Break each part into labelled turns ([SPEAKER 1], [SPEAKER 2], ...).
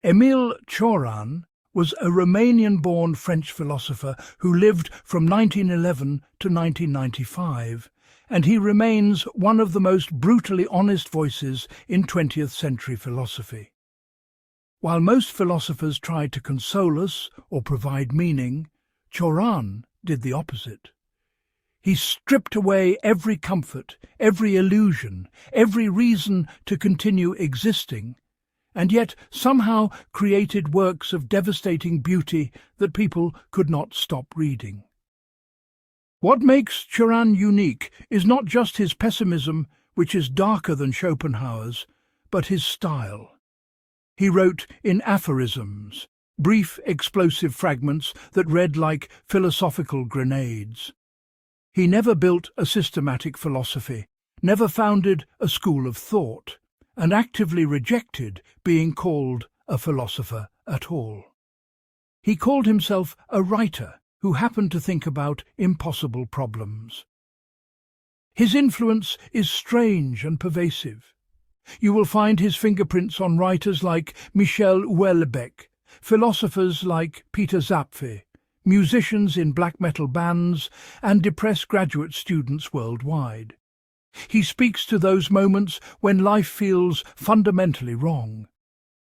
[SPEAKER 1] Emil Cioran was a Romanian-born French philosopher who lived from 1911 to 1995, and he remains one of the most brutally honest voices in 20th century philosophy. While most philosophers tried to console us or provide meaning, Cioran did the opposite. He stripped away every comfort, every illusion, every reason to continue existing, and yet somehow created works of devastating beauty that people could not stop reading. What makes Cioran unique is not just his pessimism, which is darker than Schopenhauer's, but his style. He wrote in aphorisms, brief explosive fragments that read like philosophical grenades. He never built a systematic philosophy, never founded a school of thought, and actively rejected being called a philosopher at all. He called himself a writer who happened to think about impossible problems. His influence is strange and pervasive. You will find his fingerprints on writers like Michel Houellebecq, philosophers like Peter Zapfe, musicians in black metal bands, and depressed graduate students worldwide. He speaks to those moments when life feels fundamentally wrong,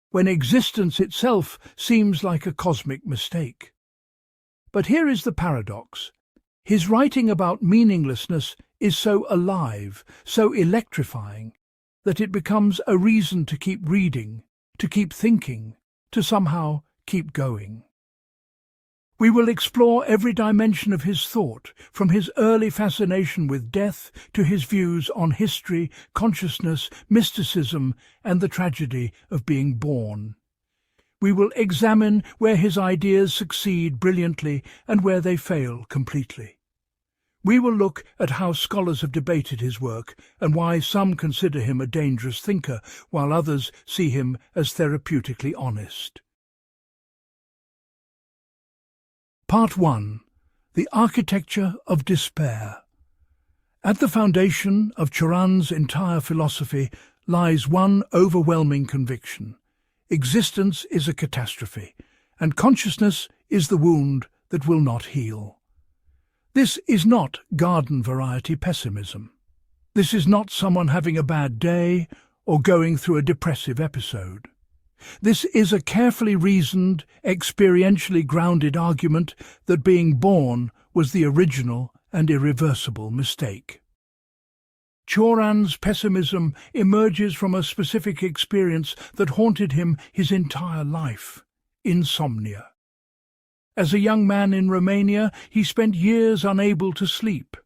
[SPEAKER 1] when existence itself seems like a cosmic mistake. But here is the paradox. His writing about meaninglessness is so alive, so electrifying, that it becomes a reason to keep reading, to keep thinking, to somehow keep going. We will explore every dimension of his thought, from his early fascination with death to his views on history, consciousness, mysticism, and the tragedy of being born. We will examine where his ideas succeed brilliantly and where they fail completely. We will look at how scholars have debated his work and why some consider him a dangerous thinker, while others see him as therapeutically honest. Part 1. The Architecture of Despair. At the foundation of Cioran's entire philosophy lies one overwhelming conviction. Existence is a catastrophe, and consciousness is the wound that will not heal. This is not garden-variety pessimism. This is not someone having a bad day or going through a depressive episode. This is a carefully reasoned, experientially grounded argument that being born was the original and irreversible mistake. Cioran's pessimism emerges from a specific experience that haunted him his entire life: insomnia. As a young man in Romania, he spent years unable to sleep,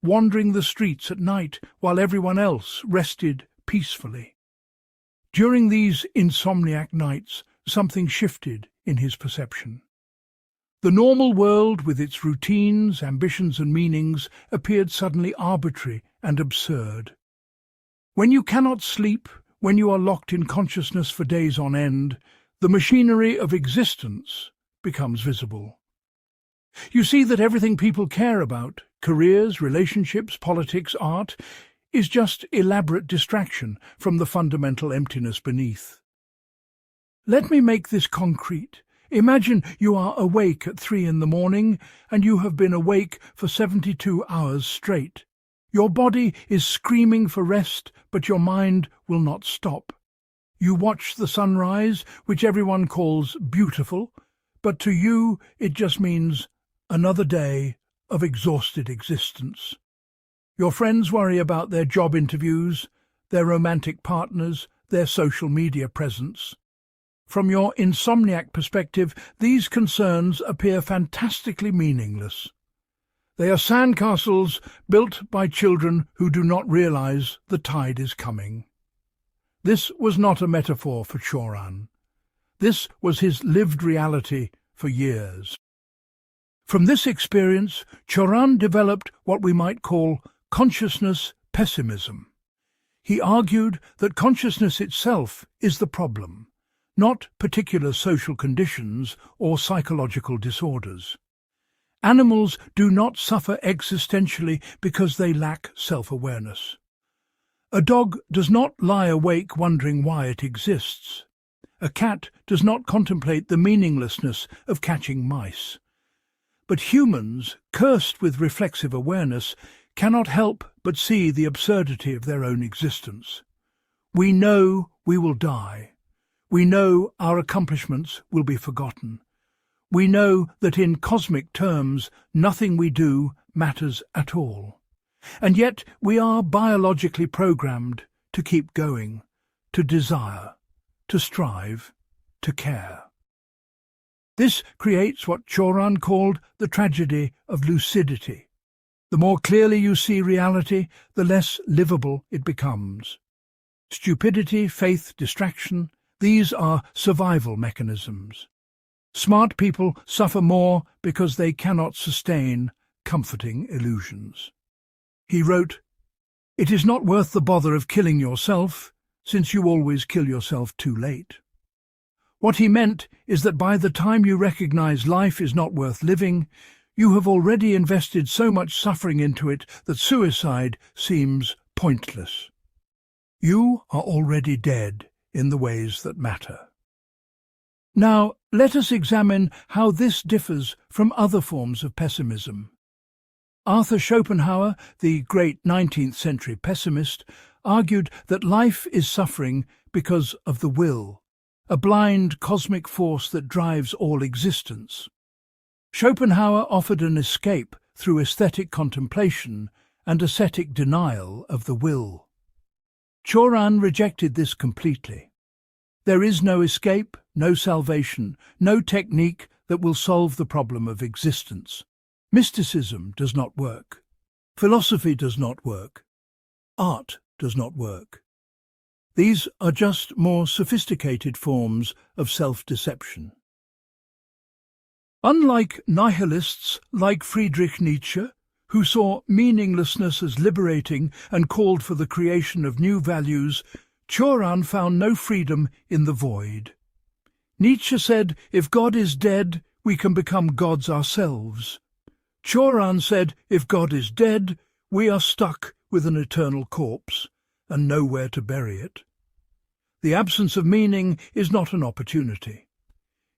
[SPEAKER 1] wandering the streets at night while everyone else rested peacefully. During these insomniac nights, something shifted in his perception. The normal world, with its routines, ambitions and meanings, appeared suddenly arbitrary and absurd. When you cannot sleep, when you are locked in consciousness for days on end, the machinery of existence becomes visible. You see that everything people care about, careers, relationships, politics, art, is just elaborate distraction from the fundamental emptiness beneath. Let me make this concrete. Imagine you are awake at 3 a.m. and you have been awake for 72 hours straight. Your body is screaming for rest, but your mind will not stop. You watch the sunrise, which everyone calls beautiful, but to you it just means another day of exhausted existence. Your friends worry about their job interviews, their romantic partners, their social media presence. From your insomniac perspective, these concerns appear fantastically meaningless. They are sandcastles built by children who do not realize the tide is coming. This was not a metaphor for Cioran. This was his lived reality for years. From this experience, Cioran developed what we might call consciousness pessimism. He argued that consciousness itself is the problem, not particular social conditions or psychological disorders. Animals do not suffer existentially because they lack self-awareness. A dog does not lie awake wondering why it exists. A cat does not contemplate the meaninglessness of catching mice. But humans, cursed with reflexive awareness, cannot help but see the absurdity of their own existence. We know we will die. We know our accomplishments will be forgotten. We know that in cosmic terms nothing we do matters at all. And yet we are biologically programmed to keep going, to desire, to strive, to care. This creates what Cioran called the tragedy of lucidity. The more clearly you see reality, the less livable it becomes. Stupidity, faith, distraction, these are survival mechanisms. Smart people suffer more because they cannot sustain comforting illusions. He wrote, "It is not worth the bother of killing yourself, since you always kill yourself too late." What he meant is that by the time you recognize life is not worth living, you have already invested so much suffering into it that suicide seems pointless. You are already dead in the ways that matter. Now, let us examine how this differs from other forms of pessimism. Arthur Schopenhauer, the great 19th century pessimist, argued that life is suffering because of the will, a blind cosmic force that drives all existence. Schopenhauer offered an escape through aesthetic contemplation and ascetic denial of the will. Cioran rejected this completely. There is no escape, no salvation, no technique that will solve the problem of existence. Mysticism does not work. Philosophy does not work. Art does not work. These are just more sophisticated forms of self-deception. Unlike nihilists like Friedrich Nietzsche, who saw meaninglessness as liberating and called for the creation of new values, Cioran found no freedom in the void. Nietzsche said, "If God is dead, we can become gods ourselves." Cioran said, "If God is dead, we are stuck with an eternal corpse and nowhere to bury it." The absence of meaning is not an opportunity.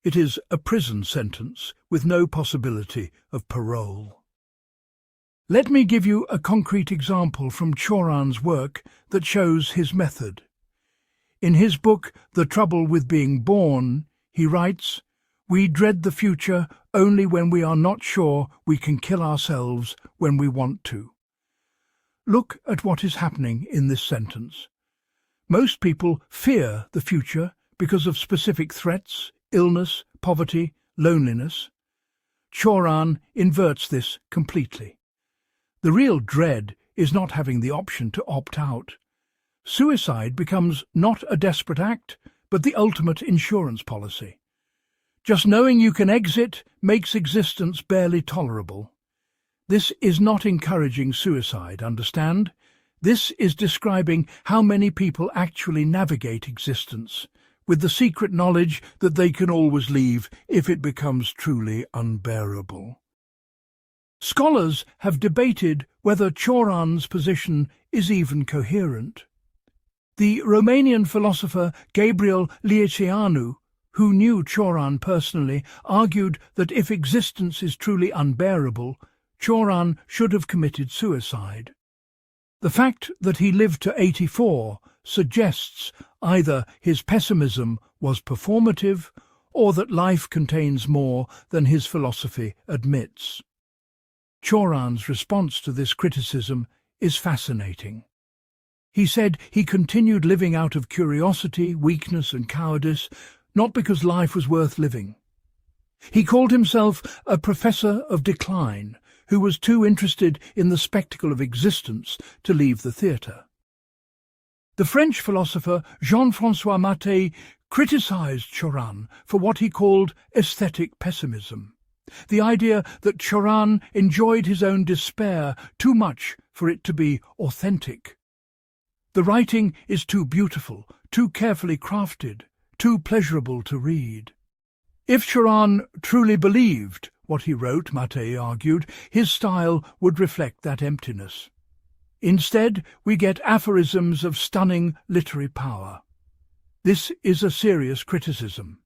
[SPEAKER 1] It is a prison sentence with no possibility of parole. Let me give you a concrete example from Cioran's work that shows his method. In his book, The Trouble with Being Born, he writes, "We dread the future only when we are not sure we can kill ourselves when we want to." Look at what is happening in this sentence. Most people fear the future because of specific threats, illness, poverty, loneliness. Cioran inverts this completely. The real dread is not having the option to opt out. Suicide becomes not a desperate act, but the ultimate insurance policy. Just knowing you can exit makes existence barely tolerable. This is not encouraging suicide, understand? This is describing how many people actually navigate existence, with the secret knowledge that they can always leave if it becomes truly unbearable. Scholars have debated whether Cioran's position is even coherent. The Romanian philosopher Gabriel Liceanu, who knew Cioran personally, argued that if existence is truly unbearable, Cioran should have committed suicide. The fact that he lived to 84 suggests either his pessimism was performative or that life contains more than his philosophy admits. Cioran's response to this criticism is fascinating. He said he continued living out of curiosity, weakness and cowardice, not because life was worth living. He called himself a professor of decline, who was too interested in the spectacle of existence to leave the theatre. The French philosopher Jean-François Mattei criticized Cioran for what he called aesthetic pessimism, the idea that Cioran enjoyed his own despair too much for it to be authentic. The writing is too beautiful, too carefully crafted, too pleasurable to read. If Cioran truly believed what he wrote, Mattei argued, his style would reflect that emptiness. Instead, we get aphorisms of stunning literary power. This is a serious criticism.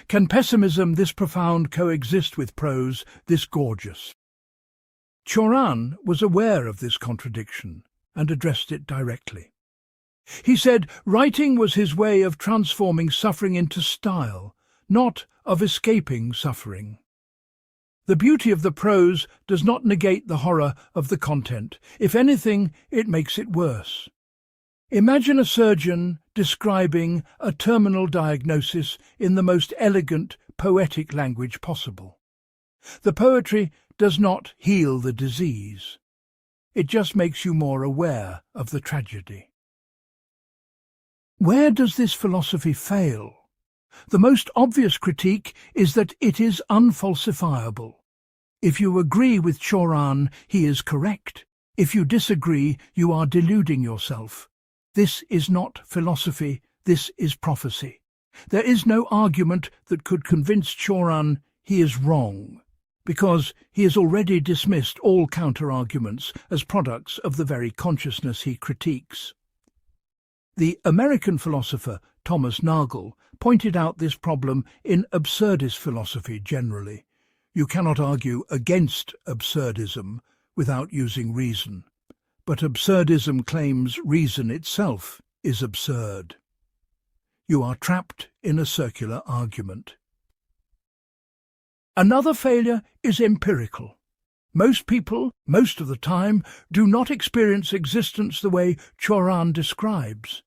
[SPEAKER 1] Can pessimism this profound coexist with prose this gorgeous? Cioran was aware of this contradiction and addressed it directly. He said writing was his way of transforming suffering into style, not of escaping suffering. The beauty of the prose does not negate the horror of the content. If anything, it makes it worse. Imagine a surgeon describing a terminal diagnosis in the most elegant, poetic language possible. The poetry does not heal the disease. It just makes you more aware of the tragedy. Where does this philosophy fail? The most obvious critique is that it is unfalsifiable. If you agree with Cioran, he is correct. If you disagree, you are deluding yourself. This is not philosophy, this is prophecy. There is no argument that could convince Cioran he is wrong, because he has already dismissed all counter-arguments as products of the very consciousness he critiques. The American philosopher Thomas Nagel pointed out this problem in absurdist philosophy generally. You cannot argue against absurdism without using reason, but absurdism claims reason itself is absurd. You are trapped in a circular argument. Another failure is empirical. Most people, most of the time, do not experience existence the way Cioran describes.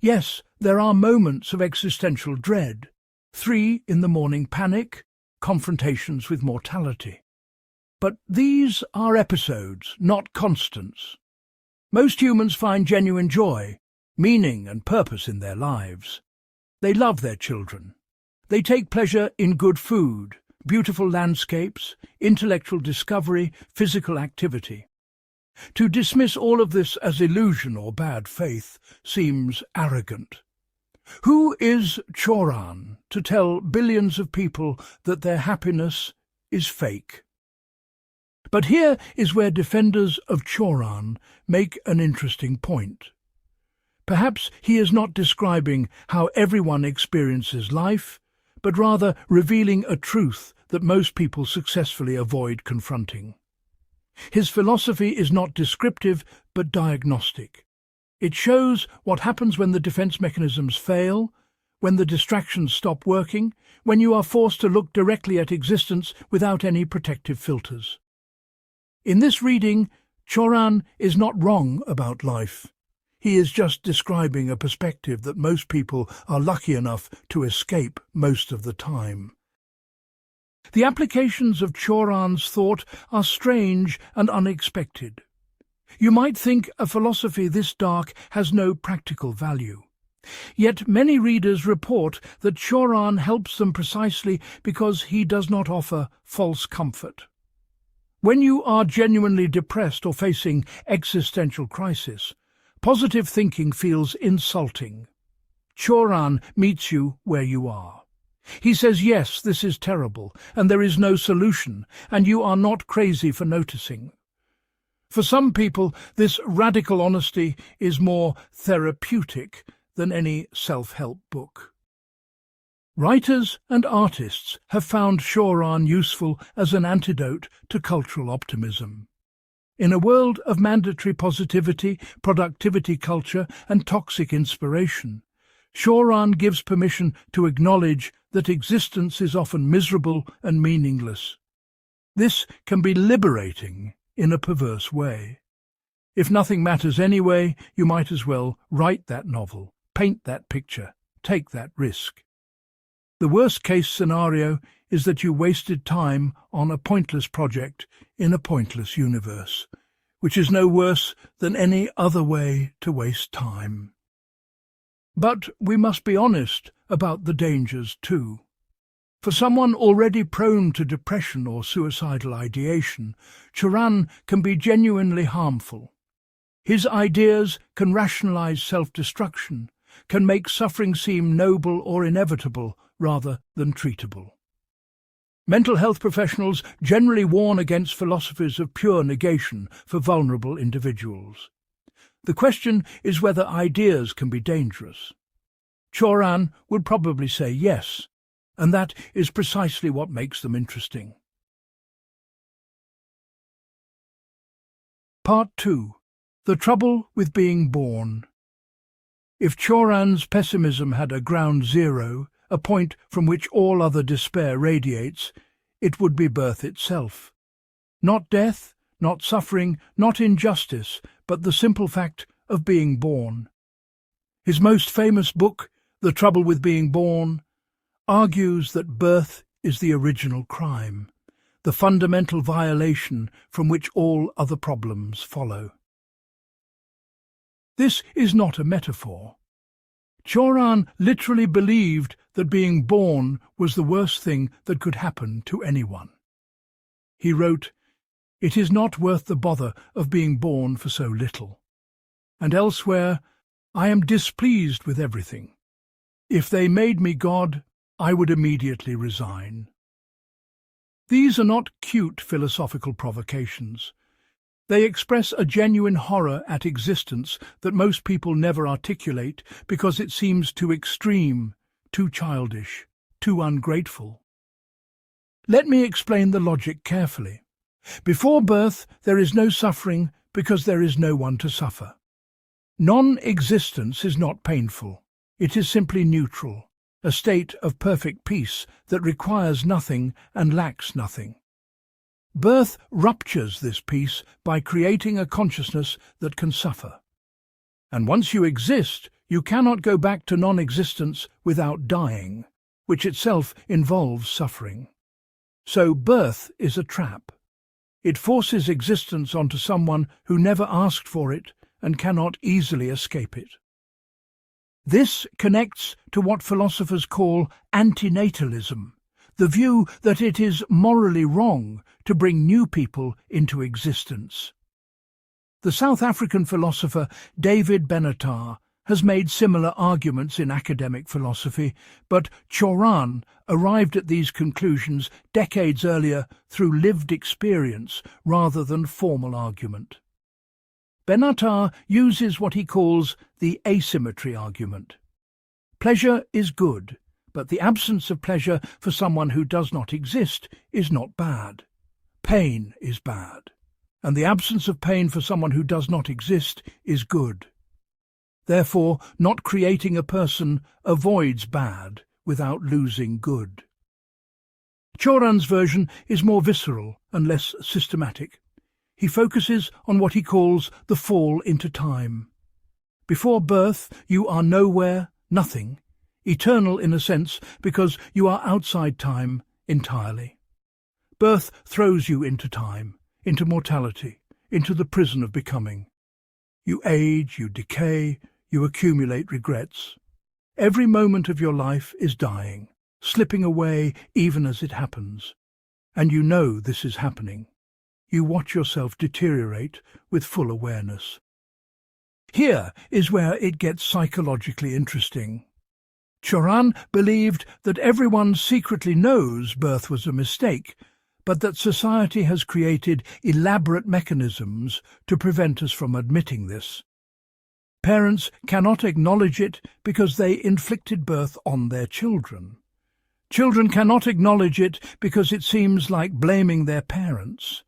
[SPEAKER 1] Yes, there are moments of existential dread, 3 in the morning panic, confrontations with mortality. But these are episodes, not constants. Most humans find genuine joy, meaning and purpose in their lives. They love their children. They take pleasure in good food, beautiful landscapes, intellectual discovery, physical activity. To dismiss all of this as illusion or bad faith seems arrogant. Who is Cioran to tell billions of people that their happiness is fake? But here is where defenders of Cioran make an interesting point. Perhaps he is not describing how everyone experiences life, but rather revealing a truth that most people successfully avoid confronting. His philosophy is not descriptive, but diagnostic. It shows what happens when the defense mechanisms fail, when the distractions stop working, when you are forced to look directly at existence without any protective filters. In this reading, Cioran is not wrong about life. He is just describing a perspective that most people are lucky enough to escape most of the time. The applications of Cioran's thought are strange and unexpected. You might think a philosophy this dark has no practical value. Yet many readers report that Cioran helps them precisely because he does not offer false comfort. When you are genuinely depressed or facing existential crisis, positive thinking feels insulting. Cioran meets you where you are. He says, yes, this is terrible, and there is no solution, and you are not crazy for noticing. For some people, this radical honesty is more therapeutic than any self-help book. Writers and artists have found Cioran useful as an antidote to cultural optimism. In a world of mandatory positivity, productivity culture, and toxic inspiration, Cioran gives permission to acknowledge that existence is often miserable and meaningless. This can be liberating in a perverse way. If nothing matters anyway, you might as well write that novel, paint that picture, take that risk. The worst-case scenario is that you wasted time on a pointless project in a pointless universe, which is no worse than any other way to waste time. But we must be honest about the dangers too. For someone already prone to depression or suicidal ideation, Cioran can be genuinely harmful. His ideas can rationalize self-destruction, can make suffering seem noble or inevitable rather than treatable. Mental health professionals generally warn against philosophies of pure negation for vulnerable individuals. The question is whether ideas can be dangerous. Cioran would probably say yes, and that is precisely what makes them interesting. Part 2. The Trouble with Being Born. If Cioran's pessimism had a ground zero, a point from which all other despair radiates, it would be birth itself. Not death, not suffering, not injustice, but the simple fact of being born. His most famous book, The Trouble with Being Born, argues that birth is the original crime, the fundamental violation from which all other problems follow. This is not a metaphor. Cioran literally believed that being born was the worst thing that could happen to anyone. He wrote, "It is not worth the bother of being born for so little." And elsewhere, "I am displeased with everything. If they made me God, I would immediately resign." These are not cute philosophical provocations. They express a genuine horror at existence that most people never articulate because it seems too extreme, too childish, too ungrateful. Let me explain the logic carefully. Before birth, there is no suffering because there is no one to suffer. Non-existence is not painful. It is simply neutral, a state of perfect peace that requires nothing and lacks nothing. Birth ruptures this peace by creating a consciousness that can suffer. And once you exist, you cannot go back to non-existence without dying, which itself involves suffering. So birth is a trap. It forces existence onto someone who never asked for it and cannot easily escape it. This connects to what philosophers call anti-natalism, the view that it is morally wrong to bring new people into existence. The South African philosopher David Benatar has made similar arguments in academic philosophy, but Cioran arrived at these conclusions decades earlier through lived experience rather than formal argument. Benatar uses what he calls the asymmetry argument. Pleasure is good, but the absence of pleasure for someone who does not exist is not bad. Pain is bad, and the absence of pain for someone who does not exist is good. Therefore, not creating a person avoids bad without losing good. Cioran's version is more visceral and less systematic. He focuses on what he calls the fall into time. Before birth, you are nowhere, nothing, eternal in a sense because you are outside time entirely. Birth throws you into time, into mortality, into the prison of becoming. You age, you decay, you accumulate regrets. Every moment of your life is dying, slipping away even as it happens. And you know this is happening. You watch yourself deteriorate with full awareness. Here is where it gets psychologically interesting. Cioran believed that everyone secretly knows birth was a mistake, but that society has created elaborate mechanisms to prevent us from admitting this. Parents cannot acknowledge it because they inflicted birth on their children. Children cannot acknowledge it because it seems like blaming their parents.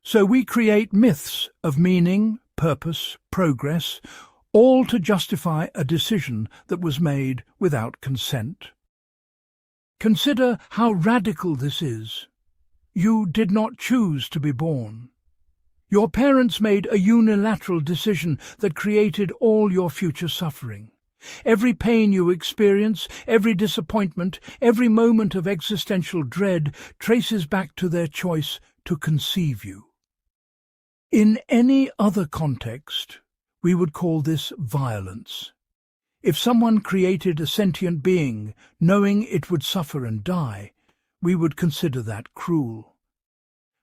[SPEAKER 1] So we create myths of meaning, purpose, progress, all to justify a decision that was made without consent. Consider how radical this is. You did not choose to be born. Your parents made a unilateral decision that created all your future suffering. Every pain you experience, every disappointment, every moment of existential dread traces back to their choice to conceive you. In any other context, we would call this violence. If someone created a sentient being, knowing it would suffer and die, we would consider that cruel.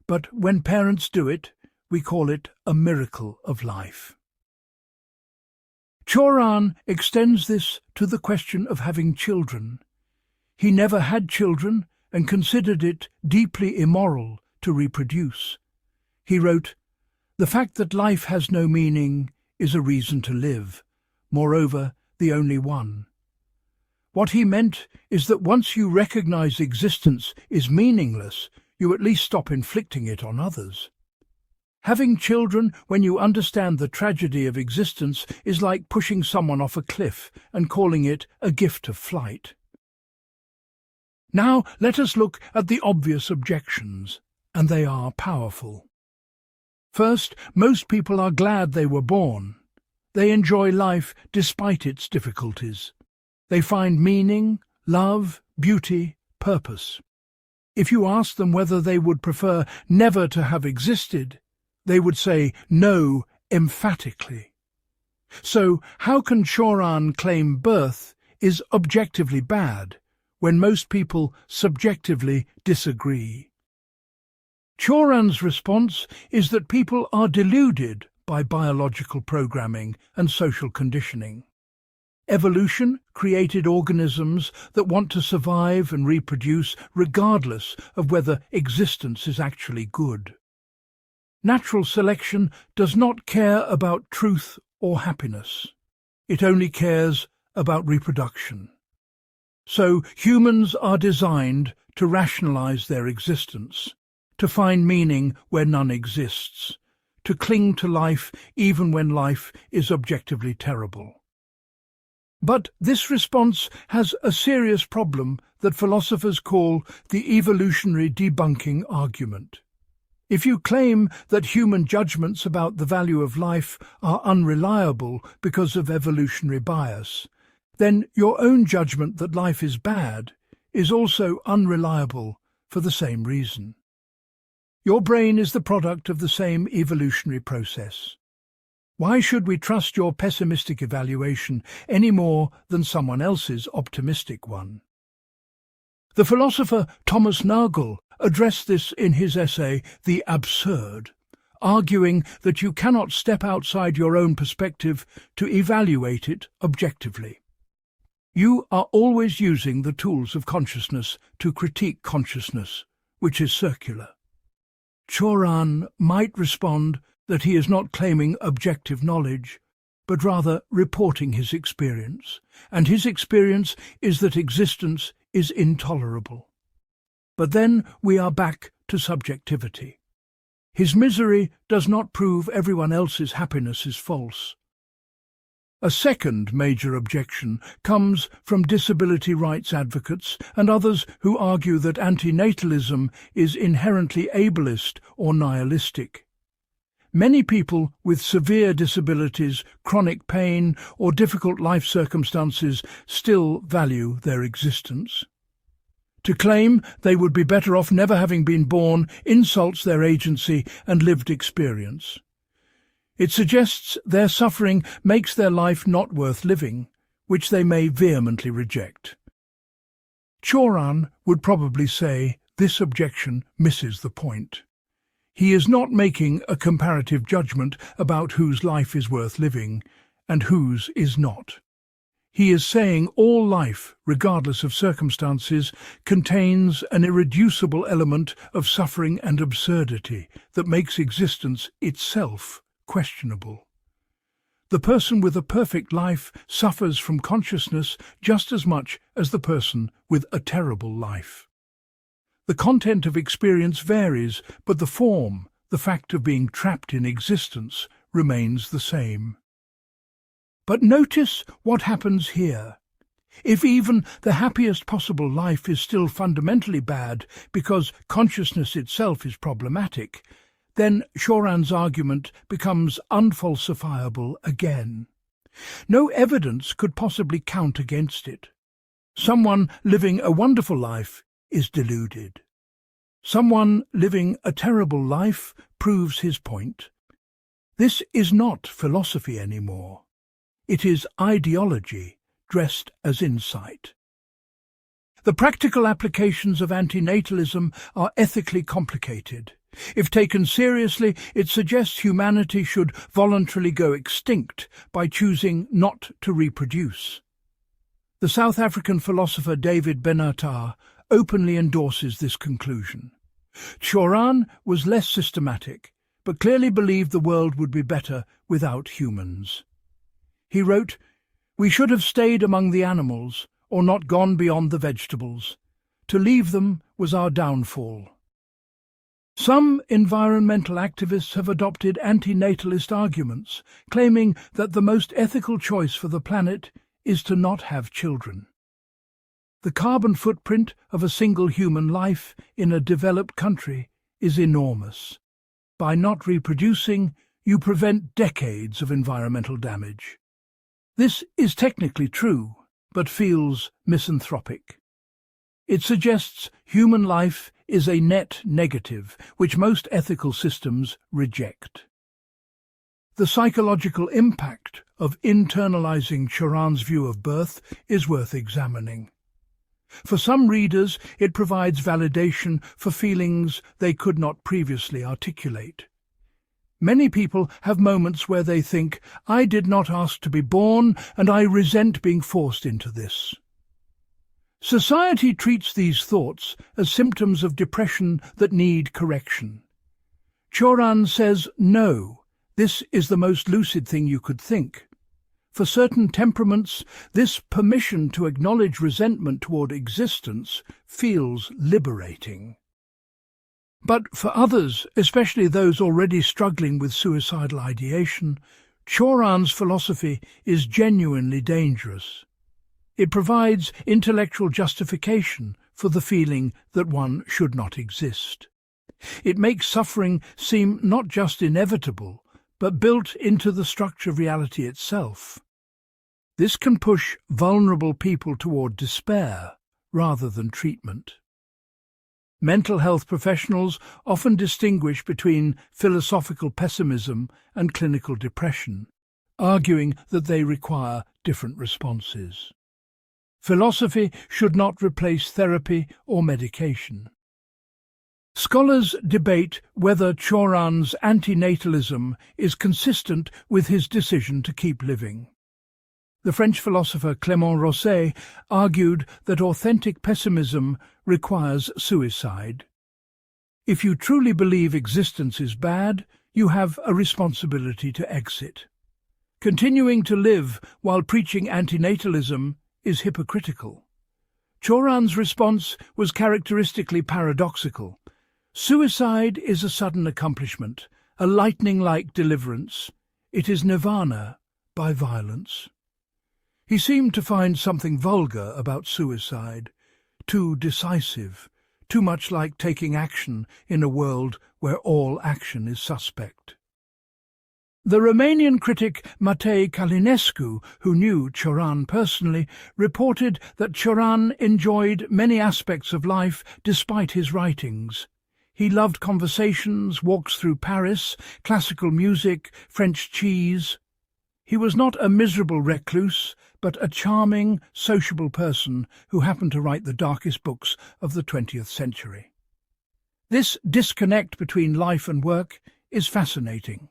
[SPEAKER 1] But when parents do it, we call it a miracle of life. Cioran extends this to the question of having children. He never had children and considered it deeply immoral to reproduce. He wrote, "The fact that life has no meaning is a reason to live, moreover, the only one. What he meant is that once you recognize existence is meaningless, you at least stop inflicting it on others. Having children when you understand the tragedy of existence is like pushing someone off a cliff and calling it a gift of flight. Now let us look at the obvious objections, and they are powerful. First, most people are glad they were born. They enjoy life despite its difficulties. They find meaning, love, beauty, purpose. If you ask them whether they would prefer never to have existed, they would say no emphatically. So how can Cioran claim birth is objectively bad when most people subjectively disagree? Cioran's response is that people are deluded by biological programming and social conditioning. Evolution created organisms that want to survive and reproduce regardless of whether existence is actually good. Natural selection does not care about truth or happiness. It only cares about reproduction. So humans are designed to rationalize their existence, to find meaning where none exists, to cling to life even when life is objectively terrible. But this response has a serious problem that philosophers call the evolutionary debunking argument. If you claim that human judgments about the value of life are unreliable because of evolutionary bias, then your own judgment that life is bad is also unreliable for the same reason. Your brain is the product of the same evolutionary process. Why should we trust your pessimistic evaluation any more than someone else's optimistic one? The philosopher Thomas Nagel addressed this in his essay, The Absurd, arguing that you cannot step outside your own perspective to evaluate it objectively. You are always using the tools of consciousness to critique consciousness, which is circular. Cioran might respond that he is not claiming objective knowledge, but rather reporting his experience, and his experience is that existence is intolerable. But then we are back to subjectivity. His misery does not prove everyone else's happiness is false. A second major objection comes from disability rights advocates and others who argue that anti-natalism is inherently ableist or nihilistic. Many people with severe disabilities, chronic pain, or difficult life circumstances still value their existence. To claim they would be better off never having been born insults their agency and lived experience. It suggests their suffering makes their life not worth living, which they may vehemently reject. Cioran would probably say this objection misses the point. He is not making a comparative judgment about whose life is worth living and whose is not. He is saying all life, regardless of circumstances, contains an irreducible element of suffering and absurdity that makes existence itself questionable. The person with a perfect life suffers from consciousness just as much as the person with a terrible life. The content of experience varies, but the form, the fact of being trapped in existence, remains the same. But notice what happens here. If even the happiest possible life is still fundamentally bad because consciousness itself is problematic, then Cioran's argument becomes unfalsifiable again. No evidence could possibly count against it. Someone living a wonderful life is deluded. Someone living a terrible life proves his point. This is not philosophy anymore. It is ideology dressed as insight. The practical applications of anti-natalism are ethically complicated. If taken seriously, it suggests humanity should voluntarily go extinct by choosing not to reproduce. The South African philosopher David Benatar openly endorses this conclusion. Cioran was less systematic, but clearly believed the world would be better without humans. He wrote, "We should have stayed among the animals, or not gone beyond the vegetables. To leave them was our downfall. Some environmental activists have adopted anti-natalist arguments, claiming that the most ethical choice for the planet is to not have children. The carbon footprint of a single human life in a developed country is enormous. By not reproducing, you prevent decades of environmental damage. This is technically true, but feels misanthropic. It suggests human life is a net negative, which most ethical systems reject. The psychological impact of internalizing Cioran's view of birth is worth examining. For some readers, it provides validation for feelings they could not previously articulate. Many people have moments where they think, "I did not ask to be born, and I resent being forced into this." Society treats these thoughts as symptoms of depression that need correction. Cioran says, no, this is the most lucid thing you could think. For certain temperaments, this permission to acknowledge resentment toward existence feels liberating. But for others, especially those already struggling with suicidal ideation, Cioran's philosophy is genuinely dangerous. It provides intellectual justification for the feeling that one should not exist. It makes suffering seem not just inevitable, but built into the structure of reality itself. This can push vulnerable people toward despair rather than treatment. Mental health professionals often distinguish between philosophical pessimism and clinical depression, arguing that they require different responses. Philosophy should not replace therapy or medication. Scholars debate whether Cioran's anti-natalism is consistent with his decision to keep living. The French philosopher Clément Rosset argued that authentic pessimism requires suicide. If you truly believe existence is bad, you have a responsibility to exit. Continuing to live while preaching anti-natalism is hypocritical. Cioran's response was characteristically paradoxical. Suicide is a sudden accomplishment, a lightning-like deliverance. It is nirvana by violence. He seemed to find something vulgar about suicide, too decisive, too much like taking action in a world where all action is suspect. The Romanian critic Matei Calinescu, who knew Cioran personally, reported that Cioran enjoyed many aspects of life despite his writings. He loved conversations, walks through Paris, classical music, French cheese. He was not a miserable recluse, but a charming, sociable person who happened to write the darkest books of the 20th century. This disconnect between life and work is fascinating.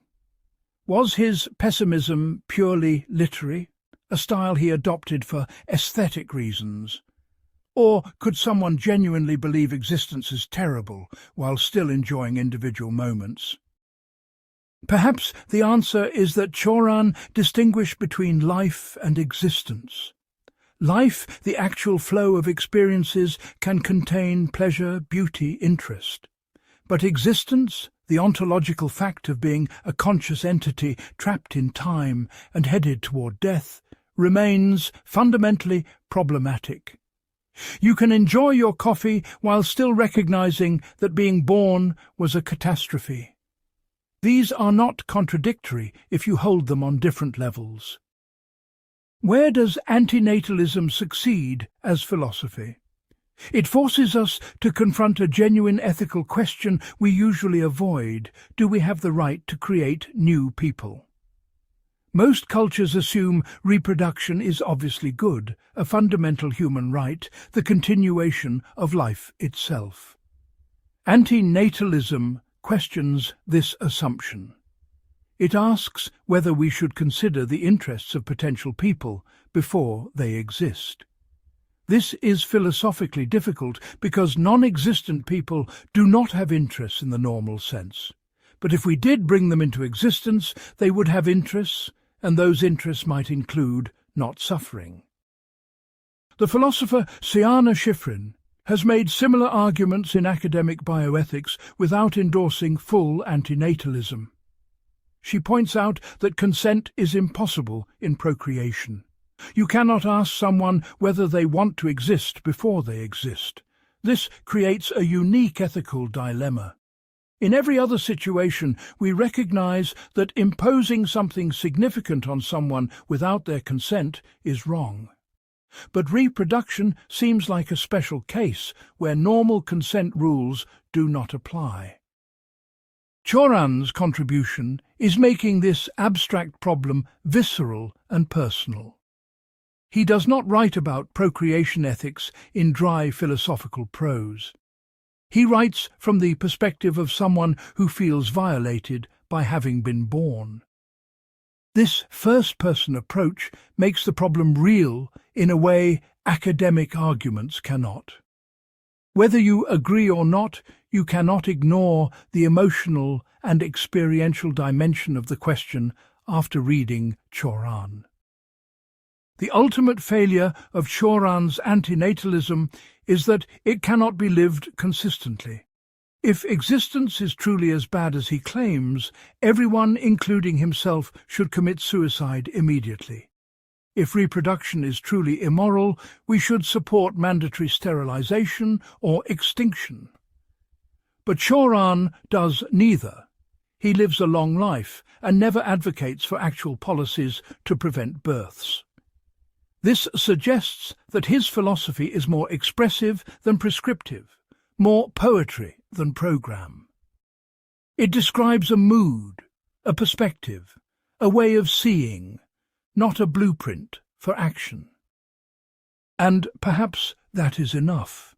[SPEAKER 1] Was his pessimism purely literary, a style he adopted for aesthetic reasons? Or could someone genuinely believe existence is terrible while still enjoying individual moments? Perhaps the answer is that Cioran distinguished between life and existence. Life, the actual flow of experiences, can contain pleasure, beauty, interest. But existence, the ontological fact of being a conscious entity trapped in time and headed toward death, remains fundamentally problematic. You can enjoy your coffee while still recognizing that being born was a catastrophe. These are not contradictory if you hold them on different levels. Where does antinatalism succeed as philosophy? It forces us to confront a genuine ethical question we usually avoid. Do we have the right to create new people? Most cultures assume reproduction is obviously good, a fundamental human right, the continuation of life itself. Antinatalism questions this assumption. It asks whether we should consider the interests of potential people before they exist. This is philosophically difficult because non-existent people do not have interests in the normal sense. But if we did bring them into existence, they would have interests, and those interests might include not suffering. The philosopher Cioran has made similar arguments in academic bioethics without endorsing full anti-natalism. She points out that consent is impossible in procreation. You cannot ask someone whether they want to exist before they exist. This creates a unique ethical dilemma. In every other situation, we recognize that imposing something significant on someone without their consent is wrong. But reproduction seems like a special case where normal consent rules do not apply. Cioran's contribution is making this abstract problem visceral and personal. He does not write about procreation ethics in dry philosophical prose. He writes from the perspective of someone who feels violated by having been born. This first-person approach makes the problem real in a way academic arguments cannot. Whether you agree or not, you cannot ignore the emotional and experiential dimension of the question after reading Cioran. The ultimate failure of Cioran's anti-natalism is that it cannot be lived consistently. If existence is truly as bad as he claims, everyone, including himself, should commit suicide immediately. If reproduction is truly immoral, we should support mandatory sterilization or extinction. But Cioran does neither. He lives a long life and never advocates for actual policies to prevent births. This suggests that his philosophy is more expressive than prescriptive, more poetry than program. It describes a mood, a perspective, a way of seeing, not a blueprint for action. And perhaps that is enough.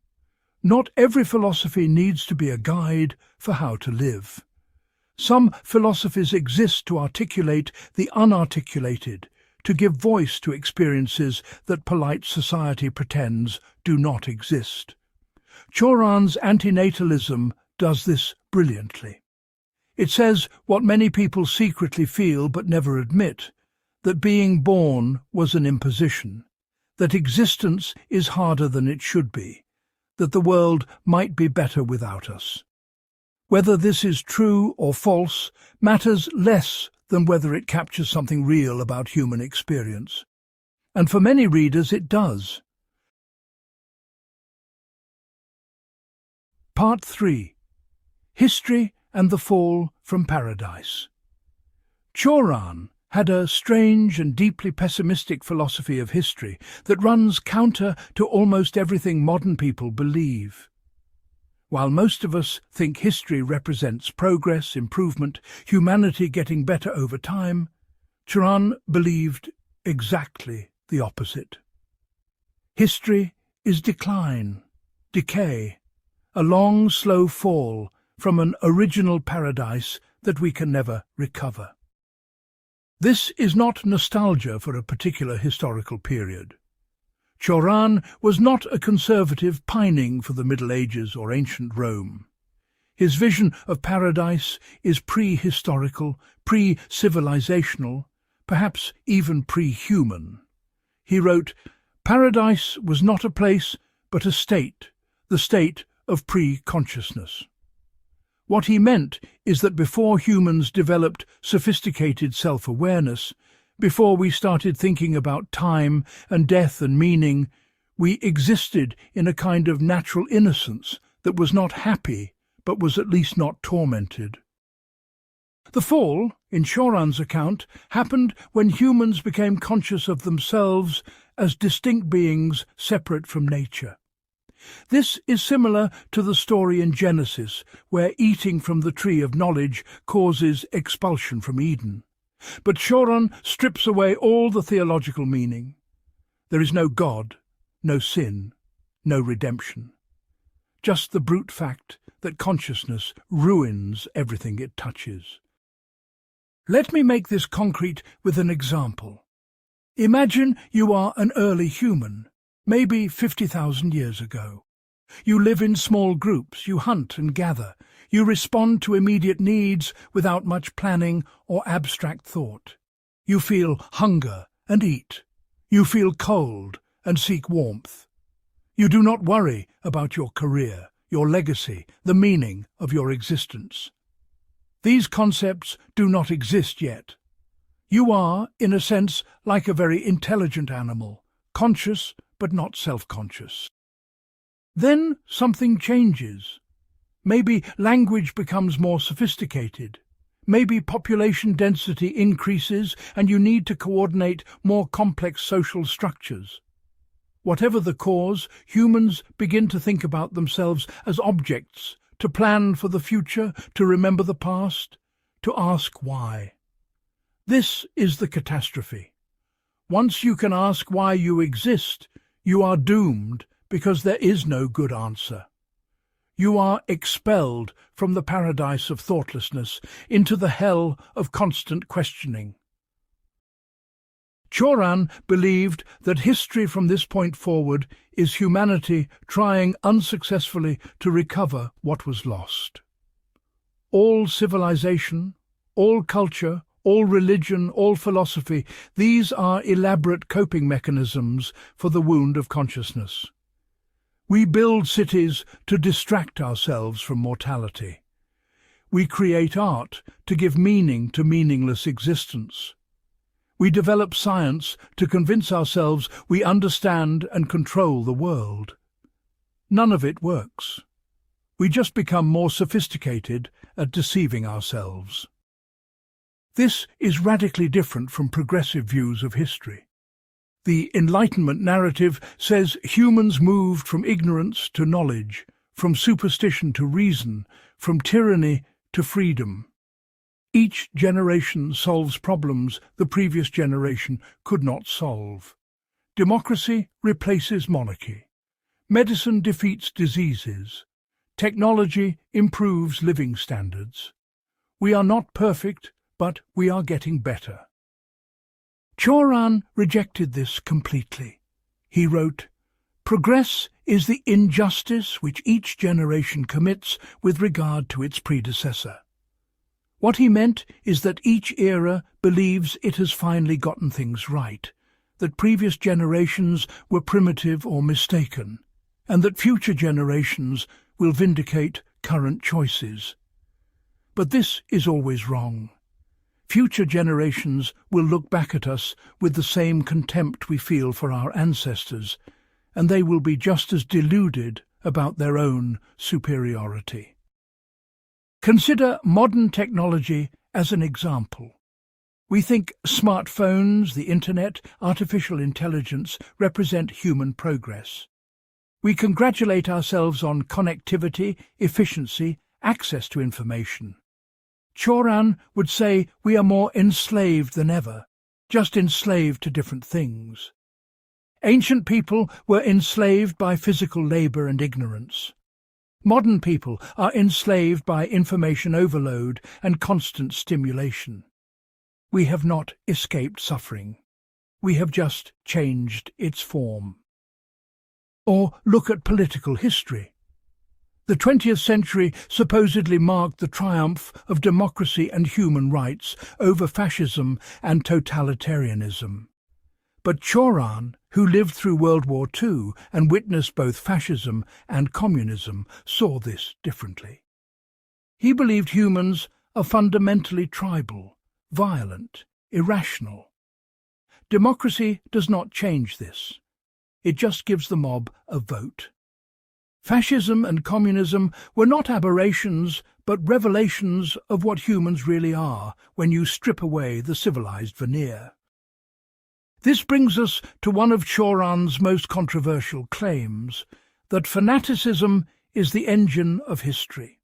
[SPEAKER 1] Not every philosophy needs to be a guide for how to live. Some philosophies exist to articulate the unarticulated, to give voice to experiences that polite society pretends do not exist. Cioran's anti-natalism does this brilliantly. It says what many people secretly feel but never admit, that being born was an imposition, that existence is harder than it should be, that the world might be better without us. Whether this is true or false matters less than whether it captures something real about human experience. And for many readers it does. Part 3. History and the Fall from Paradise. Cioran had a strange and deeply pessimistic philosophy of history that runs counter to almost everything modern people believe. While most of us think history represents progress, improvement, humanity getting better over time, Cioran believed exactly the opposite. History is decline, decay, a long, slow fall from an original paradise that we can never recover. This is not nostalgia for a particular historical period. Cioran was not a conservative pining for the Middle Ages or ancient Rome. His vision of paradise is prehistorical, pre-civilizational, perhaps even pre-human. He wrote, "Paradise was not a place, but a state, the state of pre-consciousness." What he meant is that before humans developed sophisticated self-awareness, before we started thinking about time and death and meaning, we existed in a kind of natural innocence that was not happy, but was at least not tormented. The fall, in Cioran's account, happened when humans became conscious of themselves as distinct beings separate from nature. This is similar to the story in Genesis, where eating from the tree of knowledge causes expulsion from Eden. But Cioran strips away all the theological meaning. There is no God, no sin, no redemption. Just the brute fact that consciousness ruins everything it touches. Let me make this concrete with an example. Imagine you are an early human, maybe 50,000 years ago. You live in small groups, you hunt and gather, you respond to immediate needs without much planning or abstract thought. You feel hunger and eat. You feel cold and seek warmth. You do not worry about your career, your legacy, the meaning of your existence. These concepts do not exist yet. You are, in a sense, like a very intelligent animal, conscious but not self-conscious. Then something changes. Maybe language becomes more sophisticated. Maybe population density increases and you need to coordinate more complex social structures. Whatever the cause, humans begin to think about themselves as objects, to plan for the future, to remember the past, to ask why. This is the catastrophe. Once you can ask why you exist, you are doomed because there is no good answer. You are expelled from the paradise of thoughtlessness into the hell of constant questioning. Cioran believed that history from this point forward is humanity trying unsuccessfully to recover what was lost. All civilization, all culture, all religion, all philosophy, these are elaborate coping mechanisms for the wound of consciousness. We build cities to distract ourselves from mortality. We create art to give meaning to meaningless existence. We develop science to convince ourselves we understand and control the world. None of it works. We just become more sophisticated at deceiving ourselves. This is radically different from progressive views of history. The Enlightenment narrative says humans moved from ignorance to knowledge, from superstition to reason, from tyranny to freedom. Each generation solves problems the previous generation could not solve. Democracy replaces monarchy. Medicine defeats diseases. Technology improves living standards. We are not perfect, but we are getting better. Cioran rejected this completely. He wrote, "Progress is the injustice which each generation commits with regard to its predecessor." What he meant is that each era believes it has finally gotten things right, that previous generations were primitive or mistaken, and that future generations will vindicate current choices. But this is always wrong. Future generations will look back at us with the same contempt we feel for our ancestors, and they will be just as deluded about their own superiority. Consider modern technology as an example. We think smartphones, the internet, artificial intelligence represent human progress. We congratulate ourselves on connectivity, efficiency, access to information. Cioran would say we are more enslaved than ever, just enslaved to different things. Ancient people were enslaved by physical labour and ignorance. Modern people are enslaved by information overload and constant stimulation. We have not escaped suffering. We have just changed its form. Or look at political history. The 20th century supposedly marked the triumph of democracy and human rights over fascism and totalitarianism. But Cioran, who lived through World War II and witnessed both fascism and communism, saw this differently. He believed humans are fundamentally tribal, violent, irrational. Democracy does not change this. It just gives the mob a vote. Fascism and communism were not aberrations, but revelations of what humans really are when you strip away the civilized veneer. This brings us to one of Cioran's most controversial claims, that fanaticism is the engine of history.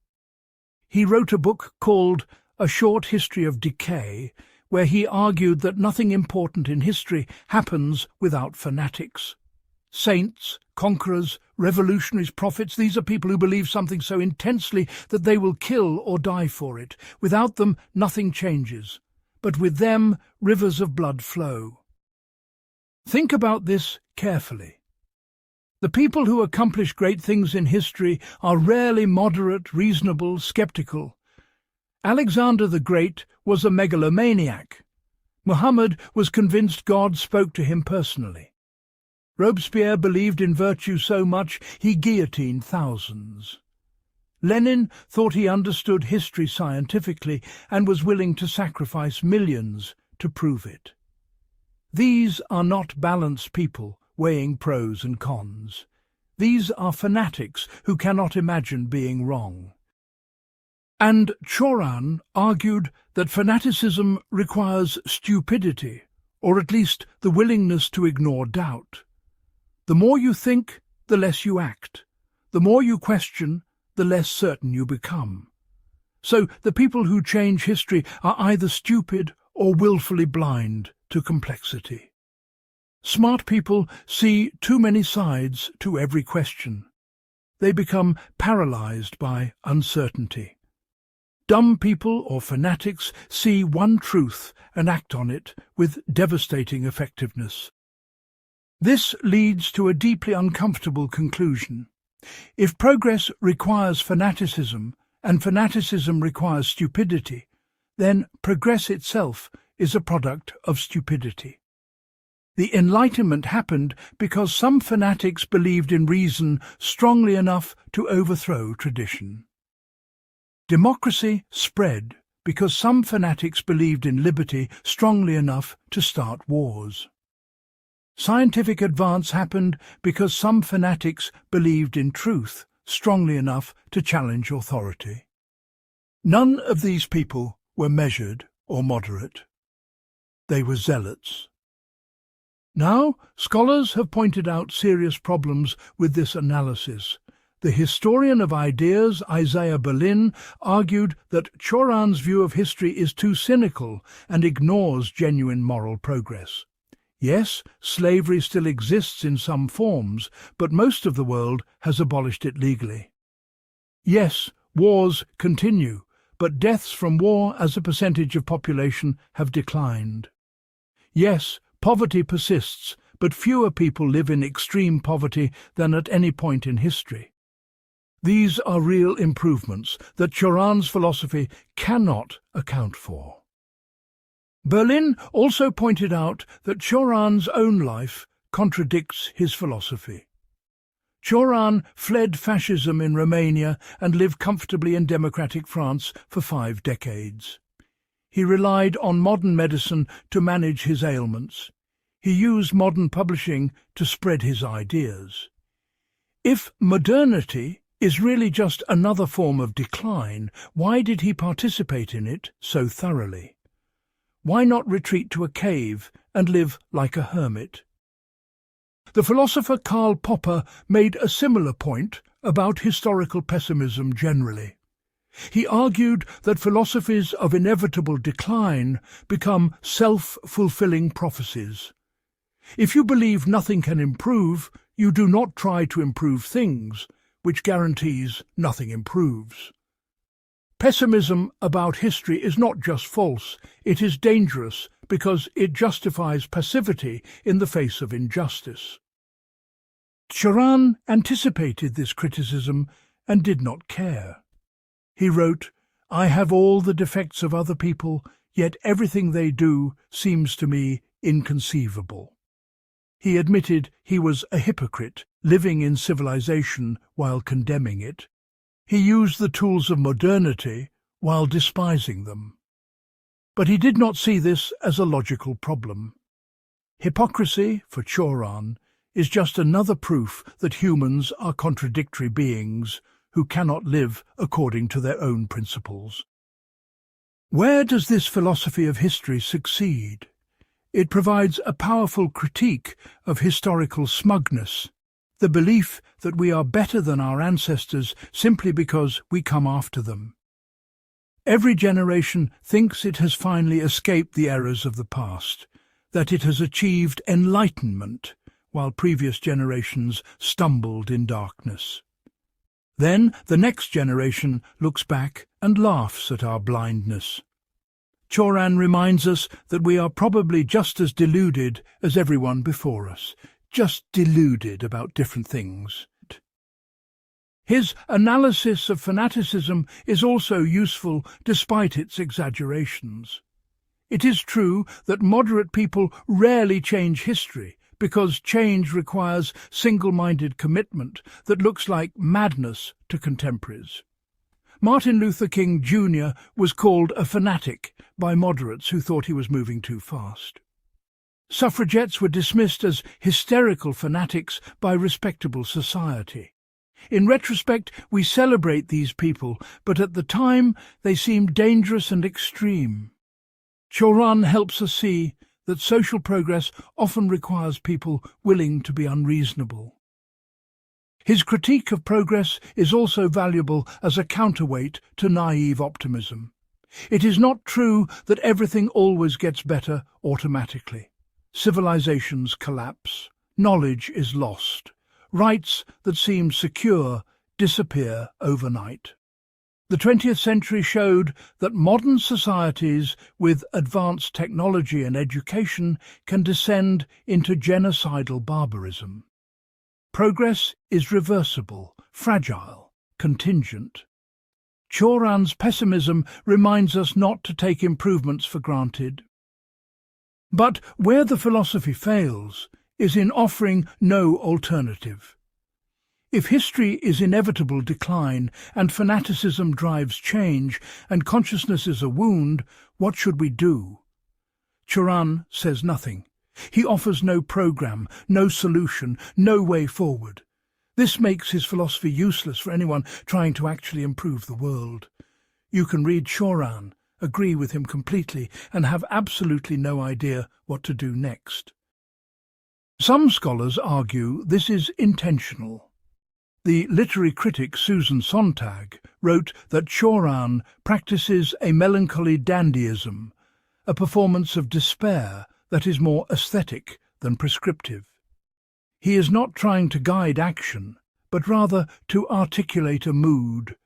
[SPEAKER 1] He wrote a book called A Short History of Decay, where he argued that nothing important in history happens without fanatics. Saints, conquerors, revolutionaries, prophets, these are people who believe something so intensely that they will kill or die for it. Without them, nothing changes. But with them, rivers of blood flow. Think about this carefully. The people who accomplish great things in history are rarely moderate, reasonable, skeptical. Alexander the Great was a megalomaniac. Muhammad was convinced God spoke to him personally. Robespierre believed in virtue so much he guillotined thousands. Lenin thought he understood history scientifically and was willing to sacrifice millions to prove it. These are not balanced people weighing pros and cons. These are fanatics who cannot imagine being wrong. And Cioran argued that fanaticism requires stupidity, or at least the willingness to ignore doubt. The more you think, the less you act. The more you question, the less certain you become. So the people who change history are either stupid or willfully blind to complexity. Smart people see too many sides to every question. They become paralyzed by uncertainty. Dumb people or fanatics see one truth and act on it with devastating effectiveness. This leads to a deeply uncomfortable conclusion. If progress requires fanaticism, and fanaticism requires stupidity, then progress itself is a product of stupidity. The Enlightenment happened because some fanatics believed in reason strongly enough to overthrow tradition. Democracy spread because some fanatics believed in liberty strongly enough to start wars. Scientific advance happened because some fanatics believed in truth strongly enough to challenge authority. None of these people were measured or moderate. They were zealots. Now, scholars have pointed out serious problems with this analysis. The historian of ideas, Isaiah Berlin, argued that Cioran's view of history is too cynical and ignores genuine moral progress. Yes, slavery still exists in some forms, but most of the world has abolished it legally. Yes, wars continue, but deaths from war as a percentage of population have declined. Yes, poverty persists, but fewer people live in extreme poverty than at any point in history. These are real improvements that Cioran's philosophy cannot account for. Berlin also pointed out that Cioran's own life contradicts his philosophy. Cioran fled fascism in Romania and lived comfortably in democratic France for 5 decades. He relied on modern medicine to manage his ailments. He used modern publishing to spread his ideas. If modernity is really just another form of decline, why did he participate in it so thoroughly? Why not retreat to a cave and live like a hermit? The philosopher Karl Popper made a similar point about historical pessimism generally. He argued that philosophies of inevitable decline become self-fulfilling prophecies. If you believe nothing can improve, you do not try to improve things, which guarantees nothing improves. Pessimism about history is not just false, it is dangerous because it justifies passivity in the face of injustice. Cioran anticipated this criticism and did not care. He wrote, "I have all the defects of other people, yet everything they do seems to me inconceivable." He admitted he was a hypocrite, living in civilization while condemning it. He used the tools of modernity while despising them. But he did not see this as a logical problem. Hypocrisy, for Cioran, is just another proof that humans are contradictory beings who cannot live according to their own principles. Where does this philosophy of history succeed? It provides a powerful critique of historical smugness, the belief that we are better than our ancestors simply because we come after them. Every generation thinks it has finally escaped the errors of the past, that it has achieved enlightenment, while previous generations stumbled in darkness. Then the next generation looks back and laughs at our blindness. Cioran reminds us that we are probably just as deluded as everyone before us, just deluded about different things. His analysis of fanaticism is also useful despite its exaggerations. It is true that moderate people rarely change history because change requires single-minded commitment that looks like madness to contemporaries. Martin Luther King Jr. was called a fanatic by moderates who thought he was moving too fast. Suffragettes were dismissed as hysterical fanatics by respectable society. In retrospect, we celebrate these people, but at the time they seemed dangerous and extreme. Cioran helps us see that social progress often requires people willing to be unreasonable. His critique of progress is also valuable as a counterweight to naive optimism. It is not true that everything always gets better automatically. Civilizations collapse, knowledge is lost, rights that seemed secure disappear overnight. The 20th century showed that modern societies with advanced technology and education can descend into genocidal barbarism. Progress is reversible, fragile, contingent. Cioran's pessimism reminds us not to take improvements for granted. But where the philosophy fails is in offering no alternative. If history is inevitable decline and fanaticism drives change and consciousness is a wound, what should we do? Cioran says nothing. He offers no program, no solution, no way forward. This makes his philosophy useless for anyone trying to actually improve the world. You can read Cioran, agree with him completely, and have absolutely no idea what to do next. Some scholars argue this is intentional. The literary critic Susan Sontag wrote that Cioran practices a melancholy dandyism, a performance of despair that is more aesthetic than prescriptive. He is not trying to guide action, but rather to articulate a mood,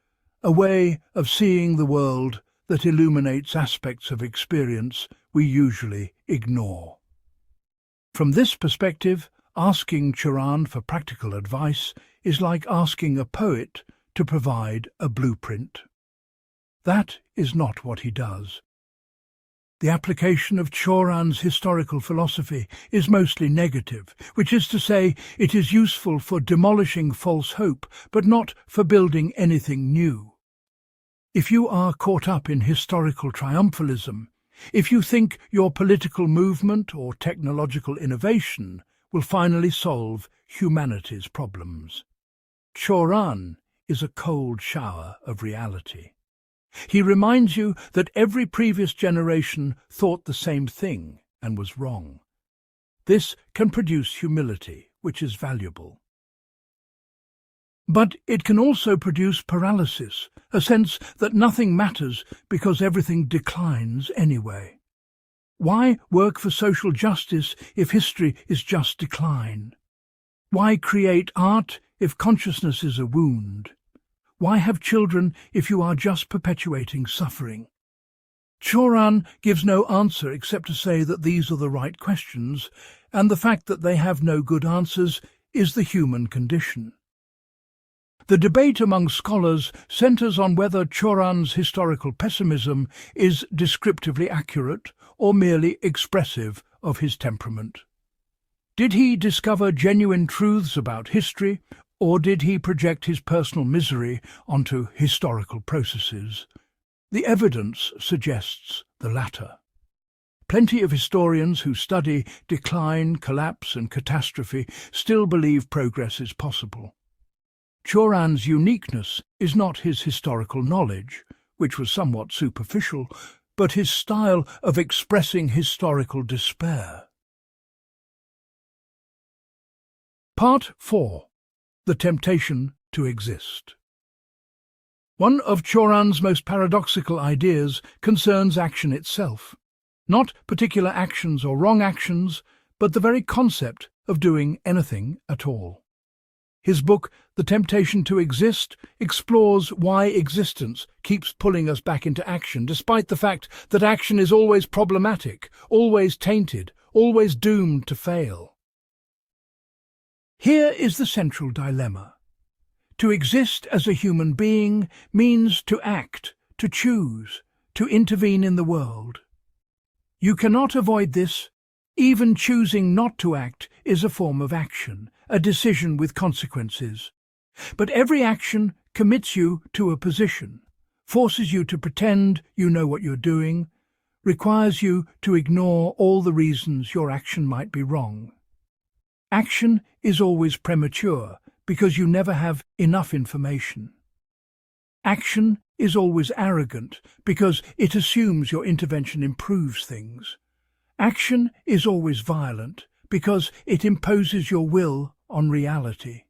[SPEAKER 1] a way of seeing the world that illuminates aspects of experience we usually ignore. From this perspective, asking Cioran for practical advice is like asking a poet to provide a blueprint. That is not what he does. The application of Cioran's historical philosophy is mostly negative, which is to say, it is useful for demolishing false hope, but not for building anything new. If you are caught up in historical triumphalism, if you think your political movement or technological innovation will finally solve humanity's problems, Cioran is a cold shower of reality. He reminds you that every previous generation thought the same thing and was wrong. This can produce humility, which is valuable. But it can also produce paralysis, a sense that nothing matters because everything declines anyway. Why work for social justice if history is just decline? Why create art if consciousness is a wound? Why have children if you are just perpetuating suffering? Cioran gives no answer except to say that these are the right questions, and the fact that they have no good answers is the human condition. The debate among scholars centres on whether Cioran's historical pessimism is descriptively accurate or merely expressive of his temperament. Did he discover genuine truths about history, or did he project his personal misery onto historical processes? The evidence suggests the latter. Plenty of historians who study decline, collapse and catastrophe still believe progress is possible. Cioran's uniqueness is not his historical knowledge, which was somewhat superficial, but his style of expressing historical despair. Part 4. The temptation to exist. One of Cioran's most paradoxical ideas concerns action itself. Not particular actions or wrong actions, but the very concept of doing anything at all. His book, The Temptation to Exist, explores why existence keeps pulling us back into action, despite the fact that action is always problematic, always tainted, always doomed to fail. Here is the central dilemma. To exist as a human being means to act, to choose, to intervene in the world. You cannot avoid this, Even choosing not to act is a form of action, a decision with consequences. But every action commits you to a position, forces you to pretend you know what you're doing, requires you to ignore all the reasons your action might be wrong. Action is always premature because you never have enough information. Action is always arrogant because it assumes your intervention improves things. Action is always violent because it imposes your will on reality.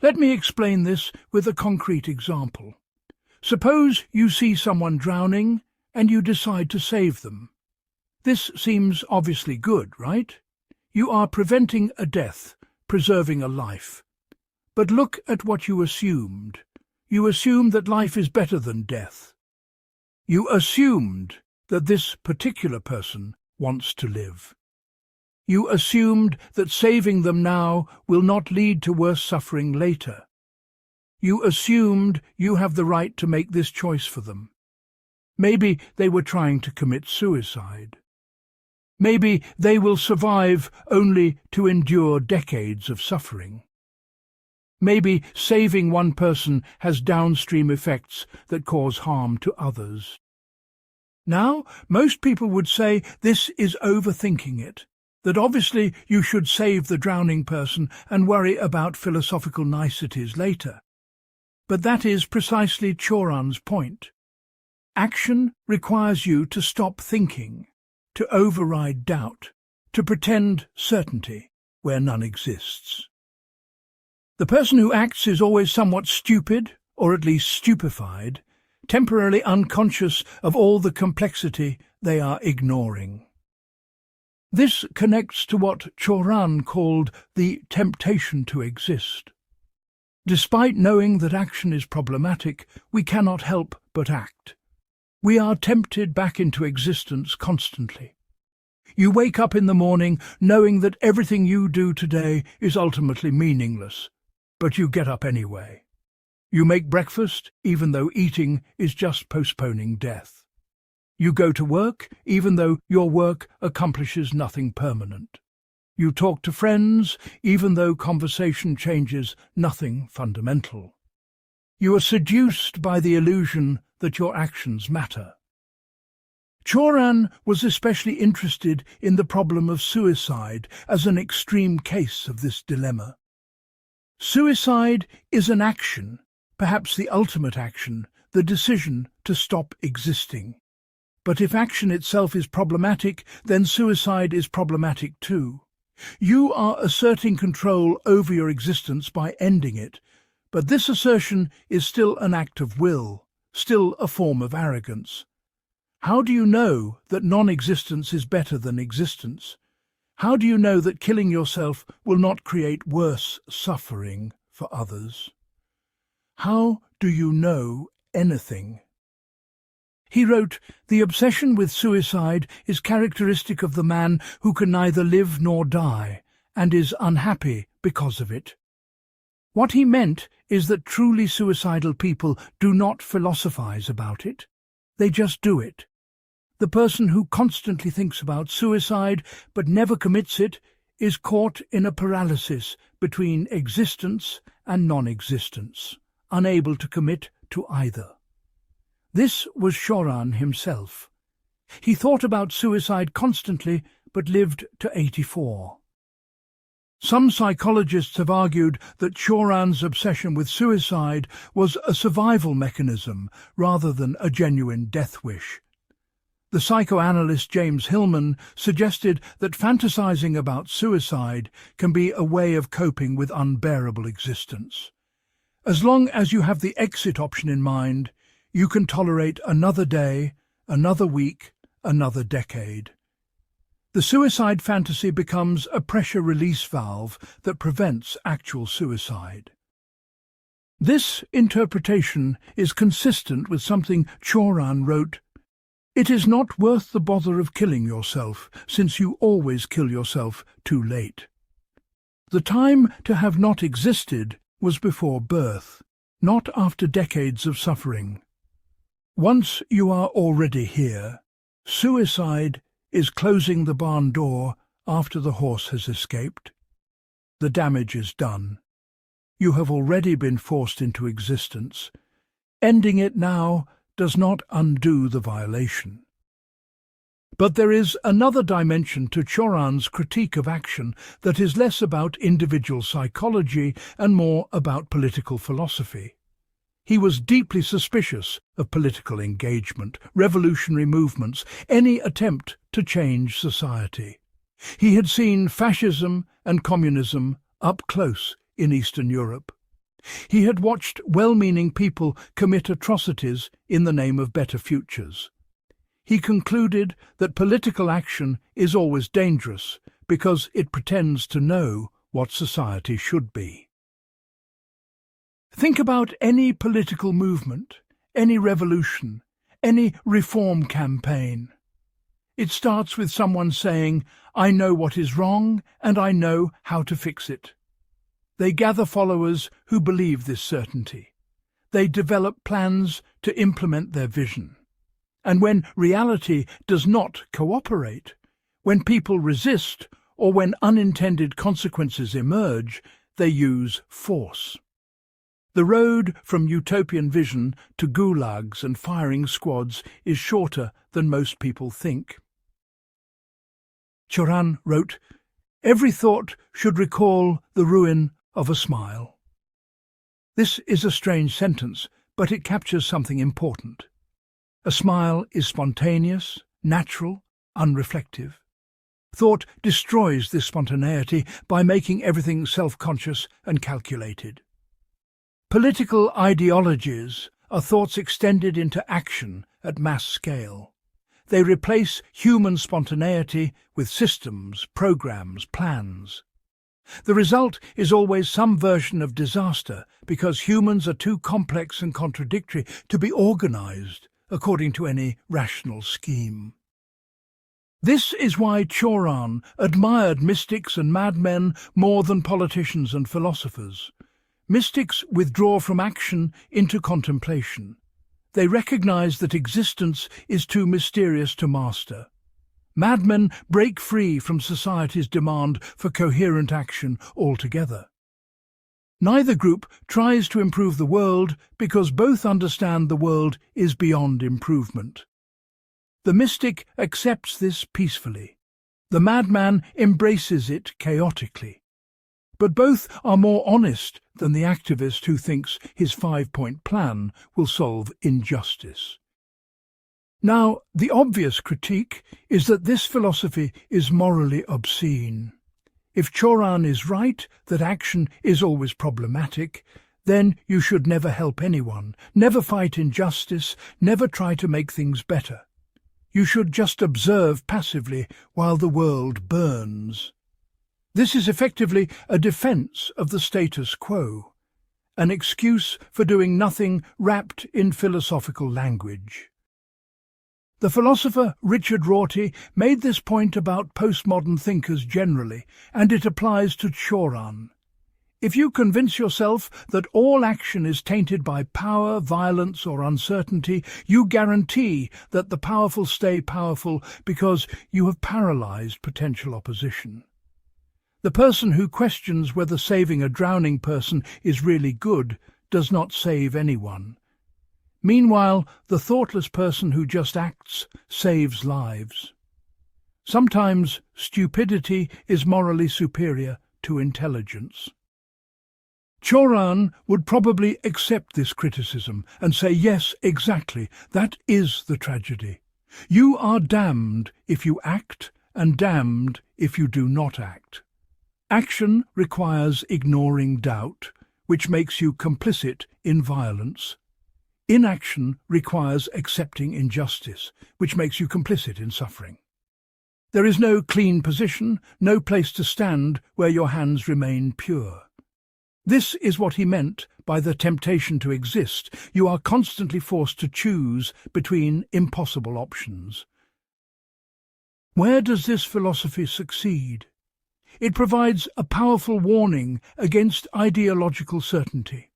[SPEAKER 1] Let me explain this with a concrete example. Suppose you see someone drowning and you decide to save them. This seems obviously good, right? You are preventing a death, preserving a life. But look at what you assumed. You assumed that life is better than death. You assumed that this particular person wants to live. You assumed that saving them now will not lead to worse suffering later. You assumed you have the right to make this choice for them. Maybe they were trying to commit suicide. Maybe they will survive only to endure decades of suffering. Maybe saving one person has downstream effects that cause harm to others. Now, most people would say this is overthinking it, that obviously you should save the drowning person and worry about philosophical niceties later. But that is precisely Cioran's point. Action requires you to stop thinking, to override doubt, to pretend certainty where none exists. The person who acts is always somewhat stupid, or at least stupefied, temporarily unconscious of all the complexity they are ignoring. This connects to what Cioran called the temptation to exist. Despite knowing that action is problematic, we cannot help but act. We are tempted back into existence constantly. You wake up in the morning knowing that everything you do today is ultimately meaningless, but you get up anyway. You make breakfast even though eating is just postponing death. You go to work even though your work accomplishes nothing permanent. You talk to friends even though conversation changes nothing fundamental. You are seduced by the illusion that your actions matter. Cioran was especially interested in the problem of suicide as an extreme case of this dilemma. Suicide is an action, perhaps the ultimate action, the decision to stop existing. But if action itself is problematic, then suicide is problematic too. You are asserting control over your existence by ending it, but this assertion is still an act of will, still a form of arrogance. How do you know that non-existence is better than existence? How do you know that killing yourself will not create worse suffering for others? How do you know anything? He wrote, "The obsession with suicide is characteristic of the man who can neither live nor die, and is unhappy because of it." What he meant is that truly suicidal people do not philosophize about it. They just do it. The person who constantly thinks about suicide but never commits it is caught in a paralysis between existence and non-existence, unable to commit to either. This was Cioran himself. He thought about suicide constantly but lived to 84. Some psychologists have argued that Cioran's obsession with suicide was a survival mechanism rather than a genuine death wish. The psychoanalyst James Hillman suggested that fantasizing about suicide can be a way of coping with unbearable existence. As long as you have the exit option in mind, you can tolerate another day, another week, another decade. The suicide fantasy becomes a pressure release valve that prevents actual suicide. This interpretation is consistent with something Cioran wrote, "It is not worth the bother of killing yourself, since you always kill yourself too late." The time to have not existed was before birth, not after decades of suffering. Once you are already here, suicide is closing the barn door after the horse has escaped. The damage is done. You have already been forced into existence. Ending it now does not undo the violation. But there is another dimension to Cioran's critique of action that is less about individual psychology and more about political philosophy. He was deeply suspicious of political engagement, revolutionary movements, any attempt to change society. He had seen fascism and communism up close in Eastern Europe. He had watched well-meaning people commit atrocities in the name of better futures. He concluded that political action is always dangerous because it pretends to know what society should be. Think about any political movement, any revolution, any reform campaign. It starts with someone saying, "I know what is wrong and I know how to fix it." They gather followers who believe this certainty. They develop plans to implement their vision. And when reality does not cooperate, when people resist, or when unintended consequences emerge, they use force. The road from utopian vision to gulags and firing squads is shorter than most people think. Cioran wrote, "Every thought should recall the ruin of a smile." This is a strange sentence, but it captures something important. A smile is spontaneous, natural, unreflective. Thought destroys this spontaneity by making everything self-conscious and calculated. Political ideologies are thoughts extended into action at mass scale. They replace human spontaneity with systems, programs, plans. The result is always some version of disaster because humans are too complex and contradictory to be organized according to any rational scheme. This is why Cioran admired mystics and madmen more than politicians and philosophers. Mystics withdraw from action into contemplation. They recognize that existence is too mysterious to master. Madmen break free from society's demand for coherent action altogether. Neither group tries to improve the world because both understand the world is beyond improvement. The mystic accepts this peacefully. The madman embraces it chaotically. But both are more honest than the activist who thinks his five-point plan will solve injustice. Now, the obvious critique is that this philosophy is morally obscene. If Cioran is right that action is always problematic, then you should never help anyone, never fight injustice, never try to make things better. You should just observe passively while the world burns. This is effectively a defense of the status quo, an excuse for doing nothing wrapped in philosophical language. The philosopher Richard Rorty made this point about postmodern thinkers generally, and it applies to Cioran. If you convince yourself that all action is tainted by power, violence, or uncertainty, you guarantee that the powerful stay powerful because you have paralyzed potential opposition. The person who questions whether saving a drowning person is really good does not save anyone. Meanwhile, the thoughtless person who just acts saves lives. Sometimes stupidity is morally superior to intelligence. Cioran would probably accept this criticism and say, yes, exactly, that is the tragedy. You are damned if you act and damned if you do not act. Action requires ignoring doubt, which makes you complicit in violence. Inaction requires accepting injustice, which makes you complicit in suffering. There is no clean position, no place to stand where your hands remain pure. This is what he meant by the temptation to exist. You are constantly forced to choose between impossible options. Where does this philosophy succeed? It provides a powerful warning against ideological certainty.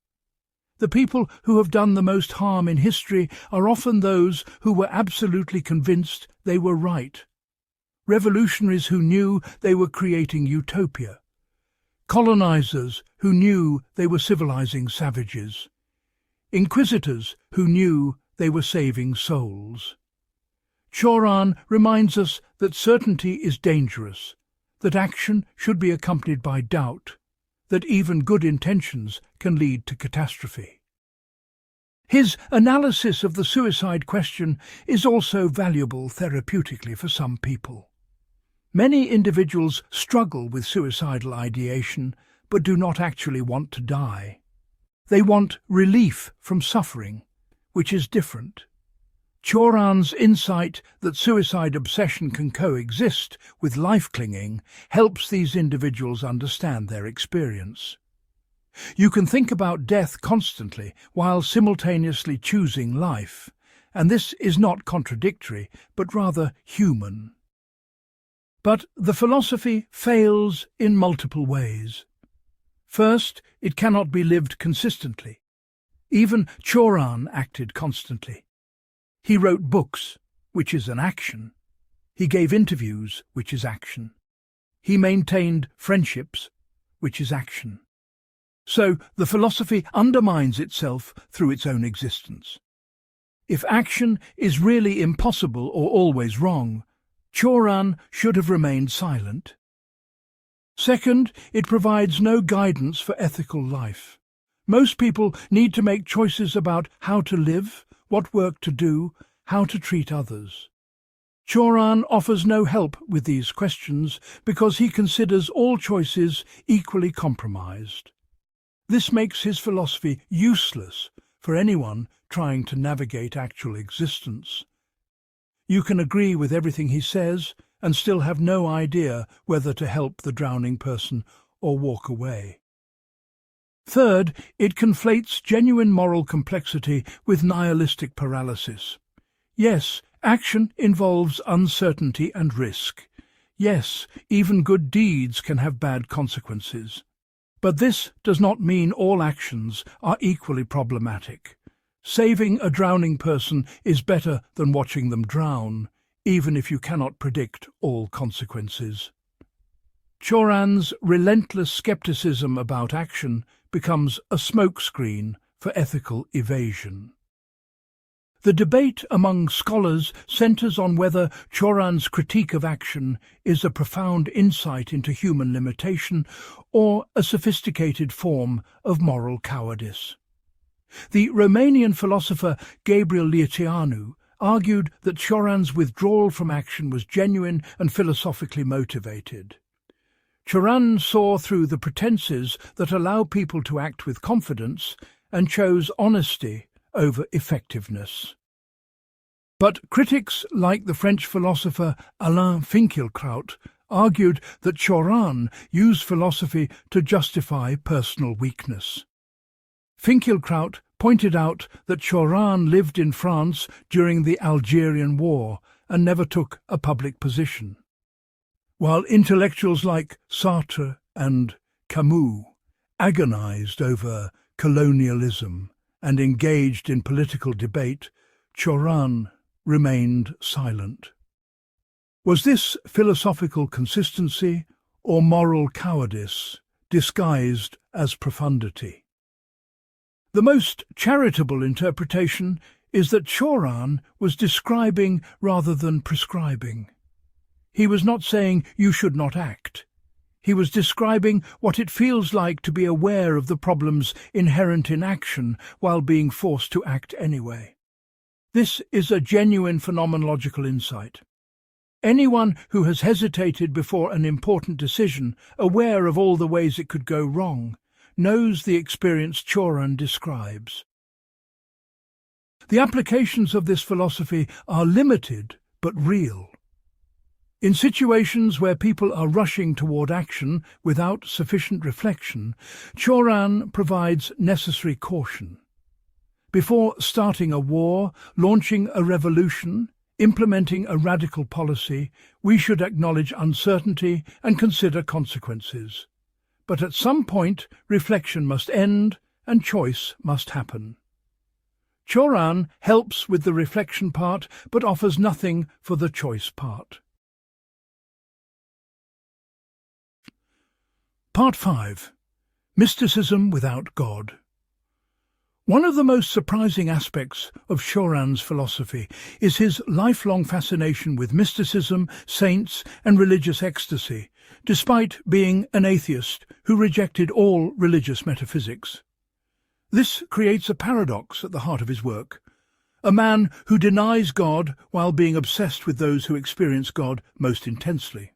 [SPEAKER 1] The people who have done the most harm in history are often those who were absolutely convinced they were right. revolutionaries who knew they were creating utopia, colonizers who knew they were civilizing savages, inquisitors who knew they were saving souls. Cioran reminds us that certainty is dangerous, that action should be accompanied by doubt, that even good intentions can lead to catastrophe. His analysis of the suicide question is also valuable therapeutically for some people. Many individuals struggle with suicidal ideation but do not actually want to die. They want relief from suffering, which is different. Cioran's insight that suicide obsession can coexist with life clinging helps these individuals understand their experience. You can think about death constantly while simultaneously choosing life, and this is not contradictory, but rather human. But the philosophy fails in multiple ways. First, it cannot be lived consistently. Even Cioran acted constantly. He wrote books, which is an action. He gave interviews, which is action. He maintained friendships, which is action. So the philosophy undermines itself through its own existence. If action is really impossible or always wrong, Cioran should have remained silent. Second, it provides no guidance for ethical life. Most people need to make choices about how to live, what work to do, how to treat others. Cioran offers no help with these questions because he considers all choices equally compromised. This makes his philosophy useless for anyone trying to navigate actual existence. You can agree with everything he says and still have no idea whether to help the drowning person or walk away. Third, it conflates genuine moral complexity with nihilistic paralysis. Yes, action involves uncertainty and risk. Yes, even good deeds can have bad consequences. But this does not mean all actions are equally problematic. Saving a drowning person is better than watching them drown, even if you cannot predict all consequences. Cioran's relentless skepticism about action becomes a smokescreen for ethical evasion. The debate among scholars centers on whether Cioran's critique of action is a profound insight into human limitation or a sophisticated form of moral cowardice. The Romanian philosopher Gabriel Liceanu argued that Cioran's withdrawal from action was genuine and philosophically motivated. Cioran saw through the pretenses that allow people to act with confidence and chose honesty over effectiveness. But critics like the French philosopher Alain Finkielkraut argued that Cioran used philosophy to justify personal weakness. Finkielkraut pointed out that Cioran lived in France during the Algerian War and never took a public position. While intellectuals like Sartre and Camus agonized over colonialism and engaged in political debate, Cioran remained silent. Was this philosophical consistency or moral cowardice disguised as profundity? The most charitable interpretation is that Cioran was describing rather than prescribing. He was not saying you should not act. He was describing what it feels like to be aware of the problems inherent in action while being forced to act anyway. This is a genuine phenomenological insight. Anyone who has hesitated before an important decision, aware of all the ways it could go wrong, knows the experience Cioran describes. The applications of this philosophy are limited but real. In situations where people are rushing toward action without sufficient reflection, Cioran provides necessary caution. Before starting a war, launching a revolution, implementing a radical policy, we should acknowledge uncertainty and consider consequences. But at some point, reflection must end and choice must happen. Cioran helps with the reflection part, but offers nothing for the choice part. Part 5. Mysticism Without God. One of the most surprising aspects of Cioran's philosophy is his lifelong fascination with mysticism, saints, and religious ecstasy, despite being an atheist who rejected all religious metaphysics. This creates a paradox at the heart of his work. A man who denies God while being obsessed with those who experience God most intensely.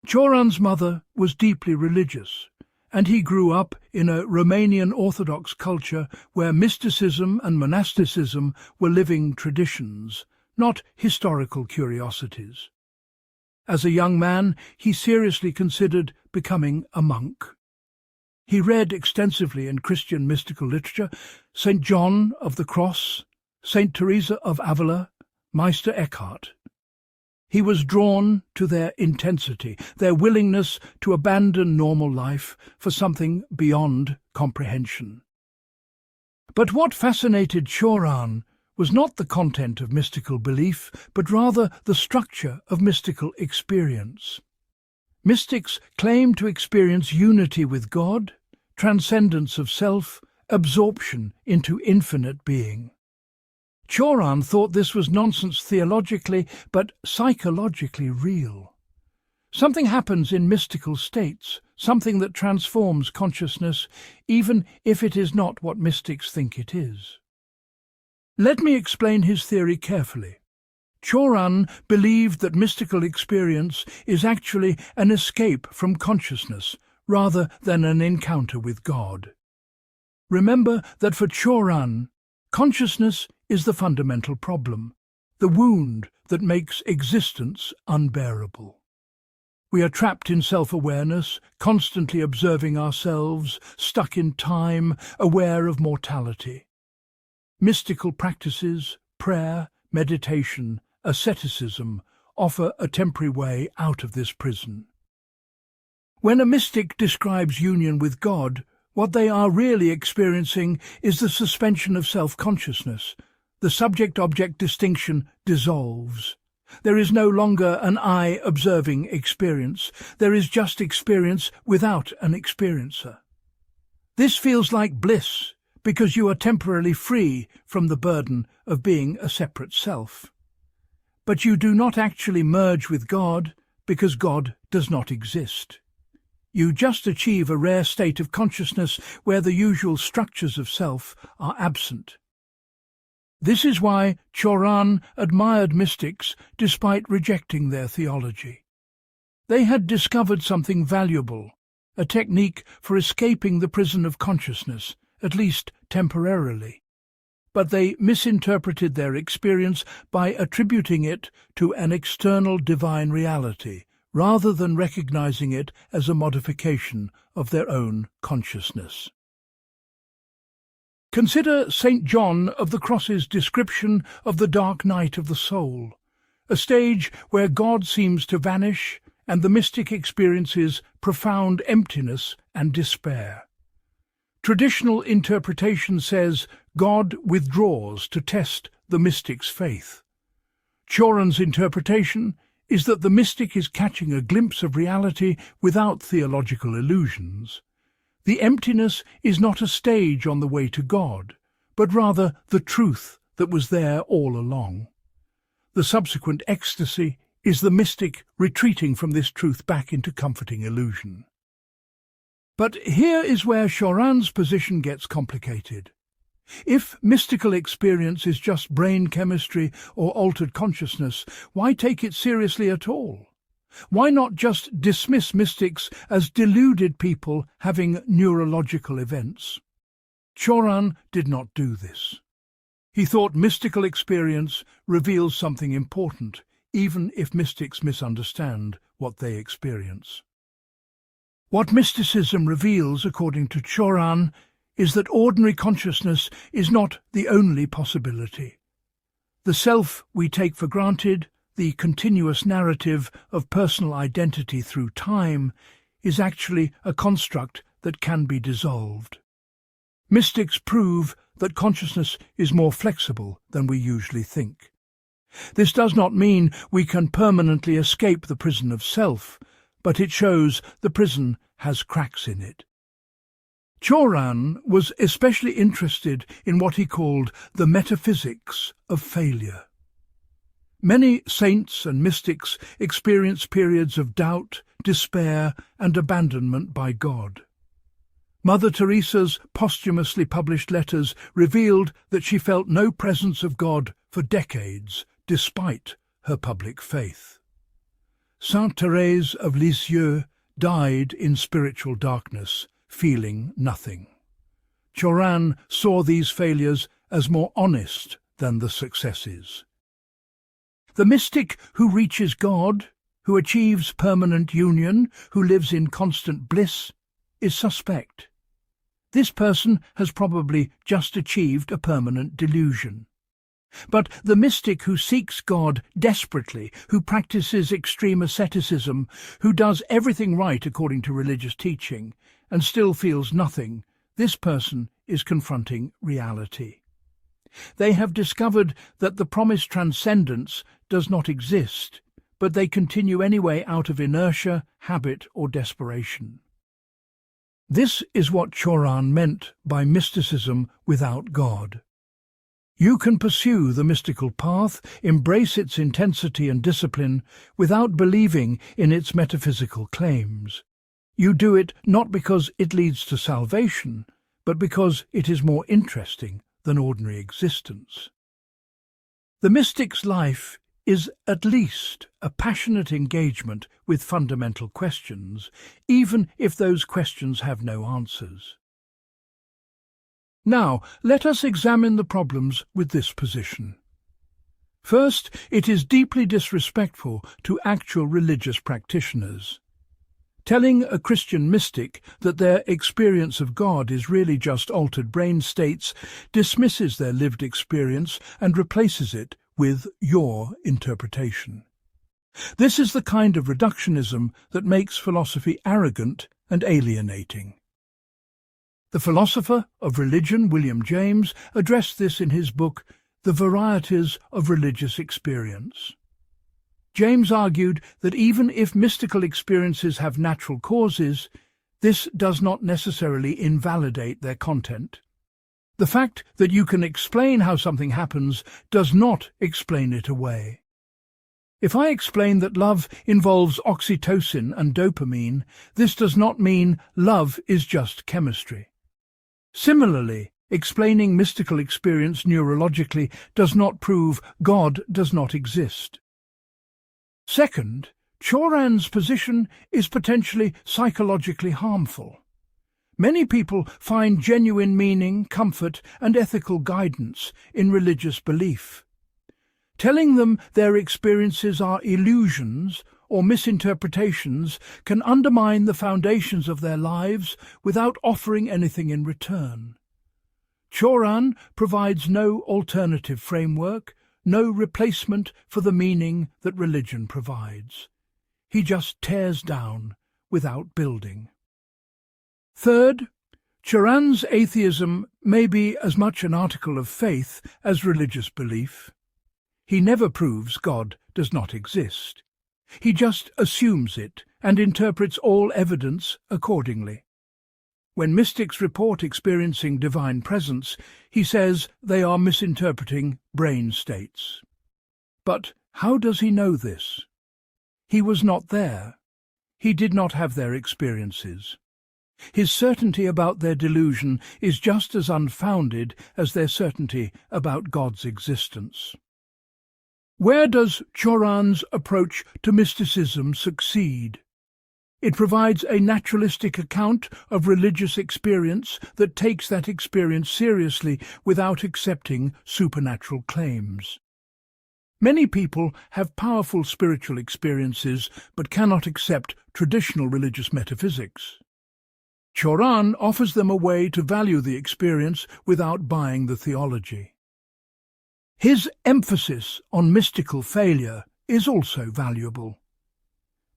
[SPEAKER 1] Cioran's mother was deeply religious, and he grew up in a Romanian Orthodox culture where mysticism and monasticism were living traditions, not historical curiosities. As a young man, he seriously considered becoming a monk. He read extensively in Christian mystical literature, St. John of the Cross, St. Teresa of Avila, Meister Eckhart. He was drawn to their intensity, their willingness to abandon normal life for something beyond comprehension. But what fascinated Cioran was not the content of mystical belief, but rather the structure of mystical experience. Mystics claim to experience unity with God, transcendence of self, absorption into infinite being. Cioran thought this was nonsense theologically, but psychologically real. Something happens in mystical states, something that transforms consciousness, even if it is not what mystics think it is. Let me explain his theory carefully. Cioran believed that mystical experience is actually an escape from consciousness, rather than an encounter with God. Remember that for Cioran, consciousness is the fundamental problem, the wound that makes existence unbearable. We are trapped in self-awareness, constantly observing ourselves, stuck in time, aware of mortality. Mystical practices, prayer, meditation, asceticism offer a temporary way out of this prison. When a mystic describes union with God, what they are really experiencing is the suspension of self-consciousness. The subject-object distinction dissolves. There is no longer an I-observing experience. There is just experience without an experiencer. This feels like bliss, because you are temporarily free from the burden of being a separate self. But you do not actually merge with God, because God does not exist. You just achieve a rare state of consciousness where the usual structures of self are absent. This is why Cioran admired mystics despite rejecting their theology. They had discovered something valuable, a technique for escaping the prison of consciousness, at least temporarily. But they misinterpreted their experience by attributing it to an external divine reality, rather than recognizing it as a modification of their own consciousness. Consider St. John of the Cross's description of the dark night of the soul, a stage where God seems to vanish and the mystic experiences profound emptiness and despair. Traditional interpretation says God withdraws to test the mystic's faith. Cioran's interpretation is that the mystic is catching a glimpse of reality without theological illusions. The emptiness is not a stage on the way to God, but rather the truth that was there all along. The subsequent ecstasy is the mystic retreating from this truth back into comforting illusion. But here is where Cioran's position gets complicated. If mystical experience is just brain chemistry or altered consciousness, why take it seriously at all? Why not just dismiss mystics as deluded people having neurological events? Cioran did not do this. He thought mystical experience reveals something important, even if mystics misunderstand what they experience. What mysticism reveals, according to Cioran, is that ordinary consciousness is not the only possibility. The self we take for granted, the continuous narrative of personal identity through time, is actually a construct that can be dissolved. Mystics prove that consciousness is more flexible than we usually think. This does not mean we can permanently escape the prison of self, but it shows the prison has cracks in it. Cioran was especially interested in what he called the metaphysics of failure. Many saints and mystics experience periods of doubt, despair, and abandonment by God. Mother Teresa's posthumously published letters revealed that she felt no presence of God for decades, despite her public faith. Sainte Thérèse of Lisieux died in spiritual darkness, feeling nothing. Cioran saw these failures as more honest than the successes. The mystic who reaches God, who achieves permanent union, who lives in constant bliss, is suspect. This person has probably just achieved a permanent delusion. But the mystic who seeks God desperately, who practices extreme asceticism, who does everything right according to religious teaching, and still feels nothing, this person is confronting reality. They have discovered that the promised transcendence does not exist, but they continue anyway out of inertia, habit, or desperation. This is what Cioran meant by mysticism without God. You can pursue the mystical path, embrace its intensity and discipline, without believing in its metaphysical claims. You do it not because it leads to salvation, but because it is more interesting than ordinary existence. The mystic's life is at least a passionate engagement with fundamental questions, even if those questions have no answers. Now, let us examine the problems with this position. First, it is deeply disrespectful to actual religious practitioners. Telling a Christian mystic that their experience of God is really just altered brain states dismisses their lived experience and replaces it with your interpretation. This is the kind of reductionism that makes philosophy arrogant and alienating. The philosopher of religion, William James, addressed this in his book, The Varieties of Religious Experience. James argued that even if mystical experiences have natural causes, this does not necessarily invalidate their content. The fact that you can explain how something happens does not explain it away. If I explain that love involves oxytocin and dopamine, this does not mean love is just chemistry. Similarly, explaining mystical experience neurologically does not prove God does not exist. Second, Cioran's position is potentially psychologically harmful. Many people find genuine meaning, comfort, and ethical guidance in religious belief. Telling them their experiences are illusions or misinterpretations can undermine the foundations of their lives without offering anything in return. Cioran provides no alternative framework, no replacement for the meaning that religion provides. He just tears down without building. Third, Cioran's atheism may be as much an article of faith as religious belief. He never proves God does not exist. He just assumes it and interprets all evidence accordingly. When mystics report experiencing divine presence, he says they are misinterpreting brain states. But how does he know this? He was not there. He did not have their experiences. His certainty about their delusion is just as unfounded as their certainty about God's existence. Where does Cioran's approach to mysticism succeed? It provides a naturalistic account of religious experience that takes that experience seriously without accepting supernatural claims. Many people have powerful spiritual experiences but cannot accept traditional religious metaphysics. Cioran offers them a way to value the experience without buying the theology. His emphasis on mystical failure is also valuable.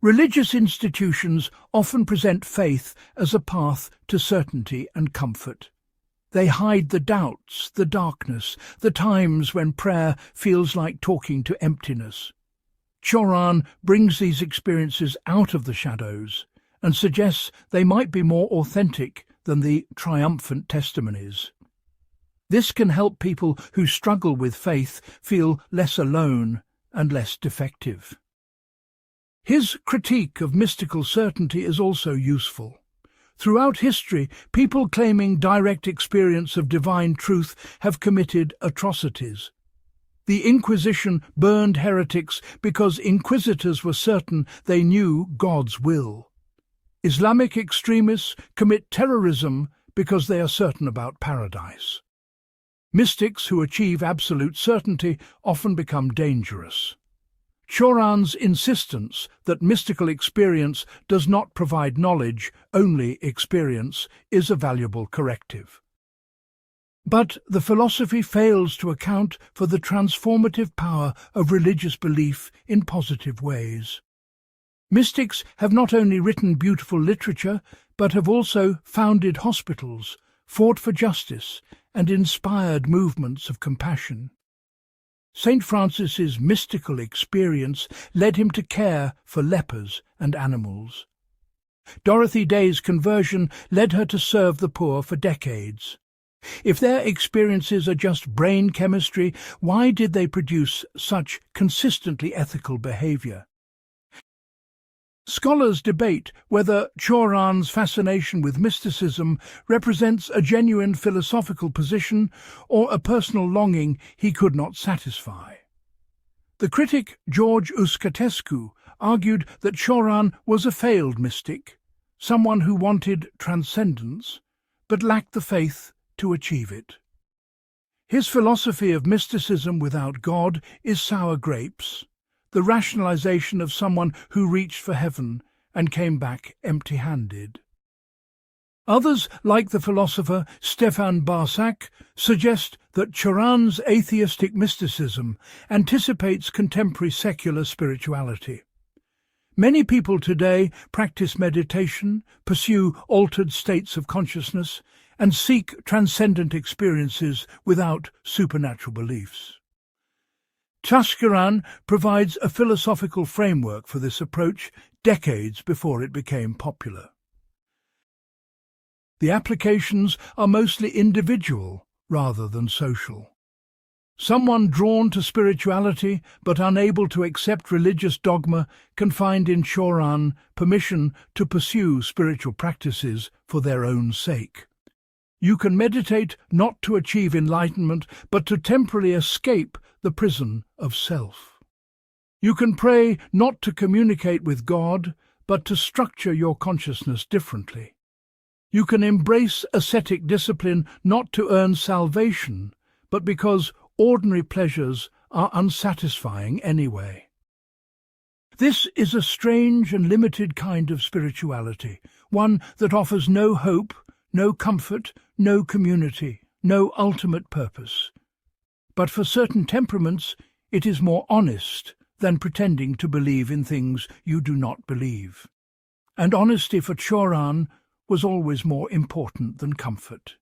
[SPEAKER 1] Religious institutions often present faith as a path to certainty and comfort. They hide the doubts, the darkness, the times when prayer feels like talking to emptiness. Cioran brings these experiences out of the shadows and suggests they might be more authentic than the triumphant testimonies. This can help people who struggle with faith feel less alone and less defective. His critique of mystical certainty is also useful. Throughout history, people claiming direct experience of divine truth have committed atrocities. The Inquisition burned heretics because inquisitors were certain they knew God's will. Islamic extremists commit terrorism because they are certain about paradise. Mystics who achieve absolute certainty often become dangerous. Cioran's insistence that mystical experience does not provide knowledge, only experience, is a valuable corrective. But the philosophy fails to account for the transformative power of religious belief in positive ways. Mystics have not only written beautiful literature, but have also founded hospitals, fought for justice, and inspired movements of compassion. St. Francis's mystical experience led him to care for lepers and animals. Dorothy Day's conversion led her to serve the poor for decades. If their experiences are just brain chemistry, why did they produce such consistently ethical behavior? Scholars debate whether Cioran's fascination with mysticism represents a genuine philosophical position or a personal longing he could not satisfy. The critic George Uscatescu argued that Cioran was a failed mystic, someone who wanted transcendence but lacked the faith to achieve it. His philosophy of mysticism without God is sour grapes, the rationalization of someone who reached for heaven and came back empty-handed. Others, like the philosopher Stefan Barsac, suggest that Cioran's atheistic mysticism anticipates contemporary secular spirituality. Many people today practice meditation, pursue altered states of consciousness, and seek transcendent experiences without supernatural beliefs. Cioran provides a philosophical framework for this approach decades before it became popular. The applications are mostly individual rather than social. Someone drawn to spirituality but unable to accept religious dogma can find in Cioran permission to pursue spiritual practices for their own sake. You can meditate not to achieve enlightenment, but to temporarily escape the prison of self. You can pray not to communicate with God, but to structure your consciousness differently. You can embrace ascetic discipline not to earn salvation, but because ordinary pleasures are unsatisfying anyway. This is a strange and limited kind of spirituality, one that offers no hope, no comfort, no community, no ultimate purpose. But for certain temperaments, it is more honest than pretending to believe in things you do not believe. And honesty for Cioran was always more important than comfort.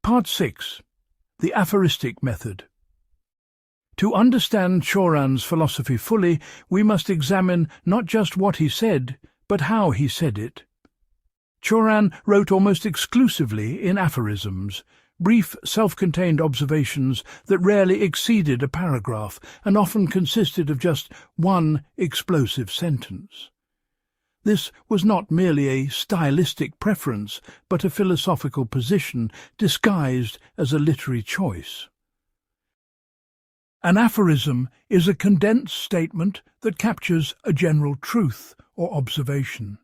[SPEAKER 1] Part 6. The Aphoristic Method. To understand Cioran's philosophy fully, we must examine not just what he said, but how he said it. Cioran wrote almost exclusively in aphorisms, brief, self-contained observations that rarely exceeded a paragraph and often consisted of just one explosive sentence. This was not merely a stylistic preference, but a philosophical position disguised as a literary choice. An aphorism is a condensed statement that captures a general truth or observation.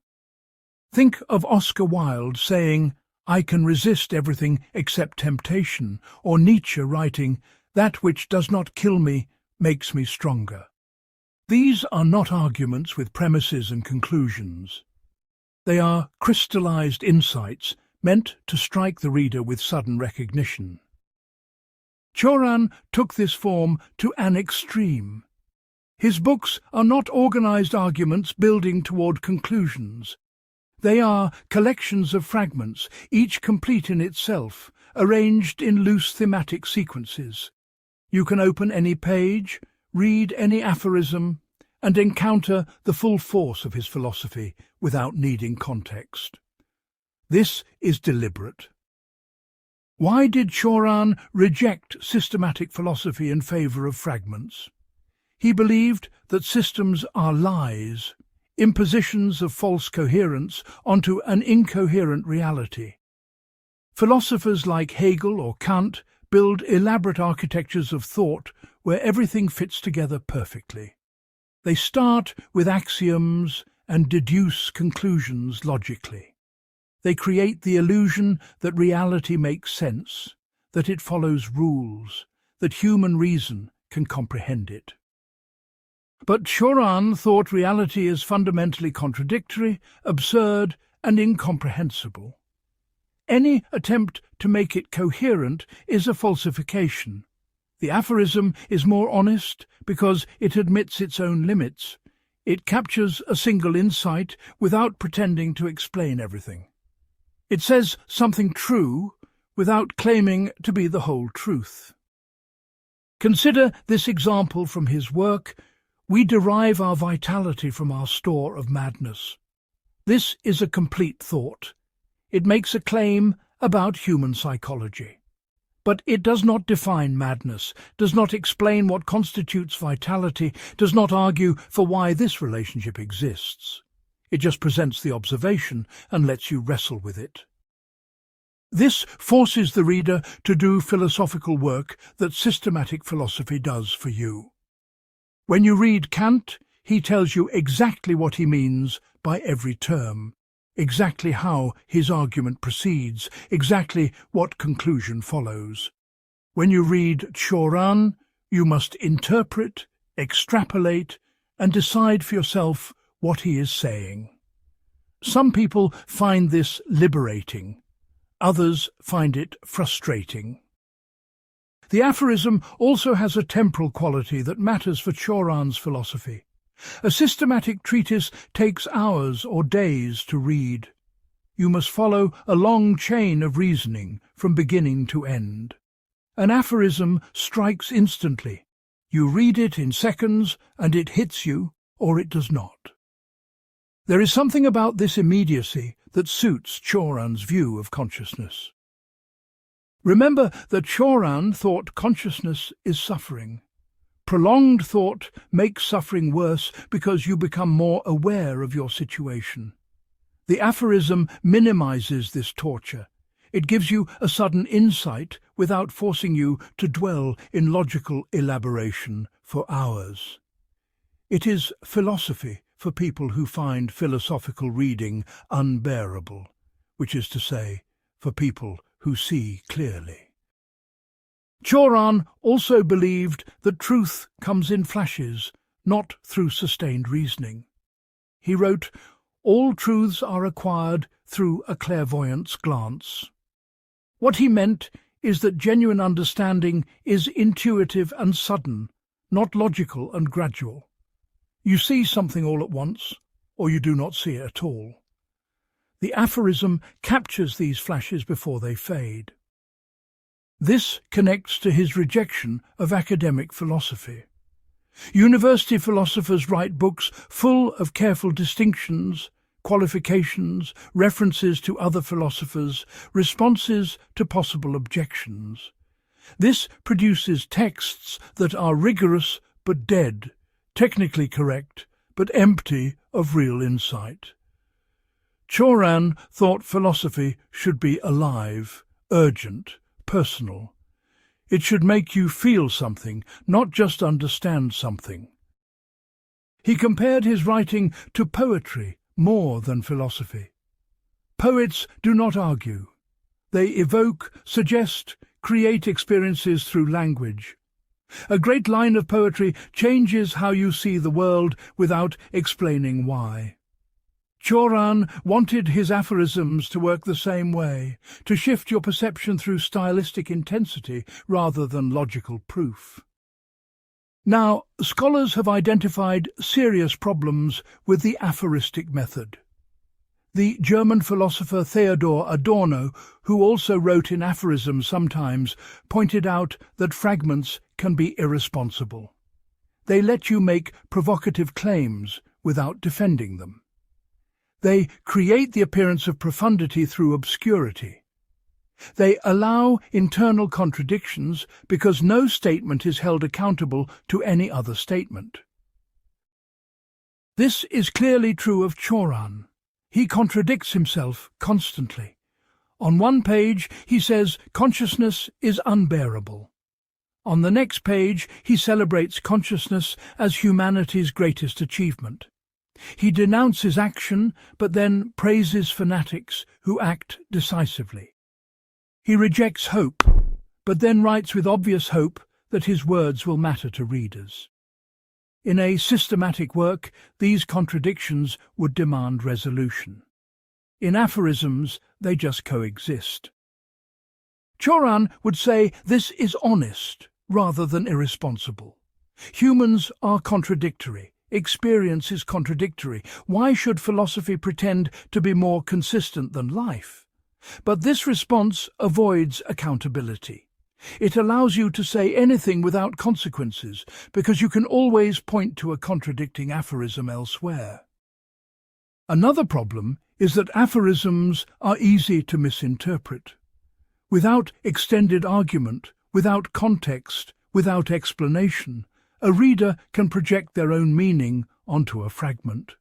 [SPEAKER 1] Think of Oscar Wilde saying, "I can resist everything except temptation," or Nietzsche writing, "That which does not kill me makes me stronger." These are not arguments with premises and conclusions. They are crystallized insights meant to strike the reader with sudden recognition. Cioran took this form to an extreme. His books are not organized arguments building toward conclusions. They are collections of fragments, each complete in itself, arranged in loose thematic sequences. You can open any page, read any aphorism, and encounter the full force of his philosophy without needing context. This is deliberate. Why did Cioran reject systematic philosophy in favour of fragments? He believed that systems are lies, impositions of false coherence onto an incoherent reality. Philosophers like Hegel or Kant build elaborate architectures of thought where everything fits together perfectly. They start with axioms and deduce conclusions logically. They create the illusion that reality makes sense, that it follows rules, that human reason can comprehend it. But Cioran thought reality is fundamentally contradictory, absurd, and incomprehensible. Any attempt to make it coherent is a falsification. The aphorism is more honest because it admits its own limits. It captures a single insight without pretending to explain everything. It says something true without claiming to be the whole truth. Consider this example from his work. We derive our vitality from our store of madness. This is a complete thought. It makes a claim about human psychology. But it does not define madness, does not explain what constitutes vitality, does not argue for why this relationship exists. It just presents the observation and lets you wrestle with it. This forces the reader to do philosophical work that systematic philosophy does for you. When you read Kant, he tells you exactly what he means by every term, exactly how his argument proceeds, exactly what conclusion follows. When you read Cioran, you must interpret, extrapolate, and decide for yourself what he is saying. Some people find this liberating. Others find it frustrating. The aphorism also has a temporal quality that matters for Cioran's philosophy. A systematic treatise takes hours or days to read. You must follow a long chain of reasoning from beginning to end. An aphorism strikes instantly. You read it in seconds and it hits you, or it does not. There is something about this immediacy that suits Cioran's view of consciousness. Remember that Cioran thought consciousness is suffering. Prolonged thought makes suffering worse because you become more aware of your situation. The aphorism minimizes this torture. It gives you a sudden insight without forcing you to dwell in logical elaboration for hours. It is philosophy for people who find philosophical reading unbearable, which is to say, for people who see clearly. Cioran also believed that truth comes in flashes, not through sustained reasoning. He wrote, "All truths are acquired through a clairvoyant's glance." What he meant is that genuine understanding is intuitive and sudden, not logical and gradual. You see something all at once, or you do not see it at all. The aphorism captures these flashes before they fade. This connects to his rejection of academic philosophy. University philosophers write books full of careful distinctions, qualifications, references to other philosophers, responses to possible objections. This produces texts that are rigorous but dead, technically correct but empty of real insight. Cioran thought philosophy should be alive, urgent, personal. It should make you feel something, not just understand something. He compared his writing to poetry more than philosophy. Poets do not argue. They evoke, suggest, create experiences through language. A great line of poetry changes how you see the world without explaining why. Cioran wanted his aphorisms to work the same way, to shift your perception through stylistic intensity rather than logical proof. Now, scholars have identified serious problems with the aphoristic method. The German philosopher Theodor Adorno, who also wrote in aphorisms sometimes, pointed out that fragments can be irresponsible. They let you make provocative claims without defending them. They create the appearance of profundity through obscurity. They allow internal contradictions because no statement is held accountable to any other statement. This is clearly true of Cioran. He contradicts himself constantly. On one page, he says consciousness is unbearable. On the next page, he celebrates consciousness as humanity's greatest achievement. He denounces action, but then praises fanatics who act decisively. He rejects hope, but then writes with obvious hope that his words will matter to readers. In a systematic work, these contradictions would demand resolution. In aphorisms, they just coexist. Cioran would say this is honest rather than irresponsible. Humans are contradictory. Experience is contradictory. Why should philosophy pretend to be more consistent than life? But this response avoids accountability. It allows you to say anything without consequences, because you can always point to a contradicting aphorism elsewhere. Another problem is that aphorisms are easy to misinterpret. Without extended argument, without context, without explanation, a reader can project their own meaning onto a fragment.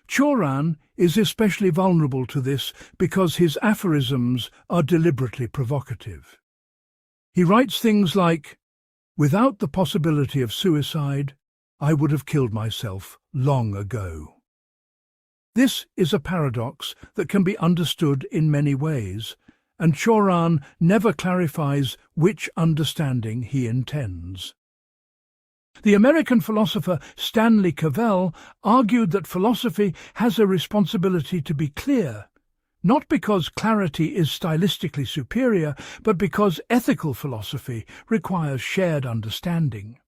[SPEAKER 1] Cioran is especially vulnerable to this because his aphorisms are deliberately provocative. He writes things like, "Without the possibility of suicide, I would have killed myself long ago." This is a paradox that can be understood in many ways, and Cioran never clarifies which understanding he intends. The American philosopher Stanley Cavell argued that philosophy has a responsibility to be clear, not because clarity is stylistically superior, but because ethical philosophy requires shared understanding.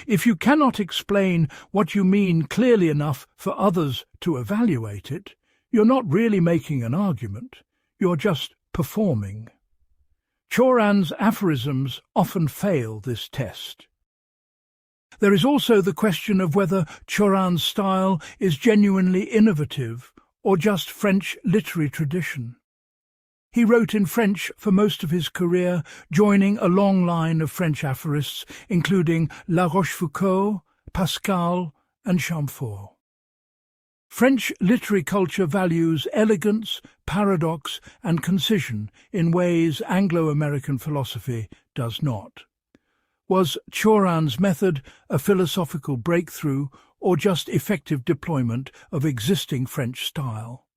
[SPEAKER 1] If you cannot explain what you mean clearly enough for others to evaluate it, you're not really making an argument, you're just performing. Cioran's aphorisms often fail this test. There is also the question of whether Cioran's style is genuinely innovative or just French literary tradition. He wrote in French for most of his career, joining a long line of French aphorists, including La Rochefoucauld, Pascal, and Chamfort. French literary culture values elegance, paradox, and concision in ways Anglo-American philosophy does not. Was Cioran's method a philosophical breakthrough or just effective deployment of existing French style?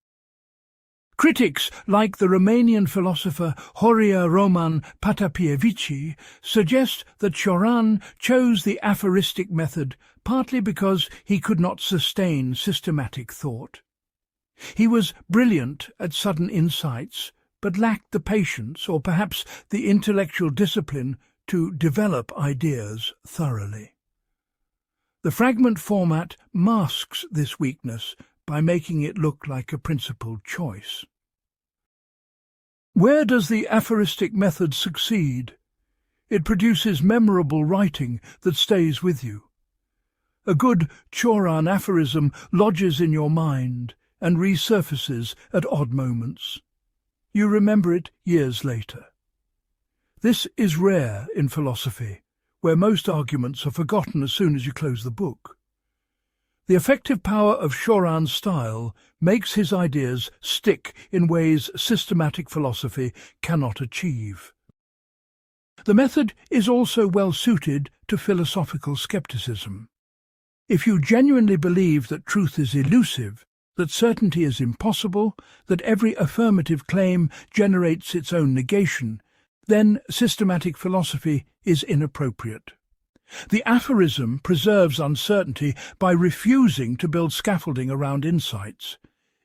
[SPEAKER 1] Critics like the Romanian philosopher Horia Roman Patapievici suggest that Cioran chose the aphoristic method partly because he could not sustain systematic thought. He was brilliant at sudden insights, but lacked the patience or perhaps the intellectual discipline to develop ideas thoroughly. The fragment format masks this weakness by making it look like a principled choice. Where does the aphoristic method succeed? It produces memorable writing that stays with you. A good Cioran aphorism lodges in your mind and resurfaces at odd moments. You remember it years later. This is rare in philosophy, where most arguments are forgotten as soon as you close the book. The effective power of Cioran's style makes his ideas stick in ways systematic philosophy cannot achieve. The method is also well suited to philosophical skepticism. If you genuinely believe that truth is elusive, that certainty is impossible, that every affirmative claim generates its own negation, then systematic philosophy is inappropriate. The aphorism preserves uncertainty by refusing to build scaffolding around insights.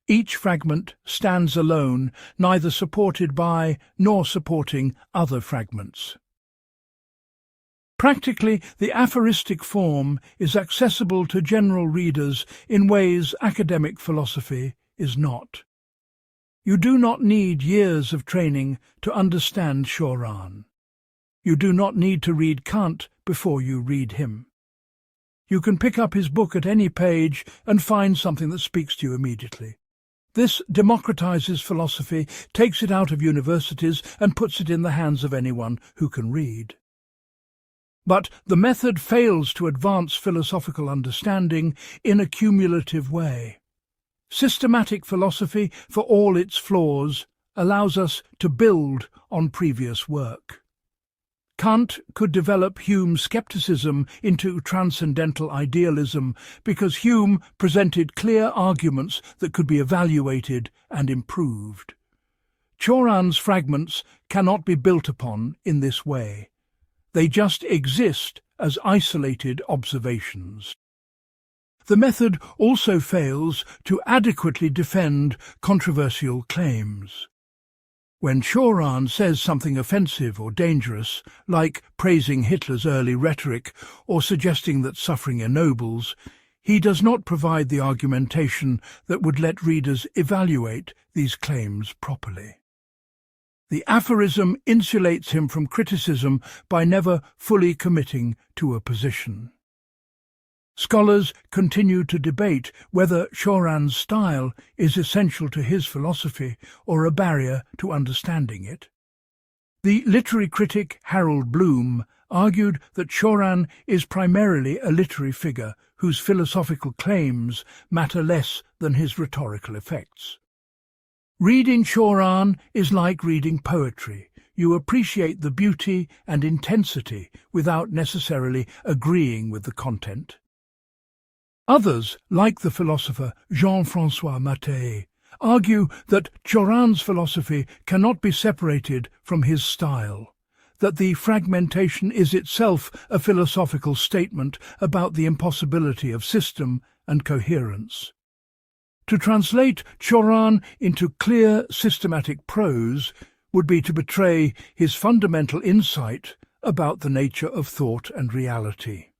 [SPEAKER 1] Each fragment stands alone, neither supported by nor supporting other fragments. Practically, the aphoristic form is accessible to general readers in ways academic philosophy is not. You do not need years of training to understand Cioran. You do not need to read Kant before you read him. You can pick up his book at any page and find something that speaks to you immediately. This democratizes philosophy, takes it out of universities and puts it in the hands of anyone who can read. But the method fails to advance philosophical understanding in a cumulative way. Systematic philosophy, for all its flaws, allows us to build on previous work. Kant could develop Hume's skepticism into transcendental idealism because Hume presented clear arguments that could be evaluated and improved. Cioran's fragments cannot be built upon in this way. They just exist as isolated observations. The method also fails to adequately defend controversial claims. When Cioran says something offensive or dangerous, like praising Hitler's early rhetoric or suggesting that suffering ennobles, he does not provide the argumentation that would let readers evaluate these claims properly. The aphorism insulates him from criticism by never fully committing to a position. Scholars continue to debate whether Cioran's style is essential to his philosophy or a barrier to understanding it. The literary critic Harold Bloom argued that Cioran is primarily a literary figure whose philosophical claims matter less than his rhetorical effects. Reading Cioran is like reading poetry. You appreciate the beauty and intensity without necessarily agreeing with the content. Others, like the philosopher Jean-François Mattei, argue that Cioran's philosophy cannot be separated from his style, that the fragmentation is itself a philosophical statement about the impossibility of system and coherence. To translate Cioran into clear, systematic prose would be to betray his fundamental insight about the nature of thought and reality.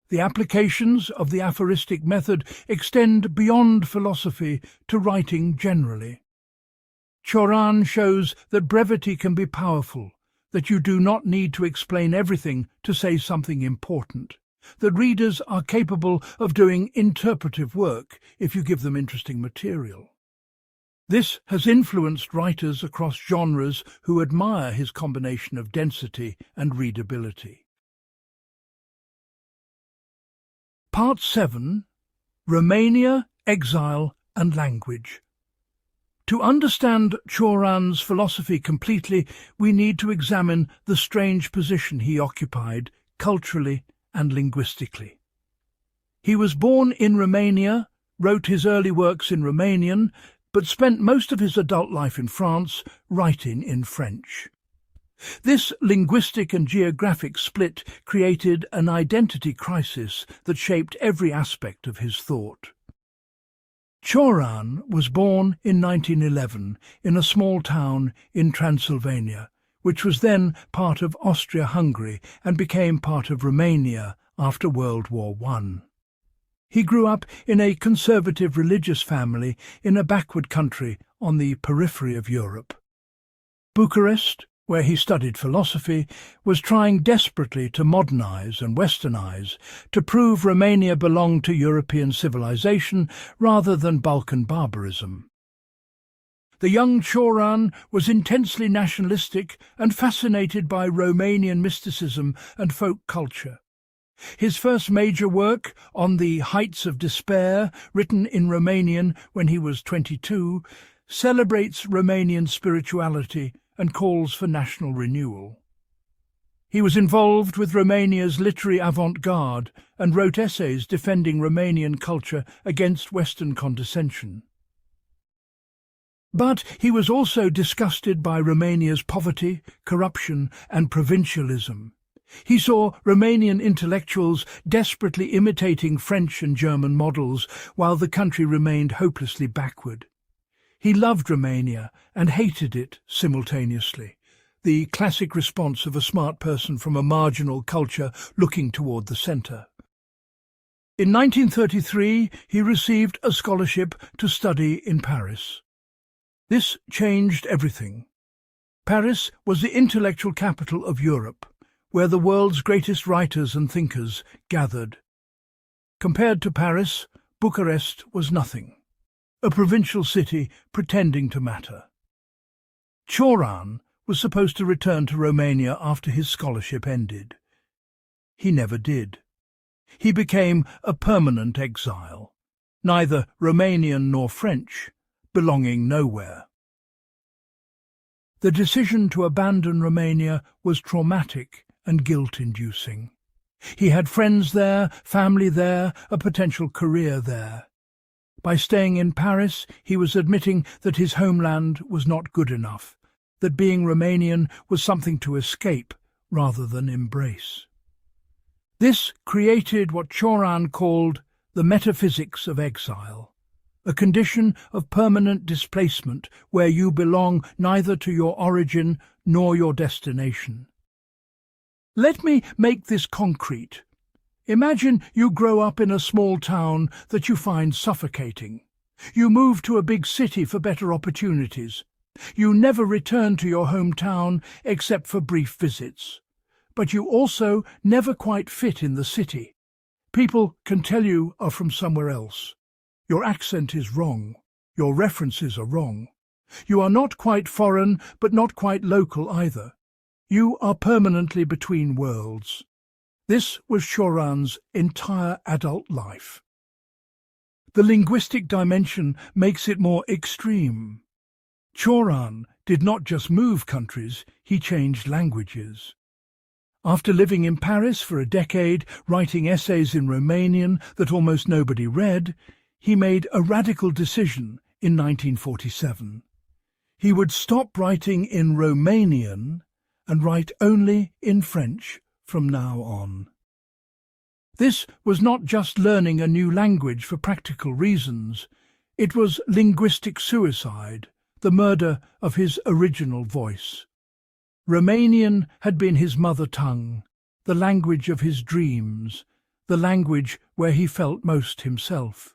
[SPEAKER 1] The applications of the aphoristic method extend beyond philosophy to writing generally. Cioran shows that brevity can be powerful, that you do not need to explain everything to say something important, that readers are capable of doing interpretive work if you give them interesting material. This has influenced writers across genres who admire his combination of density and readability. Part 7. Romania, Exile and Language. To understand Cioran's philosophy completely, we need to examine the strange position he occupied culturally and linguistically. He was born in Romania, wrote his early works in Romanian, but spent most of his adult life in France, writing in French. This linguistic and geographic split created an identity crisis that shaped every aspect of his thought. Cioran was born in 1911 in a small town in Transylvania, which was then part of Austria-Hungary and became part of Romania after World War I. He grew up in a conservative religious family in a backward country on the periphery of Europe. Bucharest, where he studied philosophy, was trying desperately to modernize and westernize, to prove Romania belonged to European civilization rather than Balkan barbarism. The young Cioran was intensely nationalistic and fascinated by Romanian mysticism and folk culture. His first major work, On the Heights of Despair, written in Romanian when he was 22, celebrates Romanian spirituality and calls for national renewal. He was involved with Romania's literary avant-garde and wrote essays defending Romanian culture against Western condescension. But he was also disgusted by Romania's poverty, corruption and provincialism. He saw Romanian intellectuals desperately imitating French and German models while the country remained hopelessly backward. He loved Romania and hated it simultaneously, the classic response of a smart person from a marginal culture looking toward the centre. In 1933, he received a scholarship to study in Paris. This changed everything. Paris was the intellectual capital of Europe, where the world's greatest writers and thinkers gathered. Compared to Paris, Bucharest was nothing, a provincial city pretending to matter. Cioran was supposed to return to Romania after his scholarship ended. He never did. He became a permanent exile, neither Romanian nor French, belonging nowhere. The decision to abandon Romania was traumatic and guilt-inducing. He had friends there, family there, a potential career there. By staying in Paris, he was admitting that his homeland was not good enough, that being Romanian was something to escape rather than embrace. This created what Cioran called the metaphysics of exile, a condition of permanent displacement where you belong neither to your origin nor your destination. Let me make this concrete. Imagine you grow up in a small town that you find suffocating. You move to a big city for better opportunities. You never return to your hometown except for brief visits. But you also never quite fit in the city. People can tell you are from somewhere else. Your accent is wrong. Your references are wrong. You are not quite foreign, but not quite local either. You are permanently between worlds. This was Cioran's entire adult life. The linguistic dimension makes it more extreme. Cioran did not just move countries, he changed languages. After living in Paris for a decade, writing essays in Romanian that almost nobody read, he made a radical decision in 1947. He would stop writing in Romanian and write only in French from now on. This was not just learning a new language for practical reasons. It was linguistic suicide, the murder of his original voice. Romanian had been his mother tongue, the language of his dreams, the language where he felt most himself.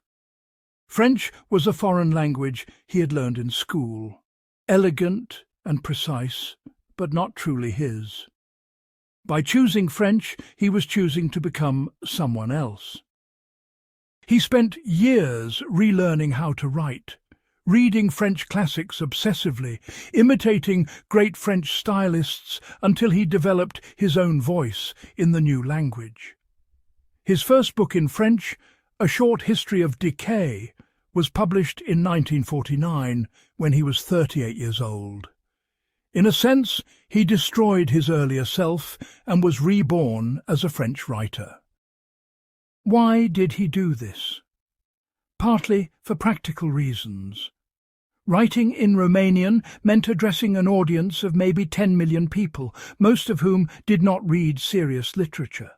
[SPEAKER 1] French was a foreign language he had learned in school, elegant and precise, but not truly his. By choosing French, he was choosing to become someone else. He spent years relearning how to write, reading French classics obsessively, imitating great French stylists until he developed his own voice in the new language. His first book in French, A Short History of Decay, was published in 1949 when he was 38 years old. In a sense, he destroyed his earlier self and was reborn as a French writer. Why did he do this? Partly for practical reasons. Writing in Romanian meant addressing an audience of maybe 10 million people, most of whom did not read serious literature.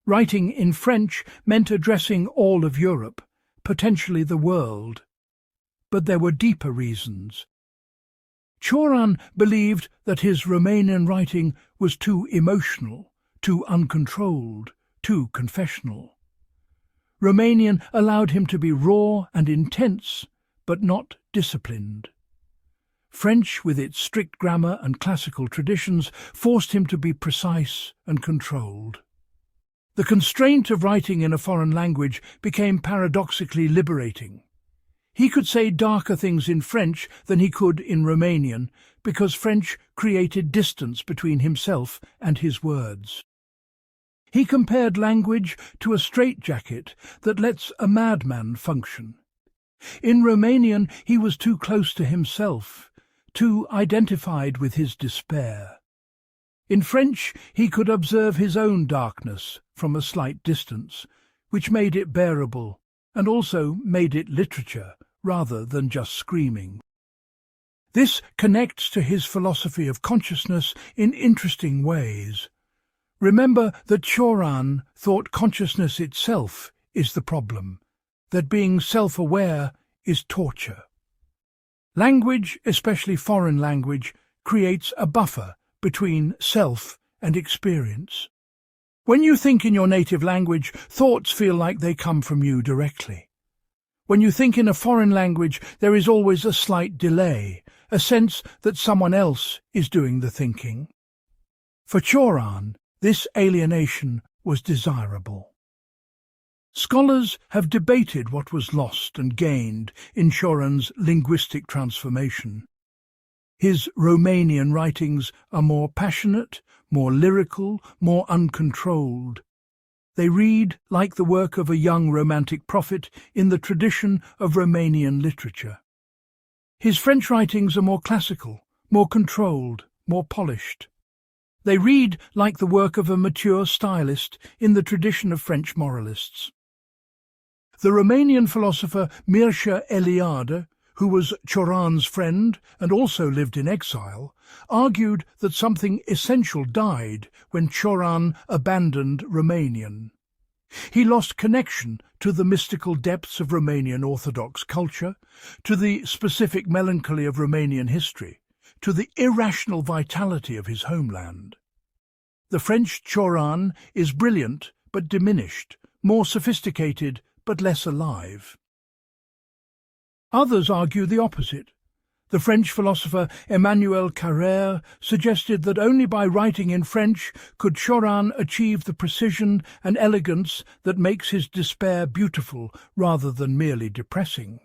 [SPEAKER 1] Writing in French meant addressing all of Europe, potentially the world. But there were deeper reasons. Cioran believed that his Romanian writing was too emotional, too uncontrolled, too confessional. Romanian allowed him to be raw and intense, but not disciplined. French, with its strict grammar and classical traditions, forced him to be precise and controlled. The constraint of writing in a foreign language became paradoxically liberating. He could say darker things in French than he could in Romanian, because French created distance between himself and his words. He compared language to a straitjacket that lets a madman function. In Romanian, he was too close to himself, too identified with his despair. In French, he could observe his own darkness from a slight distance, which made it bearable and also made it literature rather than just screaming. This connects to his philosophy of consciousness in interesting ways. Remember that Cioran thought consciousness itself is the problem, that being self-aware is torture. Language, especially foreign language, creates a buffer between self and experience. When you think in your native language, thoughts feel like they come from you directly. When you think in a foreign language, there is always a slight delay, a sense that someone else is doing the thinking. For Cioran, this alienation was desirable. Scholars have debated what was lost and gained in Cioran's linguistic transformation. His Romanian writings are more passionate, more lyrical, more uncontrolled. They read like the work of a young romantic prophet in the tradition of Romanian literature. His French writings are more classical, more controlled, more polished. They read like the work of a mature stylist in the tradition of French moralists. The Romanian philosopher Mircea Eliade, who was Cioran's friend and also lived in exile, argued that something essential died when Cioran abandoned Romanian. He lost connection to the mystical depths of Romanian Orthodox culture, to the specific melancholy of Romanian history, to the irrational vitality of his homeland. The French Cioran is brilliant but diminished, more sophisticated but less alive. Others argue the opposite. The French philosopher Emmanuel Carrère suggested that only by writing in French could Cioran achieve the precision and elegance that makes his despair beautiful rather than merely depressing.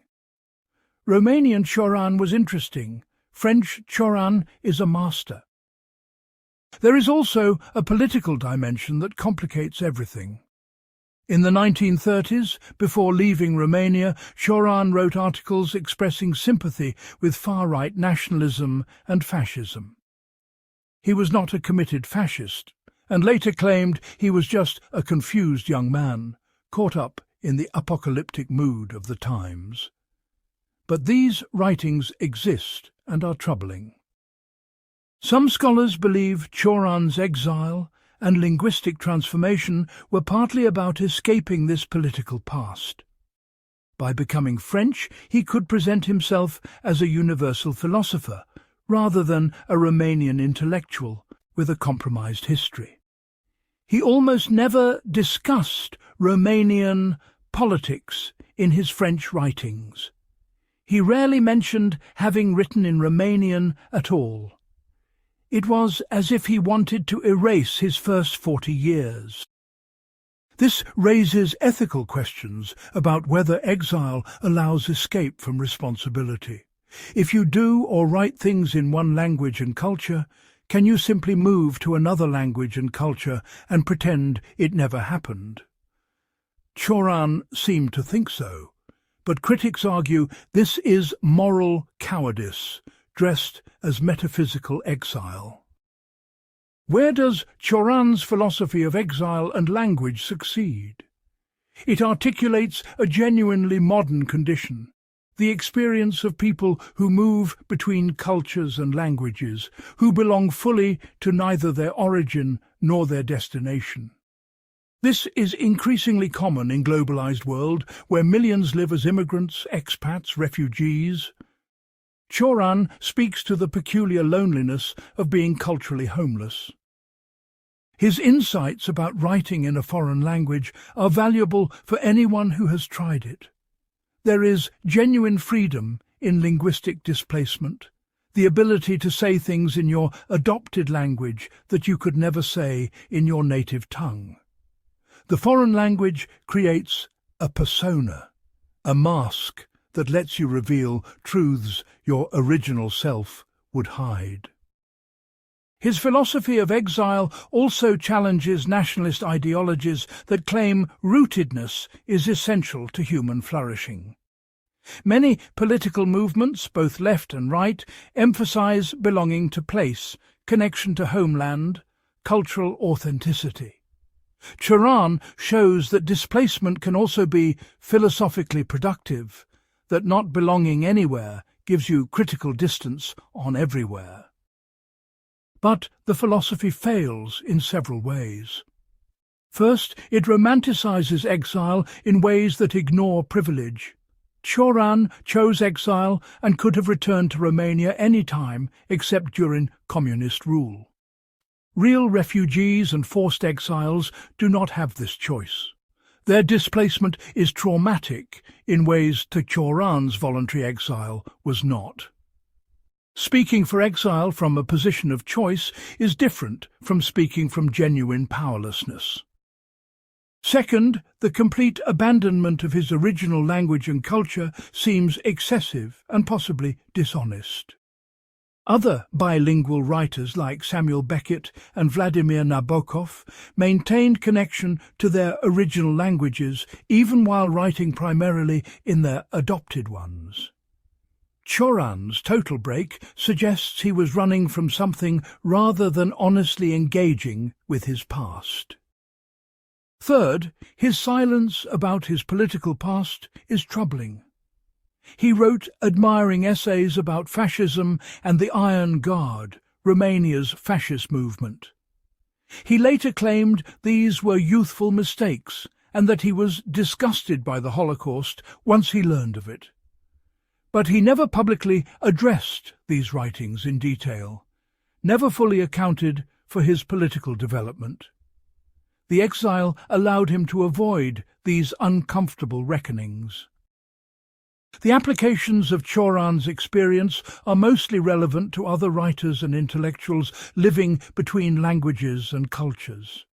[SPEAKER 1] Romanian Cioran was interesting. French Cioran is a master. There is also a political dimension that complicates everything. In the 1930s, before leaving Romania, Cioran wrote articles expressing sympathy with far-right nationalism and fascism. He was not a committed fascist, and later claimed he was just a confused young man, caught up in the apocalyptic mood of the times. But these writings exist and are troubling. Some scholars believe Cioran's exile and linguistic transformation were partly about escaping this political past. By becoming French, he could present himself as a universal philosopher, rather than a Romanian intellectual with a compromised history. He almost never discussed Romanian politics in his French writings. He rarely mentioned having written in Romanian at all. It was as if he wanted to erase his first 40 years. This raises ethical questions about whether exile allows escape from responsibility. If you do or write things in one language and culture, can you simply move to another language and culture and pretend it never happened? Cioran seemed to think so, but critics argue this is moral cowardice, dressed as metaphysical exile. Where does Cioran's philosophy of exile and language succeed? It articulates a genuinely modern condition, the experience of people who move between cultures and languages, who belong fully to neither their origin nor their destination. This is increasingly common in globalized world where millions live as immigrants, expats, refugees. Cioran speaks to the peculiar loneliness of being culturally homeless. His insights about writing in a foreign language are valuable for anyone who has tried it. There is genuine freedom in linguistic displacement, the ability to say things in your adopted language that you could never say in your native tongue. The foreign language creates a persona, a mask that lets you reveal truths your original self would hide. His philosophy of exile also challenges nationalist ideologies that claim rootedness is essential to human flourishing. Many political movements, both left and right, emphasize belonging to place, connection to homeland, cultural authenticity. Cioran shows that displacement can also be philosophically productive, that not belonging anywhere gives you critical distance on everywhere. But the philosophy fails in several ways. First, it romanticizes exile in ways that ignore privilege. Cioran chose exile and could have returned to Romania any time except during communist rule. Real refugees and forced exiles do not have this choice. Their displacement is traumatic in ways that Cioran's voluntary exile was not. Speaking for exile from a position of choice is different from speaking from genuine powerlessness. Second, the complete abandonment of his original language and culture seems excessive and possibly dishonest. Other bilingual writers like Samuel Beckett and Vladimir Nabokov maintained connection to their original languages even while writing primarily in their adopted ones. Cioran's total break suggests he was running from something rather than honestly engaging with his past. Third, his silence about his political past is troubling. He wrote admiring essays about fascism and the Iron Guard, Romania's fascist movement. He later claimed these were youthful mistakes and that he was disgusted by the Holocaust once he learned of it. But he never publicly addressed these writings in detail, never fully accounted for his political development. The exile allowed him to avoid these uncomfortable reckonings. The applications of Cioran's experience are mostly relevant to other writers and intellectuals living between languages and cultures.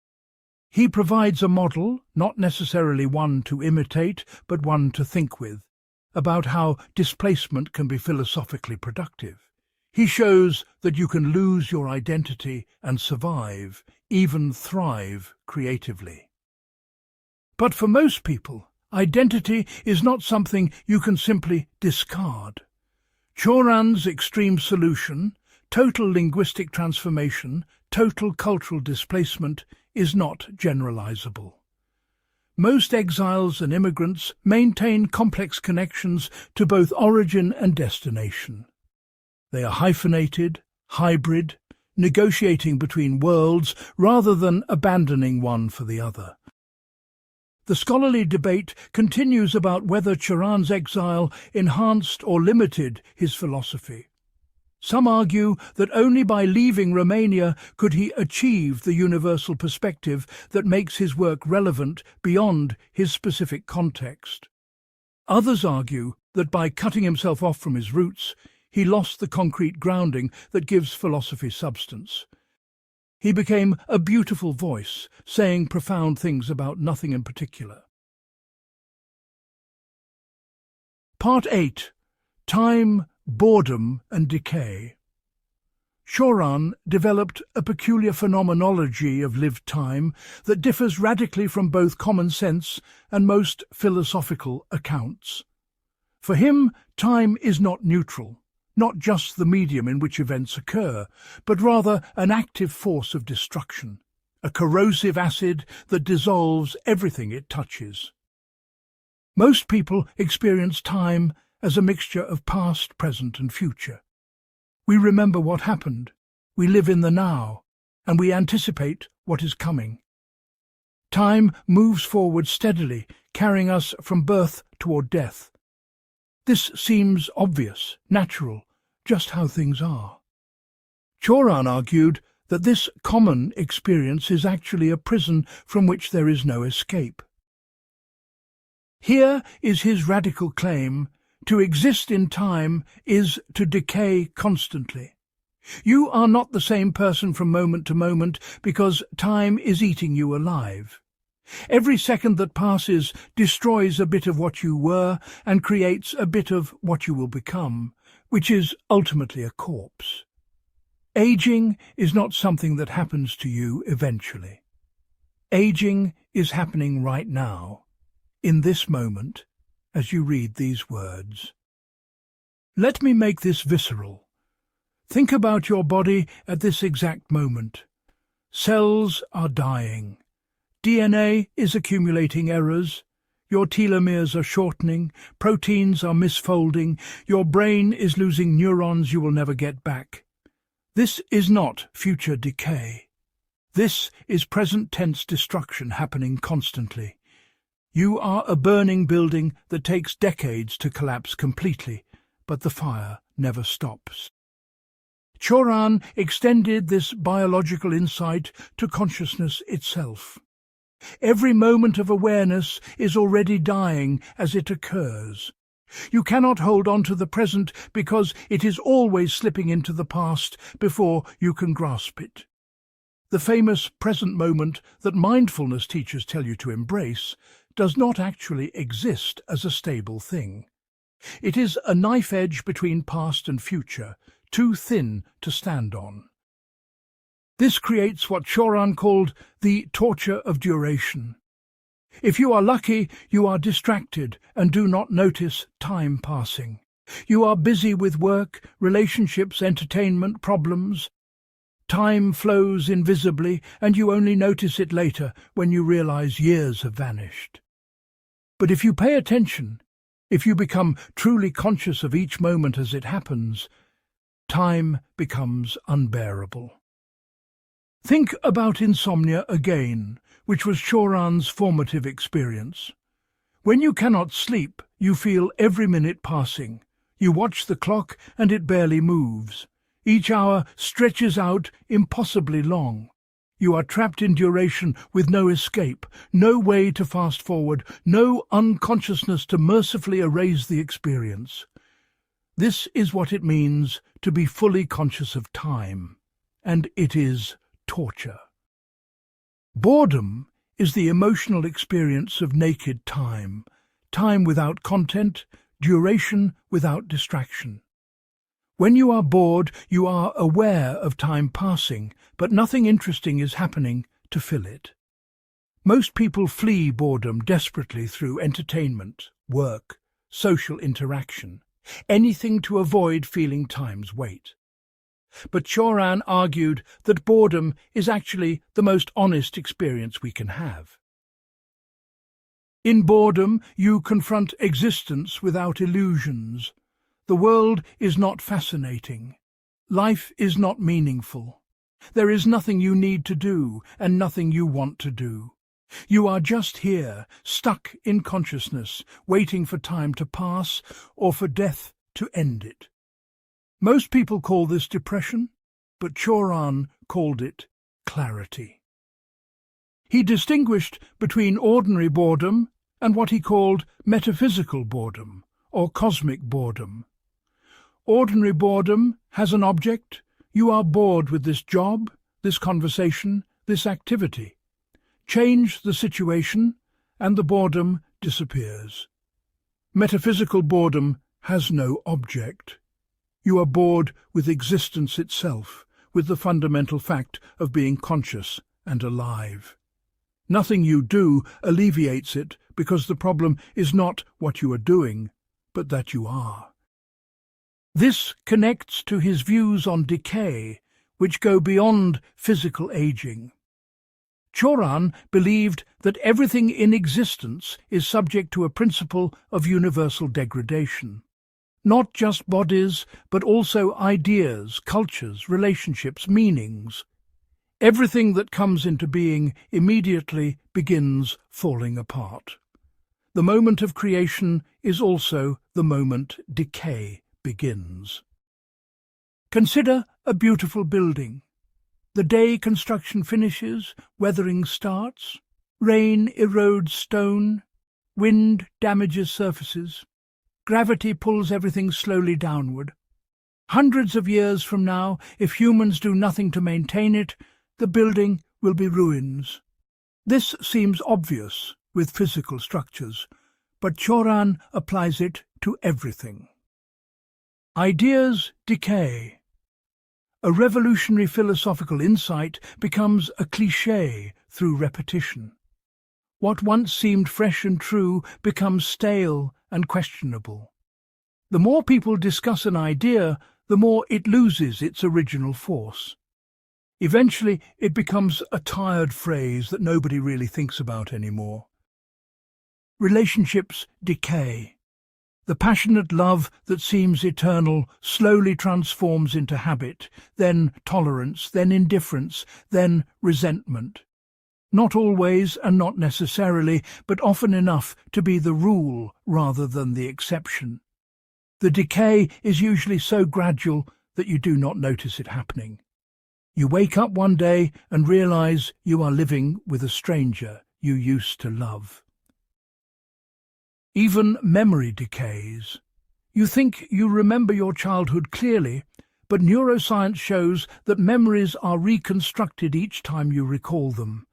[SPEAKER 1] He provides a model, not necessarily one to imitate, but one to think with, about how displacement can be philosophically productive. He shows that you can lose your identity and survive, even thrive creatively. But for most people, identity is not something you can simply discard. Cioran's extreme solution, total linguistic transformation, total cultural displacement, is not generalizable. Most exiles and immigrants maintain complex connections to both origin and destination. They are hyphenated, hybrid, negotiating between worlds rather than abandoning one for the other. The scholarly debate continues about whether Cioran's exile enhanced or limited his philosophy. Some argue that only by leaving Romania could he achieve the universal perspective that makes his work relevant beyond his specific context. Others argue that by cutting himself off from his roots, he lost the concrete grounding that gives philosophy substance. He became a beautiful voice, saying profound things about nothing in particular. Part 8. Time, Boredom and Decay. Cioran developed a peculiar phenomenology of lived time that differs radically from both common sense and most philosophical accounts. For him, time is not neutral, not just the medium in which events occur, but rather an active force of destruction, a corrosive acid that dissolves everything it touches. Most people experience time as a mixture of past, present and future. We remember what happened, we live in the now, and we anticipate what is coming. Time moves forward steadily, carrying us from birth toward death. This seems obvious, natural, just how things are. Cioran argued that this common experience is actually a prison from which there is no escape. Here is his radical claim: to exist in time is to decay constantly. You are not the same person from moment to moment because time is eating you alive. Every second that passes destroys a bit of what you were and creates a bit of what you will become, which is ultimately a corpse. Aging is not something that happens to you eventually. Aging is happening right now, in this moment, as you read these words. Let me make this visceral. Think about your body at this exact moment. Cells are dying. DNA is accumulating errors. Your telomeres are shortening. Proteins are misfolding. Your brain is losing neurons you will never get back. This is not future decay. This is present tense destruction happening constantly. You are a burning building that takes decades to collapse completely, but the fire never stops. Cioran extended this biological insight to consciousness itself. Every moment of awareness is already dying as it occurs. You cannot hold on to the present because it is always slipping into the past before you can grasp it. The famous present moment that mindfulness teachers tell you to embrace does not actually exist as a stable thing. It is a knife edge between past and future, too thin to stand on. This creates what Cioran called the torture of duration. If you are lucky, you are distracted and do not notice time passing. You are busy with work, relationships, entertainment, problems. Time flows invisibly, and you only notice it later when you realize years have vanished. But if you pay attention, if you become truly conscious of each moment as it happens, time becomes unbearable. Think about insomnia again, which was Cioran's formative experience. When you cannot sleep, you feel every minute passing. You watch the clock and it barely moves. Each hour stretches out impossibly long. You are trapped in duration with no escape, no way to fast forward, no unconsciousness to mercifully erase the experience. This is what it means to be fully conscious of time, and it is torture. Boredom is the emotional experience of naked time, time without content, duration without distraction. When you are bored, you are aware of time passing, but nothing interesting is happening to fill it. Most people flee boredom desperately through entertainment, work, social interaction, anything to avoid feeling time's weight. But Cioran argued that boredom is actually the most honest experience we can have. In boredom, you confront existence without illusions. The world is not fascinating. Life is not meaningful. There is nothing you need to do and nothing you want to do. You are just here, stuck in consciousness, waiting for time to pass or for death to end it. Most people call this depression, but Cioran called it clarity. He distinguished between ordinary boredom and what he called metaphysical boredom, or cosmic boredom. Ordinary boredom has an object. You are bored with this job, this conversation, this activity. Change the situation, and the boredom disappears. Metaphysical boredom has no object. You are bored with existence itself, with the fundamental fact of being conscious and alive. Nothing you do alleviates it, because the problem is not what you are doing, but that you are. This connects to his views on decay, which go beyond physical aging. Cioran believed that everything in existence is subject to a principle of universal degradation. Not just bodies, but also ideas, cultures, relationships, meanings. Everything that comes into being immediately begins falling apart. The moment of creation is also the moment decay begins. Consider a beautiful building. The day construction finishes, weathering starts, rain erodes stone, wind damages surfaces, gravity pulls everything slowly downward. Hundreds of years from now, if humans do nothing to maintain it, the building will be ruins. This seems obvious with physical structures, but Cioran applies it to everything. Ideas decay. A revolutionary philosophical insight becomes a cliché through repetition. What once seemed fresh and true becomes stale and questionable. The more people discuss an idea, the more it loses its original force. Eventually, it becomes a tired phrase that nobody really thinks about anymore. Relationships decay. The passionate love that seems eternal slowly transforms into habit, then tolerance, then indifference, then resentment. Not always and not necessarily, but often enough to be the rule rather than the exception. The decay is usually so gradual that you do not notice it happening. You wake up one day and realize you are living with a stranger you used to love. Even memory decays. You think you remember your childhood clearly, but neuroscience shows that memories are reconstructed each time you recall them,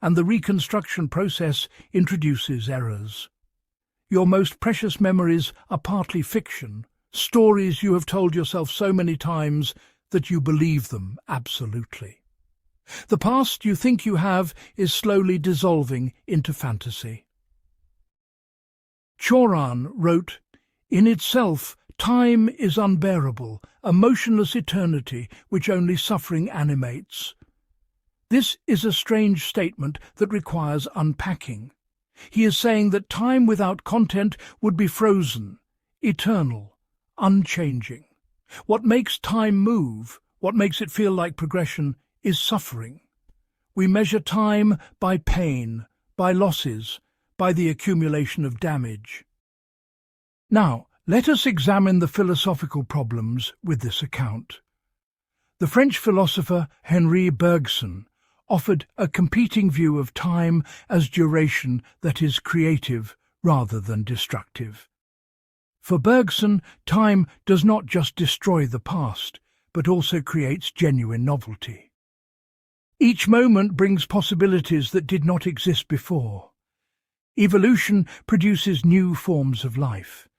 [SPEAKER 1] and the reconstruction process introduces errors. Your most precious memories are partly fiction, stories you have told yourself so many times that you believe them absolutely. The past you think you have is slowly dissolving into fantasy. Cioran wrote, "In itself, time is unbearable, a motionless eternity which only suffering animates." This is a strange statement that requires unpacking. He is saying that time without content would be frozen, eternal, unchanging. What makes time move, what makes it feel like progression, is suffering. We measure time by pain, by losses, by the accumulation of damage. Now, let us examine the philosophical problems with this account. The French philosopher Henri Bergson offered a competing view of time as duration that is creative rather than destructive. For Bergson, time does not just destroy the past, but also creates genuine novelty. Each moment brings possibilities that did not exist before. Evolution produces new forms of life.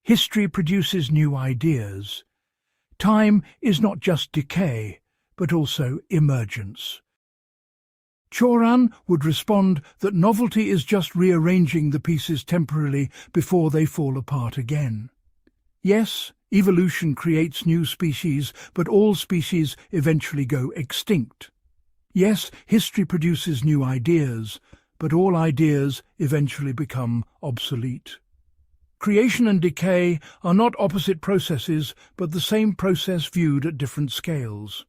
[SPEAKER 1] History produces new ideas. Time is not just decay, but also emergence. Cioran would respond that novelty is just rearranging the pieces temporarily before they fall apart again. Yes, evolution creates new species, but all species eventually go extinct. Yes, history produces new ideas, but all ideas eventually become obsolete. Creation and decay are not opposite processes, but the same process viewed at different scales.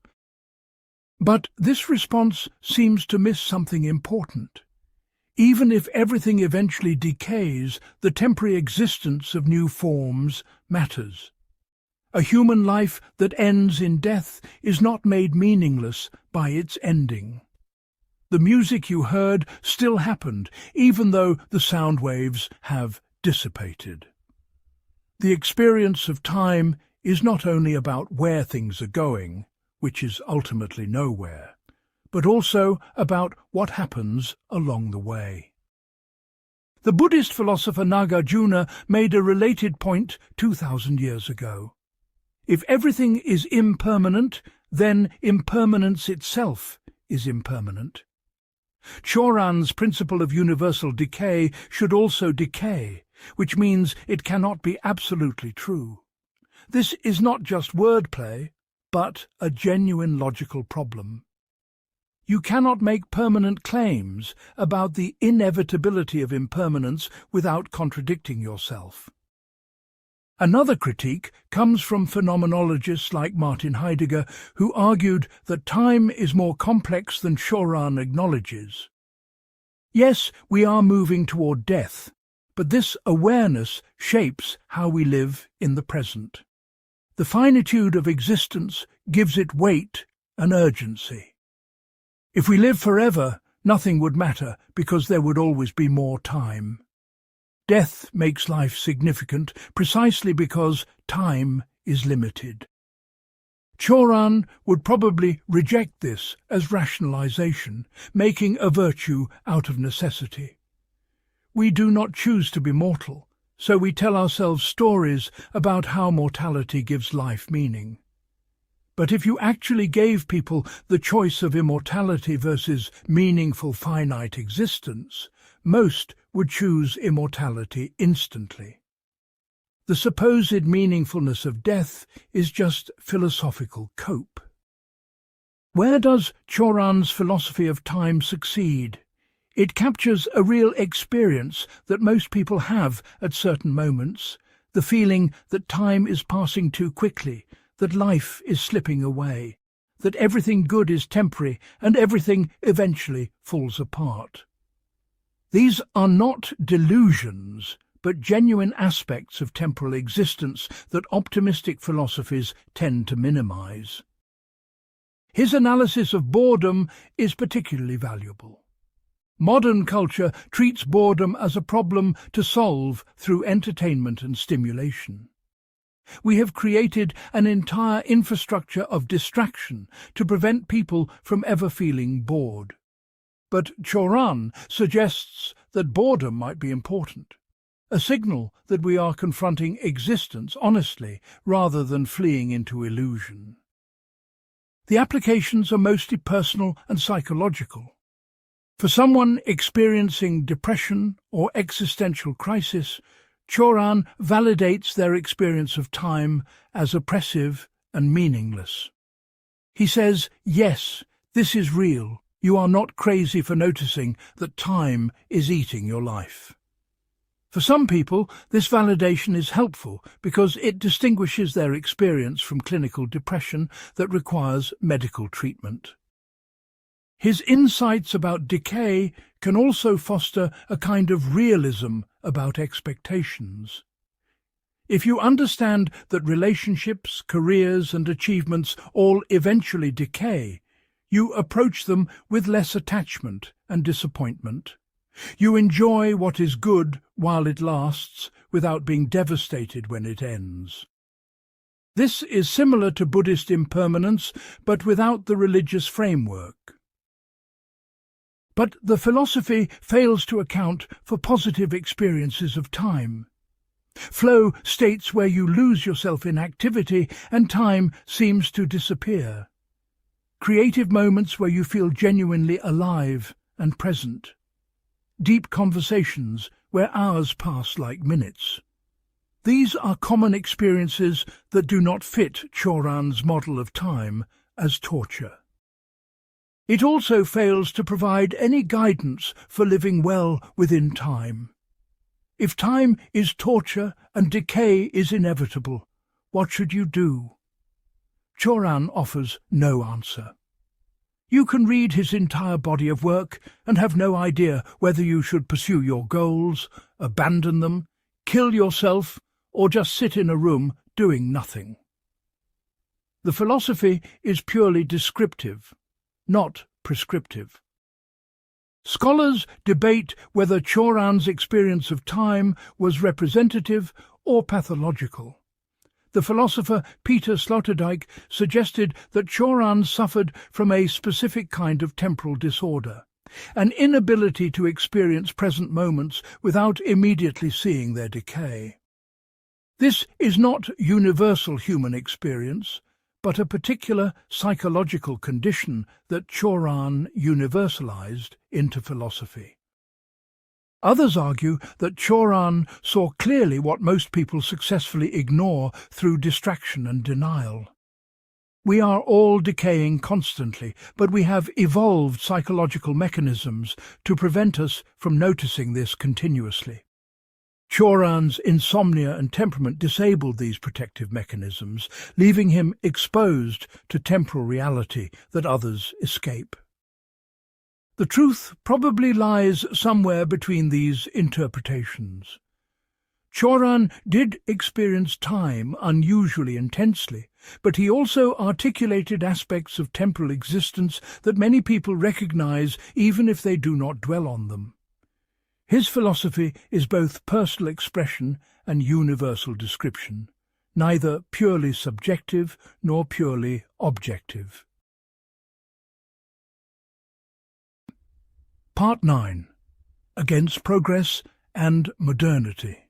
[SPEAKER 1] But this response seems to miss something important. Even if everything eventually decays, the temporary existence of new forms matters. A human life that ends in death is not made meaningless by its ending. The music you heard still happened, even though the sound waves have dissipated. The experience of time is not only about where things are going, which is ultimately nowhere, but also about what happens along the way. The Buddhist philosopher Nagarjuna made a related point 2,000 years ago. If everything is impermanent, then impermanence itself is impermanent. Cioran's principle of universal decay should also decay, which means it cannot be absolutely true. This is not just wordplay, but a genuine logical problem. You cannot make permanent claims about the inevitability of impermanence without contradicting yourself. Another critique comes from phenomenologists like Martin Heidegger, who argued that time is more complex than Cioran acknowledges. Yes, we are moving toward death, but this awareness shapes how we live in the present. The finitude of existence gives it weight and urgency. If we live forever, nothing would matter because there would always be more time. Death makes life significant precisely because time is limited. Cioran would probably reject this as rationalization, making a virtue out of necessity. We do not choose to be mortal, so we tell ourselves stories about how mortality gives life meaning. But if you actually gave people the choice of immortality versus meaningful finite existence, most would choose immortality instantly. The supposed meaningfulness of death is just philosophical cope. Where does Cioran's philosophy of time succeed? It captures a real experience that most people have at certain moments, the feeling that time is passing too quickly, that life is slipping away, that everything good is temporary and everything eventually falls apart. These are not delusions, but genuine aspects of temporal existence that optimistic philosophies tend to minimize. His analysis of boredom is particularly valuable. Modern culture treats boredom as a problem to solve through entertainment and stimulation. We have created an entire infrastructure of distraction to prevent people from ever feeling bored. But Cioran suggests that boredom might be important, a signal that we are confronting existence honestly rather than fleeing into illusion. The applications are mostly personal and psychological. For someone experiencing depression or existential crisis, Cioran validates their experience of time as oppressive and meaningless. He says, yes, this is real. You are not crazy for noticing that time is eating your life. For some people, this validation is helpful because it distinguishes their experience from clinical depression that requires medical treatment. His insights about decay can also foster a kind of realism about expectations. If you understand that relationships, careers, and achievements all eventually decay, you approach them with less attachment and disappointment. You enjoy what is good while it lasts without being devastated when it ends. This is similar to Buddhist impermanence, but without the religious framework. But the philosophy fails to account for positive experiences of time. Flow states where you lose yourself in activity and time seems to disappear. Creative moments where you feel genuinely alive and present. Deep conversations where hours pass like minutes. These are common experiences that do not fit Cioran's model of time as torture. It also fails to provide any guidance for living well within time. If time is torture and decay is inevitable, what should you do? Cioran offers no answer. You can read his entire body of work and have no idea whether you should pursue your goals, abandon them, kill yourself, or just sit in a room doing nothing. The philosophy is purely descriptive, not prescriptive. Scholars debate whether Cioran's experience of time was representative or pathological. The philosopher Peter Sloterdijk suggested that Cioran suffered from a specific kind of temporal disorder, an inability to experience present moments without immediately seeing their decay. This is not universal human experience, but a particular psychological condition that Cioran universalized into philosophy. Others argue that Cioran saw clearly what most people successfully ignore through distraction and denial. We are all decaying constantly, but we have evolved psychological mechanisms to prevent us from noticing this continuously. Cioran's insomnia and temperament disabled these protective mechanisms, leaving him exposed to temporal reality that others escape. The truth probably lies somewhere between these interpretations. Cioran did experience time unusually intensely, but he also articulated aspects of temporal existence that many people recognize even if they do not dwell on them. His philosophy is both personal expression and universal description, neither purely subjective nor purely objective. Part 9. Against Progress and Modernity.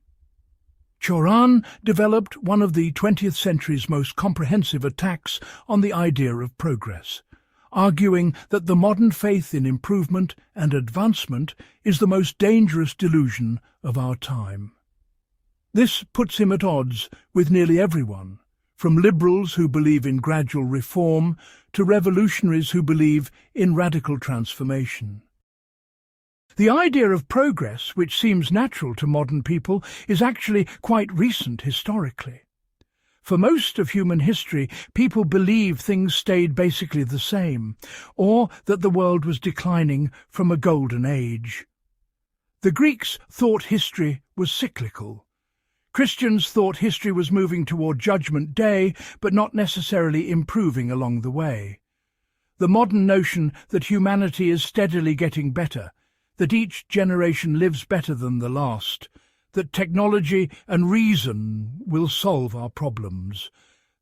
[SPEAKER 1] Cioran developed one of the 20th century's most comprehensive attacks on the idea of progress, arguing that the modern faith in improvement and advancement is the most dangerous delusion of our time. This puts him at odds with nearly everyone, from liberals who believe in gradual reform to revolutionaries who believe in radical transformation. The idea of progress, which seems natural to modern people, is actually quite recent historically. For most of human history, people believe things stayed basically the same, or that the world was declining from a golden age. The Greeks thought history was cyclical. Christians thought history was moving toward Judgment Day, but not necessarily improving along the way. The modern notion that humanity is steadily getting better, that each generation lives better than the last, that technology and reason will solve our problems.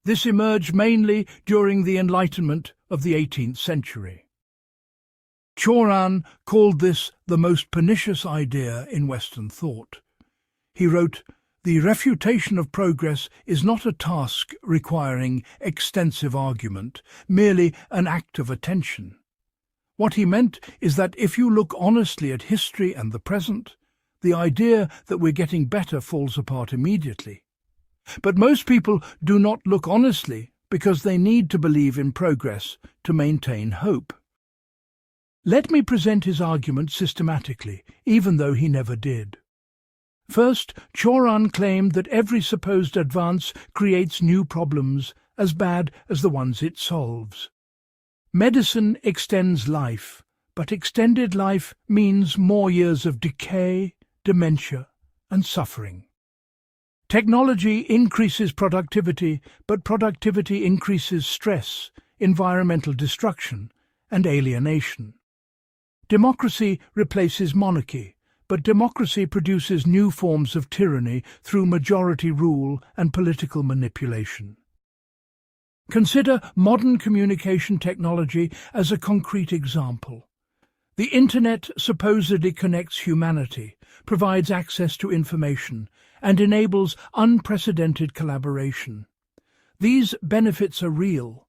[SPEAKER 1] This emerged mainly during the Enlightenment of the 18th century. Cioran called this the most pernicious idea in Western thought. He wrote, "The refutation of progress is not a task requiring extensive argument, merely an act of attention." What he meant is that if you look honestly at history and the present, the idea that we're getting better falls apart immediately. But most people do not look honestly because they need to believe in progress to maintain hope. Let me present his argument systematically, even though he never did. First, Cioran claimed that every supposed advance creates new problems as bad as the ones it solves. Medicine extends life, but extended life means more years of decay, dementia, and suffering. Technology increases productivity, but productivity increases stress, environmental destruction, and alienation. Democracy replaces monarchy, but democracy produces new forms of tyranny through majority rule and political manipulation. Consider modern communication technology as a concrete example. The Internet supposedly connects humanity, provides access to information, and enables unprecedented collaboration. These benefits are real,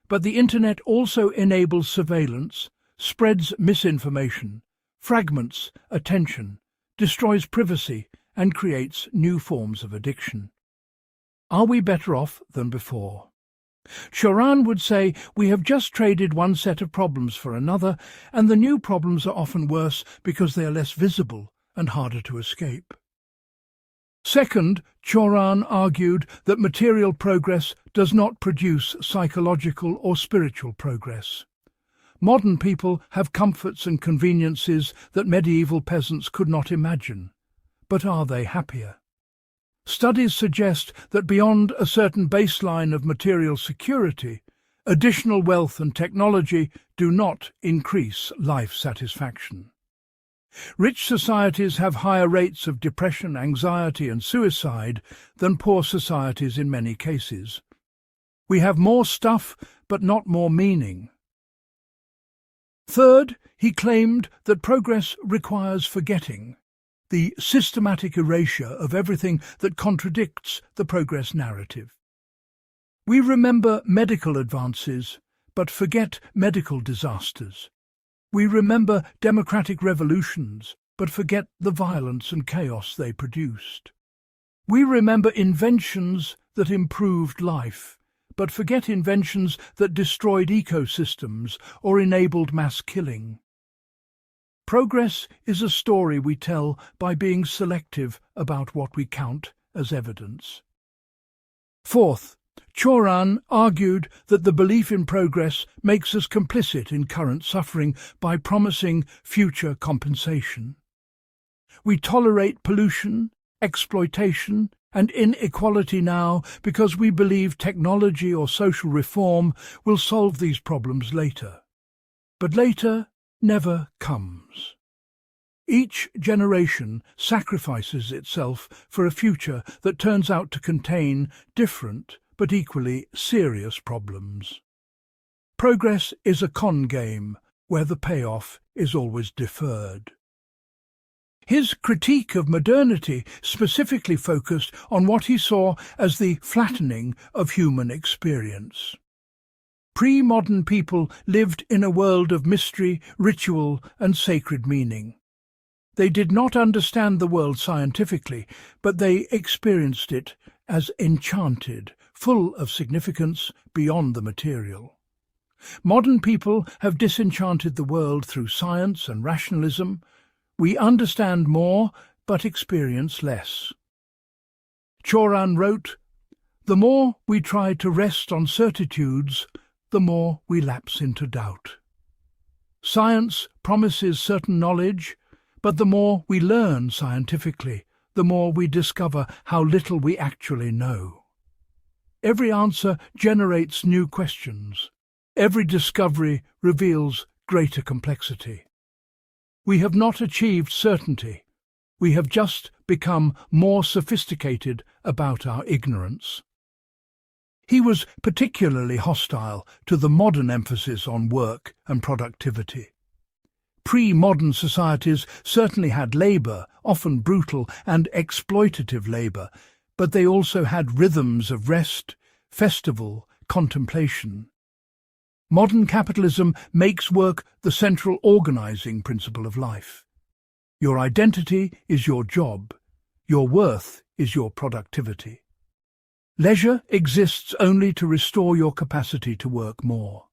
[SPEAKER 1] but the Internet also enables surveillance, spreads misinformation, fragments attention, destroys privacy, and creates new forms of addiction. Are we better off than before? Cioran would say we have just traded one set of problems for another, and the new problems are often worse because they are less visible and harder to escape. Second, Cioran argued that material progress does not produce psychological or spiritual progress. Modern people have comforts and conveniences that medieval peasants could not imagine. But are they happier? Studies suggest that beyond a certain baseline of material security, additional wealth and technology do not increase life satisfaction. Rich societies have higher rates of depression, anxiety, and suicide than poor societies in many cases. We have more stuff, but not more meaning. Third, he claimed that progress requires forgetting, the systematic erasure of everything that contradicts the progress narrative. We remember medical advances, but forget medical disasters. We remember democratic revolutions, but forget the violence and chaos they produced. We remember inventions that improved life, but forget inventions that destroyed ecosystems or enabled mass killing. Progress is a story we tell by being selective about what we count as evidence. Fourth, Cioran argued that the belief in progress makes us complicit in current suffering by promising future compensation. We tolerate pollution, exploitation, and inequality now because we believe technology or social reform will solve these problems later. But later never comes. Each generation sacrifices itself for a future that turns out to contain different but equally serious problems. Progress is a con game where the payoff is always deferred. His critique of modernity specifically focused on what he saw as the flattening of human experience. Pre-modern people lived in a world of mystery, ritual, and sacred meaning. They did not understand the world scientifically, but they experienced it as enchanted, full of significance beyond the material. Modern people have disenchanted the world through science and rationalism. We understand more, but experience less. Cioran wrote, "The more we try to rest on certitudes, the more we lapse into doubt. Science promises certain knowledge, but the more we learn scientifically, the more we discover how little we actually know. Every answer generates new questions. Every discovery reveals greater complexity. We have not achieved certainty. We have just become more sophisticated about our ignorance. He was particularly hostile to the modern emphasis on work and productivity. Pre-modern societies certainly had labour, often brutal and exploitative labour, but they also had rhythms of rest, festival, contemplation. Modern capitalism makes work the central organising principle of life. Your identity is your job. Your worth is your productivity. Leisure exists only to restore your capacity to work more.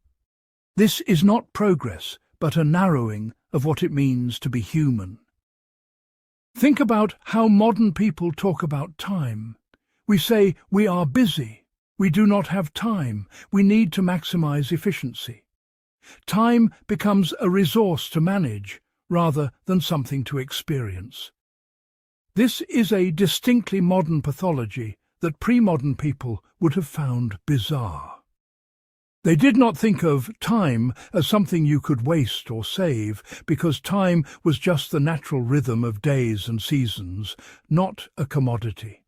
[SPEAKER 1] This is not progress, but a narrowing of what it means to be human. Think about how modern people talk about time. We say we are busy, we do not have time, we need to maximize efficiency. Time becomes a resource to manage rather than something to experience. This is a distinctly modern pathology that pre-modern people would have found bizarre. They did not think of time as something you could waste or save, because time was just the natural rhythm of days and seasons, not a commodity.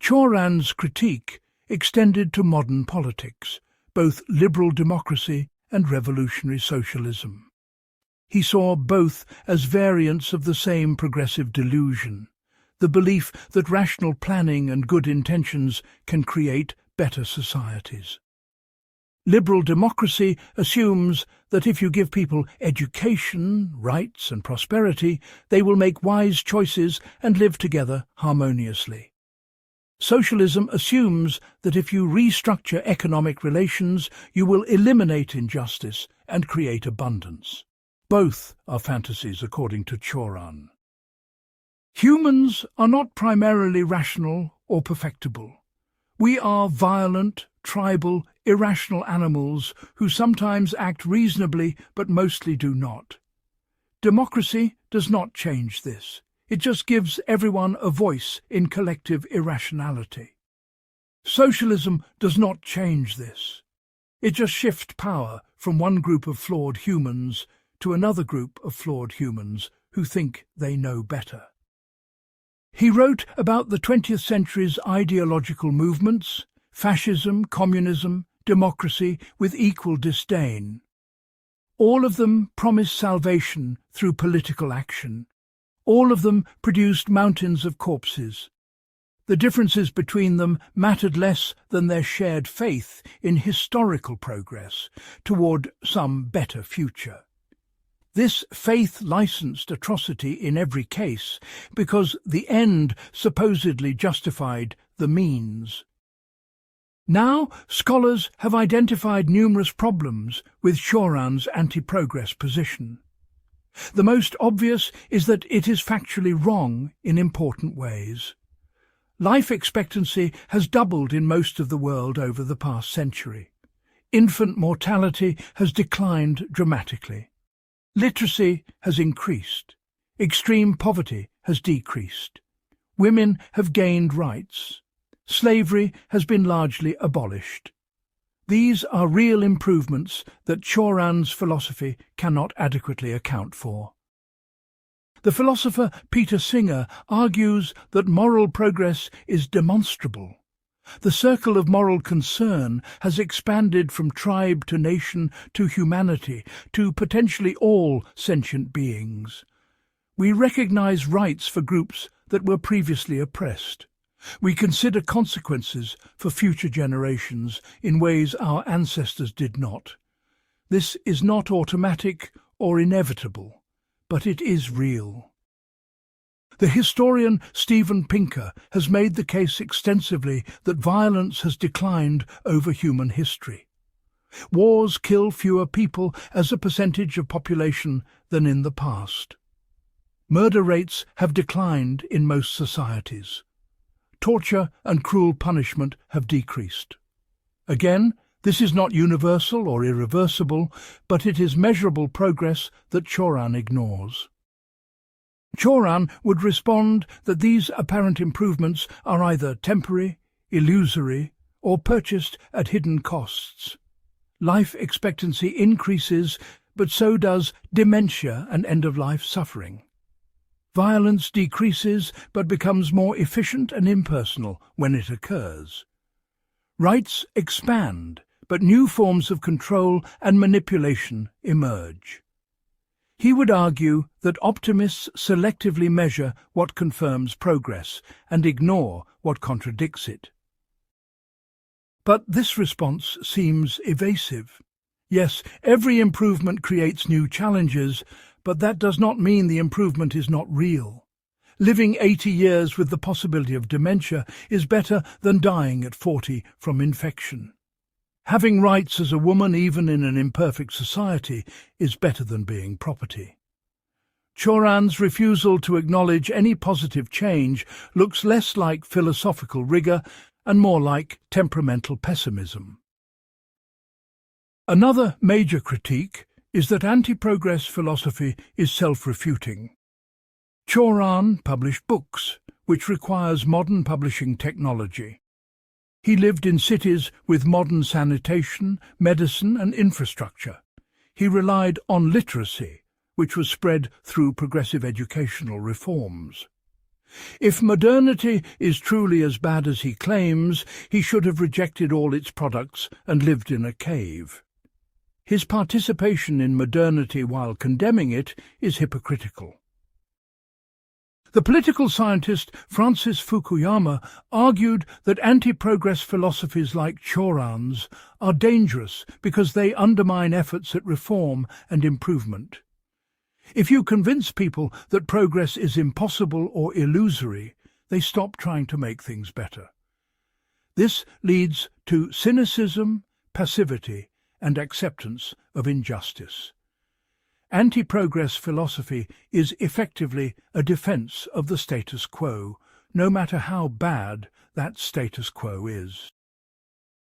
[SPEAKER 1] Cioran's critique extended to modern politics, both liberal democracy and revolutionary socialism. He saw both as variants of the same progressive delusion, the belief that rational planning and good intentions can create better societies. Liberal democracy assumes that if you give people education, rights and prosperity, they will make wise choices and live together harmoniously. Socialism assumes that if you restructure economic relations, you will eliminate injustice and create abundance. Both are fantasies, according to Cioran. Humans are not primarily rational or perfectible. We are violent, tribal, irrational animals who sometimes act reasonably but mostly do not. Democracy does not change this. It just gives everyone a voice in collective irrationality. Socialism does not change this. It just shifts power from one group of flawed humans to another group of flawed humans who think they know better. He wrote about the 20th century's ideological movements, fascism, communism, democracy, with equal disdain. All of them promised salvation through political action. All of them produced mountains of corpses. The differences between them mattered less than their shared faith in historical progress toward some better future. This faith licensed atrocity in every case because the end supposedly justified the means. Now, scholars have identified numerous problems with Cioran's anti-progress position. The most obvious is that it is factually wrong in important ways. Life expectancy has doubled in most of the world over the past century. Infant mortality has declined dramatically. Literacy has increased. Extreme poverty has decreased. Women have gained rights. Slavery has been largely abolished. These are real improvements that Cioran's philosophy cannot adequately account for. The philosopher Peter Singer argues that moral progress is demonstrable. The circle of moral concern has expanded from tribe to nation to humanity to potentially all sentient beings. We recognize rights for groups that were previously oppressed. We consider consequences for future generations in ways our ancestors did not. This is not automatic or inevitable, but it is real. The historian Steven Pinker has made the case extensively that violence has declined over human history. Wars kill fewer people as a percentage of population than in the past. Murder rates have declined in most societies. Torture and cruel punishment have decreased. Again, this is not universal or irreversible, but it is measurable progress that Cioran ignores. Cioran would respond that these apparent improvements are either temporary, illusory, or purchased at hidden costs. Life expectancy increases, but so does dementia and end-of-life suffering. Violence decreases but becomes more efficient and impersonal when it occurs. Rights expand, but new forms of control and manipulation emerge. He would argue that optimists selectively measure what confirms progress and ignore what contradicts it. But this response seems evasive. Yes, every improvement creates new challenges, but that does not mean the improvement is not real. Living 80 years with the possibility of dementia is better than dying at 40 from infection. Having rights as a woman, even in an imperfect society, is better than being property. Cioran's refusal to acknowledge any positive change looks less like philosophical rigour and more like temperamental pessimism. Another major critique is that anti-progress philosophy is self-refuting. Cioran published books, which requires modern publishing technology. He lived in cities with modern sanitation, medicine and infrastructure. He relied on literacy, which was spread through progressive educational reforms. If modernity is truly as bad as he claims, he should have rejected all its products and lived in a cave. His participation in modernity while condemning it is hypocritical. The political scientist Francis Fukuyama argued that anti-progress philosophies like Cioran's are dangerous because they undermine efforts at reform and improvement. If you convince people that progress is impossible or illusory, they stop trying to make things better. This leads to cynicism, passivity, and acceptance of injustice. Anti-progress philosophy is effectively a defense of the status quo, no matter how bad that status quo is.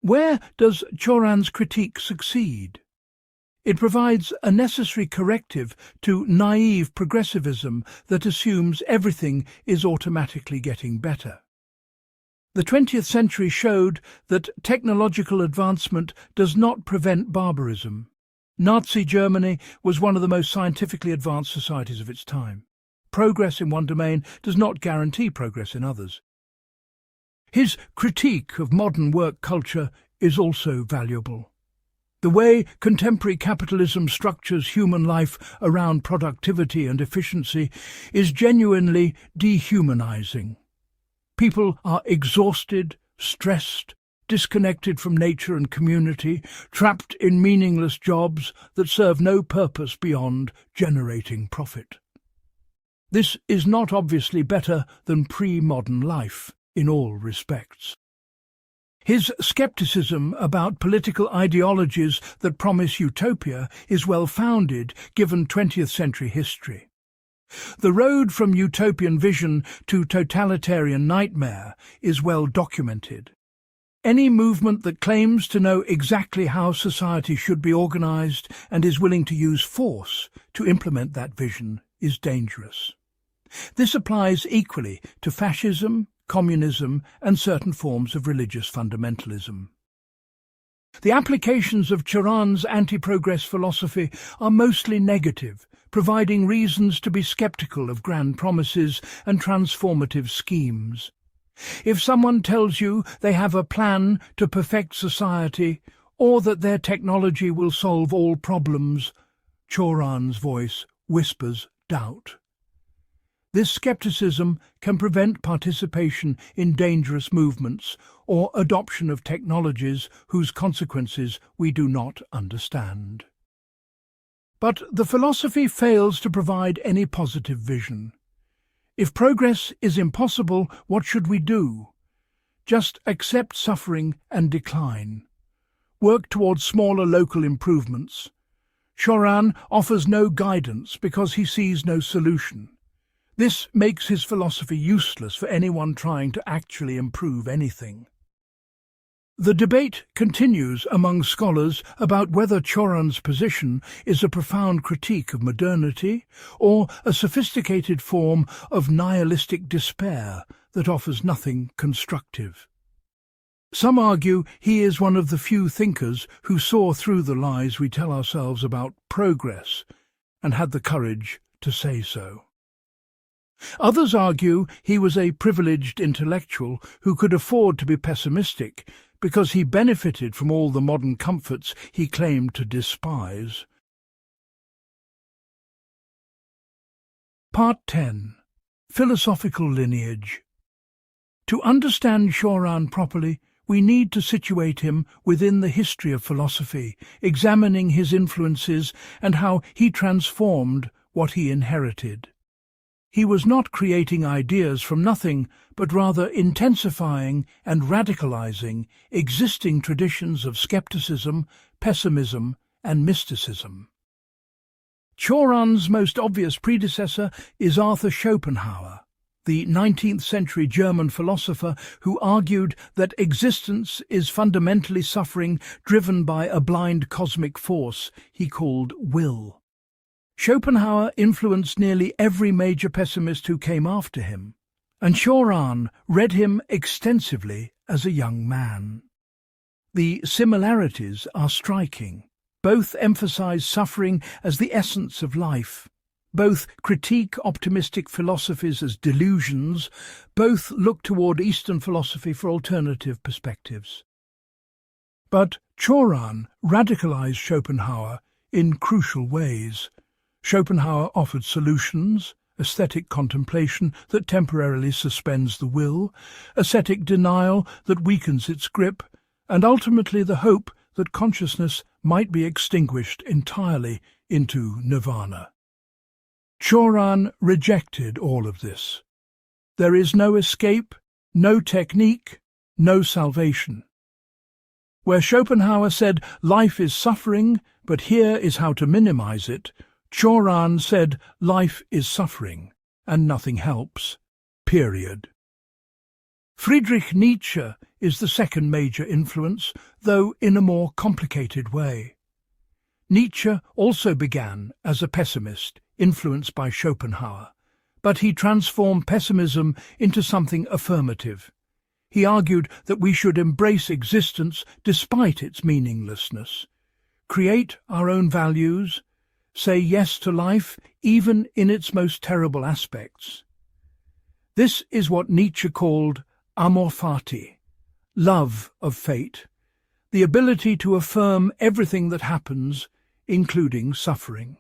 [SPEAKER 1] Where does Cioran's critique succeed? It provides a necessary corrective to naive progressivism that assumes everything is automatically getting better. The 20th century showed that technological advancement does not prevent barbarism. Nazi Germany was one of the most scientifically advanced societies of its time. Progress in one domain does not guarantee progress in others. His critique of modern work culture is also valuable. The way contemporary capitalism structures human life around productivity and efficiency is genuinely dehumanizing. People are exhausted, stressed, disconnected from nature and community, trapped in meaningless jobs that serve no purpose beyond generating profit. This is not obviously better than pre-modern life in all respects. His skepticism about political ideologies that promise utopia is well-founded given 20th century history. The road from utopian vision to totalitarian nightmare is well documented. Any movement that claims to know exactly how society should be organized and is willing to use force to implement that vision is dangerous. This applies equally to fascism, communism, and certain forms of religious fundamentalism. The applications of Cioran's anti-progress philosophy are mostly negative, providing reasons to be skeptical of grand promises and transformative schemes. If someone tells you they have a plan to perfect society, or that their technology will solve all problems, Cioran's voice whispers doubt. This skepticism can prevent participation in dangerous movements or adoption of technologies whose consequences we do not understand. But the philosophy fails to provide any positive vision. If progress is impossible, what should we do? Just accept suffering and decline. Work towards smaller local improvements. Cioran offers no guidance because he sees no solution. This makes his philosophy useless for anyone trying to actually improve anything. The debate continues among scholars about whether Cioran's position is a profound critique of modernity or a sophisticated form of nihilistic despair that offers nothing constructive. Some argue he is one of the few thinkers who saw through the lies we tell ourselves about progress and had the courage to say so. Others argue he was a privileged intellectual who could afford to be pessimistic because he benefited from all the modern comforts he claimed to despise. Part 10. Philosophical Lineage. To understand Cioran properly, we need to situate him within the history of philosophy, examining his influences and how he transformed what he inherited. He was not creating ideas from nothing, but rather intensifying and radicalizing existing traditions of skepticism, pessimism, and mysticism. Cioran's most obvious predecessor is Arthur Schopenhauer, the 19th-century German philosopher who argued that existence is fundamentally suffering driven by a blind cosmic force he called will. Schopenhauer influenced nearly every major pessimist who came after him, and Cioran read him extensively as a young man. The similarities are striking. Both emphasize suffering as the essence of life. Both critique optimistic philosophies as delusions. Both look toward Eastern philosophy for alternative perspectives. But Cioran radicalized Schopenhauer in crucial ways. Schopenhauer offered solutions: aesthetic contemplation that temporarily suspends the will, ascetic denial that weakens its grip, and ultimately the hope that consciousness might be extinguished entirely into nirvana. Cioran rejected all of this. There is no escape, no technique, no salvation. Where Schopenhauer said life is suffering, but here is how to minimize it, Cioran said life is suffering, and nothing helps. Period. Friedrich Nietzsche is the second major influence, though in a more complicated way. Nietzsche also began as a pessimist, influenced by Schopenhauer, but he transformed pessimism into something affirmative. He argued that we should embrace existence despite its meaninglessness, create our own values, say yes to life even in its most terrible aspects. This is what Nietzsche called amor fati, love of fate, the ability to affirm everything that happens, including suffering.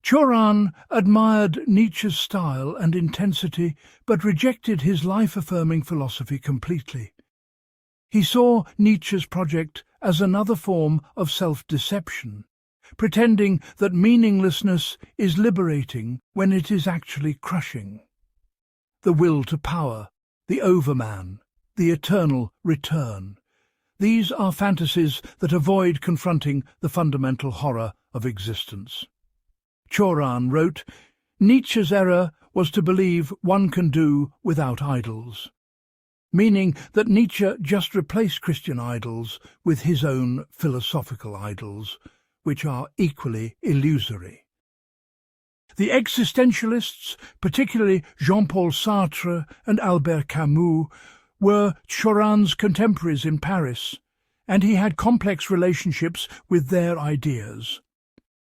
[SPEAKER 1] Cioran admired Nietzsche's style and intensity, but rejected his life-affirming philosophy completely. He saw Nietzsche's project as another form of self-deception, pretending that meaninglessness is liberating when it is actually crushing. The will to power, the overman, the eternal return. These are fantasies that avoid confronting the fundamental horror of existence. Cioran wrote, Nietzsche's error was to believe one can do without idols, meaning that Nietzsche just replaced Christian idols with his own philosophical idols, which are equally illusory. The existentialists, particularly Jean-Paul Sartre and Albert Camus, were Cioran's contemporaries in Paris, and he had complex relationships with their ideas.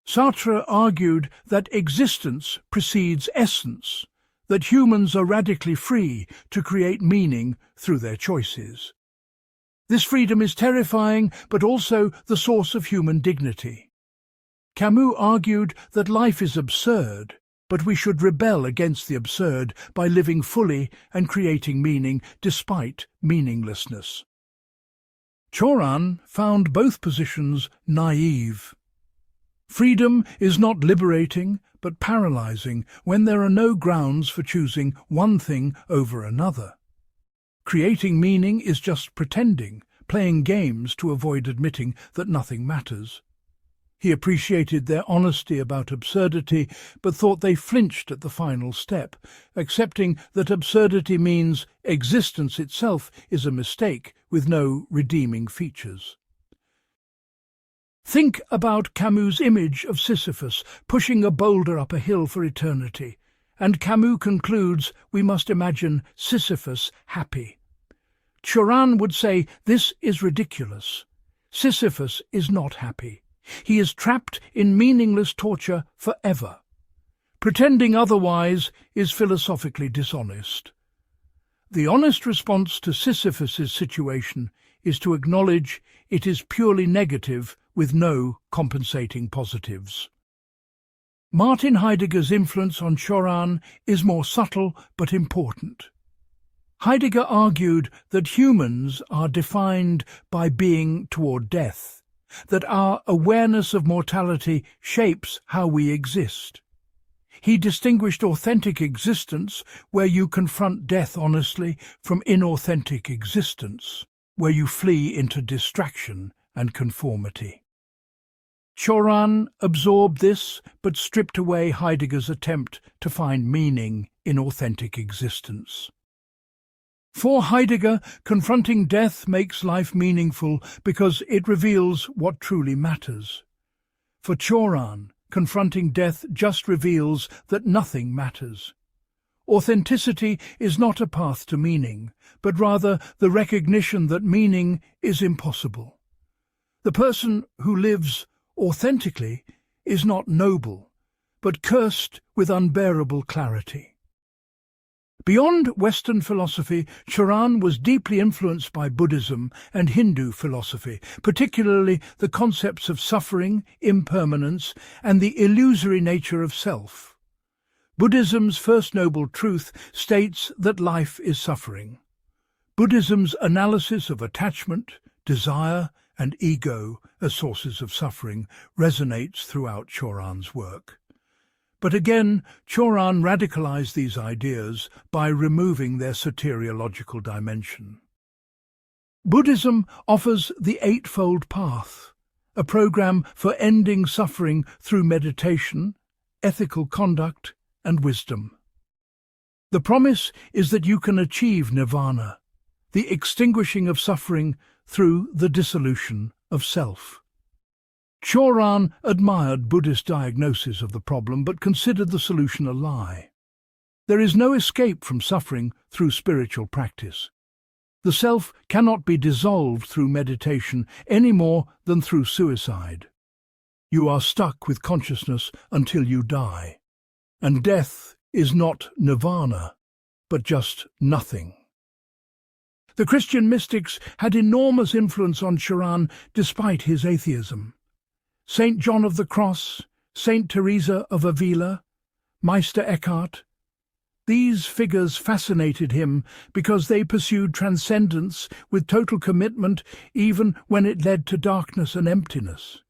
[SPEAKER 1] Sartre argued that existence precedes essence, that humans are radically free to create meaning through their choices. This freedom is terrifying, but also the source of human dignity. Camus argued that life is absurd, but we should rebel against the absurd by living fully and creating meaning despite meaninglessness. Cioran found both positions naive. Freedom is not liberating, but paralyzing when there are no grounds for choosing one thing over another. Creating meaning is just pretending, playing games to avoid admitting that nothing matters. He appreciated their honesty about absurdity, but thought they flinched at the final step, accepting that absurdity means existence itself is a mistake with no redeeming features. Think about Camus' image of Sisyphus pushing a boulder up a hill for eternity, and Camus concludes we must imagine Sisyphus happy. Cioran would say this is ridiculous. Sisyphus is not happy. He is trapped in meaningless torture forever. Pretending otherwise is philosophically dishonest. The honest response to Sisyphus's situation is to acknowledge it is purely negative with no compensating positives. Martin Heidegger's influence on Cioran is more subtle but important. Heidegger argued that humans are defined by being toward death, that our awareness of mortality shapes how we exist. He distinguished authentic existence, where you confront death honestly, from inauthentic existence, where you flee into distraction and conformity. Cioran absorbed this, but stripped away Heidegger's attempt to find meaning in authentic existence. For Heidegger, confronting death makes life meaningful because it reveals what truly matters. For Cioran, confronting death just reveals that nothing matters. Authenticity is not a path to meaning, but rather the recognition that meaning is impossible. The person who lives authentically is not noble, but cursed with unbearable clarity. Beyond Western philosophy, Cioran was deeply influenced by Buddhism and Hindu philosophy, particularly the concepts of suffering, impermanence, and the illusory nature of self. Buddhism's first noble truth states that life is suffering. Buddhism's analysis of attachment, desire, and ego as sources of suffering resonates throughout Cioran's work. But again, Cioran radicalized these ideas by removing their soteriological dimension. Buddhism offers the Eightfold Path, a program for ending suffering through meditation, ethical conduct, and wisdom. The promise is that you can achieve nirvana, the extinguishing of suffering through the dissolution of self. Cioran admired Buddhist diagnosis of the problem but considered the solution a lie. There is no escape from suffering through spiritual practice. The self cannot be dissolved through meditation any more than through suicide. You are stuck with consciousness until you die, and death is not nirvana, but just nothing. The Christian mystics had enormous influence on Cioran despite his atheism. Saint John of the Cross, Saint Teresa of Avila, Meister Eckhart. These figures fascinated him because they pursued transcendence with total commitment even when it led to darkness and emptiness.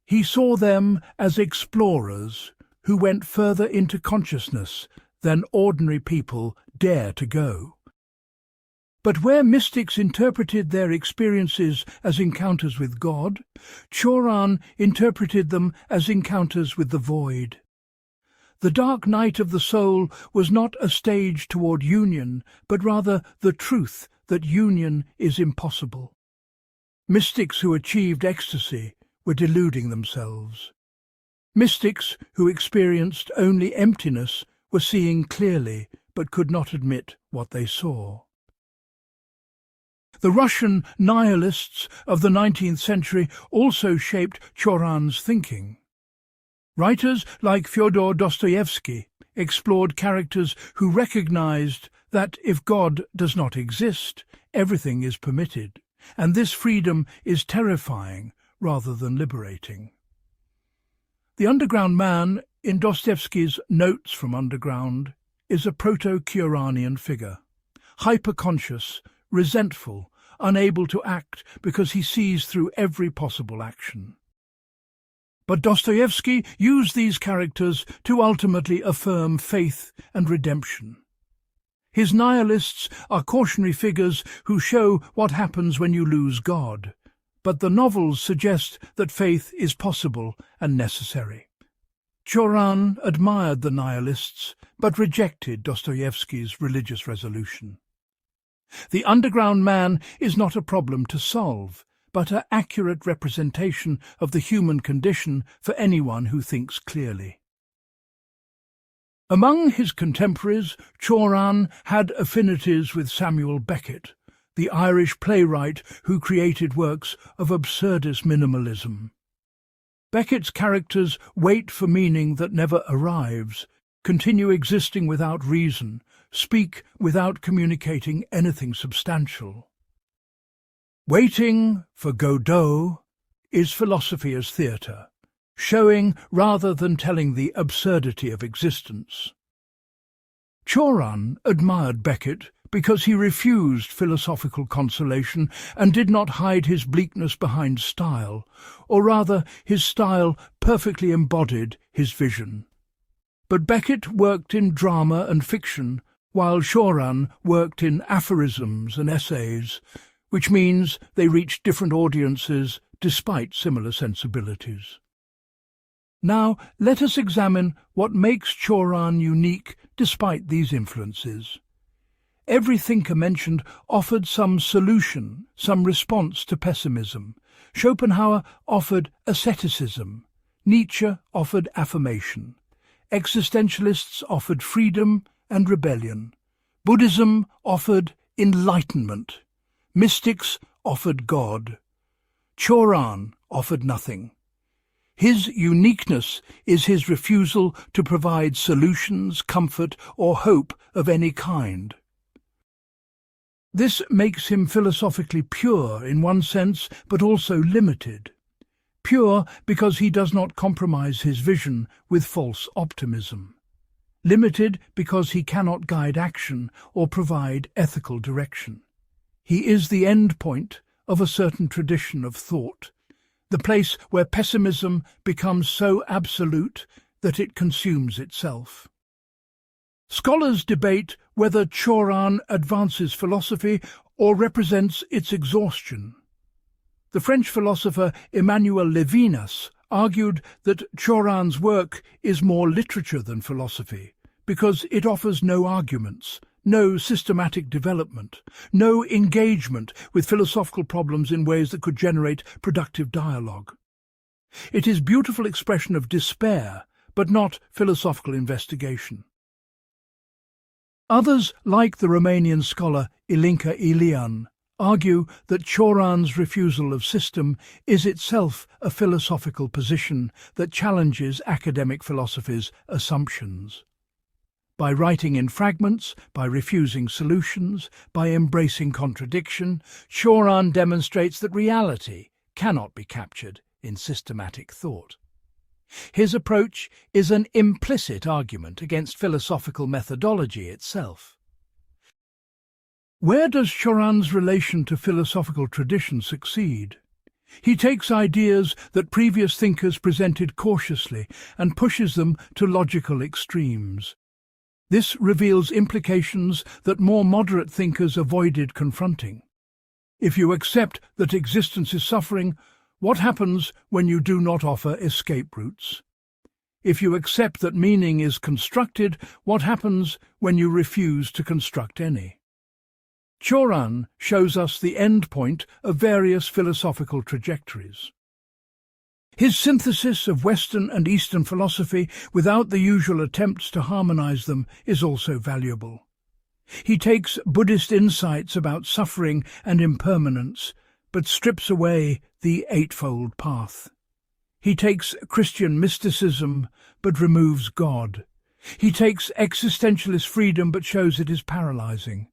[SPEAKER 1] He saw them as explorers who went further into consciousness than ordinary people dare to go. But where mystics interpreted their experiences as encounters with God, Cioran interpreted them as encounters with the void. The dark night of the soul was not a stage toward union, but rather the truth that union is impossible. Mystics who achieved ecstasy were deluding themselves. Mystics who experienced only emptiness were seeing clearly, but could not admit what they saw. The Russian nihilists of the 19th century also shaped Cioran's thinking. Writers like Fyodor Dostoevsky explored characters who recognized that if God does not exist, everything is permitted, and this freedom is terrifying rather than liberating. The underground man in Dostoevsky's Notes from Underground is a proto-Cioranian figure, hyperconscious, resentful, unable to act because he sees through every possible action. But Dostoevsky used these characters to ultimately affirm faith and redemption. His nihilists are cautionary figures who show what happens when you lose God, but the novels suggest that faith is possible and necessary. Cioran admired the nihilists, but rejected Dostoevsky's religious resolution. The underground man is not a problem to solve, but an accurate representation of the human condition for anyone who thinks clearly. Among his contemporaries, Cioran had affinities with Samuel Beckett, the Irish playwright who created works of absurdist minimalism. Beckett's characters wait for meaning that never arrives, continue existing without reason, speak without communicating anything substantial. Waiting for Godot is philosophy as theatre, showing rather than telling the absurdity of existence. Cioran admired Beckett because he refused philosophical consolation and did not hide his bleakness behind style, or rather his style perfectly embodied his vision. But Beckett worked in drama and fiction, while Cioran worked in aphorisms and essays, which means they reached different audiences despite similar sensibilities. Now let us examine what makes Cioran unique despite these influences. Every thinker mentioned offered some solution, some response to pessimism. Schopenhauer offered asceticism. Nietzsche offered affirmation. Existentialists offered freedom and rebellion. Buddhism offered enlightenment. Mystics offered God. Cioran offered nothing. His uniqueness is his refusal to provide solutions, comfort, or hope of any kind. This makes him philosophically pure in one sense, but also limited. Pure because he does not compromise his vision with false optimism. Limited because he cannot guide action or provide ethical direction. He is the end point of a certain tradition of thought, the place where pessimism becomes so absolute that it consumes itself. Scholars debate whether Cioran advances philosophy or represents its exhaustion. The French philosopher Emmanuel Levinas argued that Cioran's work is more literature than philosophy, because it offers no arguments, no systematic development, no engagement with philosophical problems in ways that could generate productive dialogue. It is beautiful expression of despair, but not philosophical investigation. Others, like the Romanian scholar Ilinca Ilian, argue that Cioran's refusal of system is itself a philosophical position that challenges academic philosophy's assumptions. By writing in fragments, by refusing solutions, by embracing contradiction, Cioran demonstrates that reality cannot be captured in systematic thought. His approach is an implicit argument against philosophical methodology itself. Where does Cioran's relation to philosophical tradition succeed? He takes ideas that previous thinkers presented cautiously and pushes them to logical extremes. This reveals implications that more moderate thinkers avoided confronting. If you accept that existence is suffering, what happens when you do not offer escape routes? If you accept that meaning is constructed, what happens when you refuse to construct any? Cioran shows us the end point of various philosophical trajectories. His synthesis of Western and Eastern philosophy without the usual attempts to harmonize them is also valuable. He takes Buddhist insights about suffering and impermanence, but strips away the Eightfold Path. He takes Christian mysticism, but removes God. He takes existentialist freedom, but shows it is paralyzing.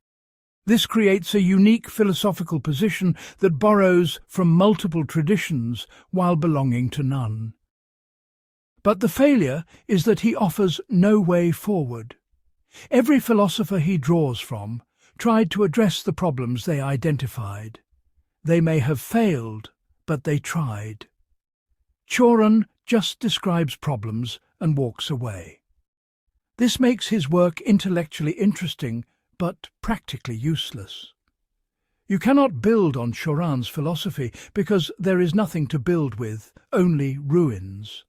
[SPEAKER 1] This creates a unique philosophical position that borrows from multiple traditions while belonging to none. But the failure is that he offers no way forward. Every philosopher he draws from tried to address the problems they identified. They may have failed, but they tried. Cioran just describes problems and walks away. This makes his work intellectually interesting, but practically useless. You cannot build on Cioran's philosophy because there is nothing to build with, only ruins.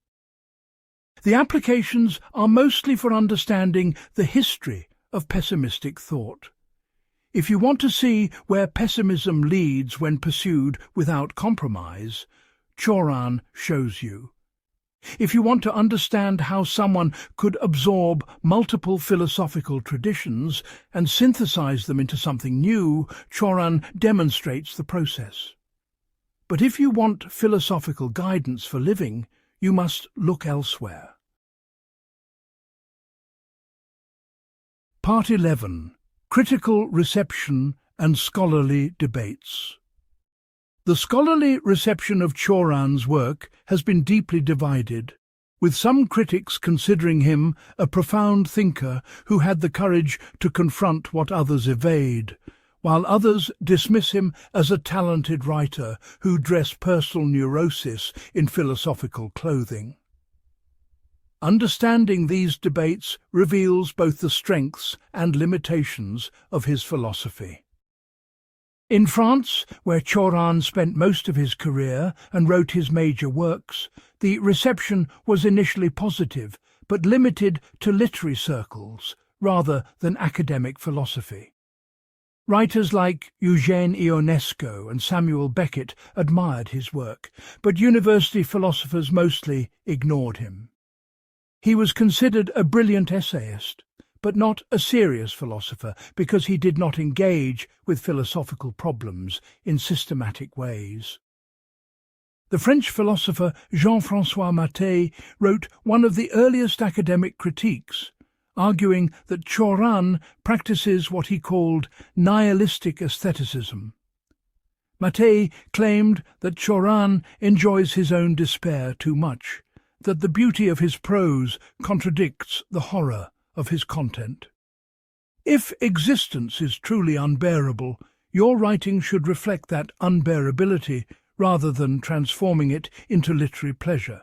[SPEAKER 1] The applications are mostly for understanding the history of pessimistic thought. If you want to see where pessimism leads when pursued without compromise, Cioran shows you. If you want to understand how someone could absorb multiple philosophical traditions and synthesize them into something new, Cioran demonstrates the process. But if you want philosophical guidance for living, you must look elsewhere. Part 11. Critical Reception and Scholarly Debates. The scholarly reception of Cioran's work has been deeply divided, with some critics considering him a profound thinker who had the courage to confront what others evade, while others dismiss him as a talented writer who dressed personal neurosis in philosophical clothing. Understanding these debates reveals both the strengths and limitations of his philosophy. In France, where Cioran spent most of his career and wrote his major works, the reception was initially positive, but limited to literary circles rather than academic philosophy. Writers like Eugène Ionesco and Samuel Beckett admired his work, but university philosophers mostly ignored him. He was considered a brilliant essayist, but not a serious philosopher because he did not engage with philosophical problems in systematic ways. The French philosopher Jean-François Mattei wrote one of the earliest academic critiques, arguing that Cioran practices what he called nihilistic aestheticism. Mattei claimed that Cioran enjoys his own despair too much, that the beauty of his prose contradicts the horror of his content. If existence is truly unbearable, your writing should reflect that unbearability rather than transforming it into literary pleasure.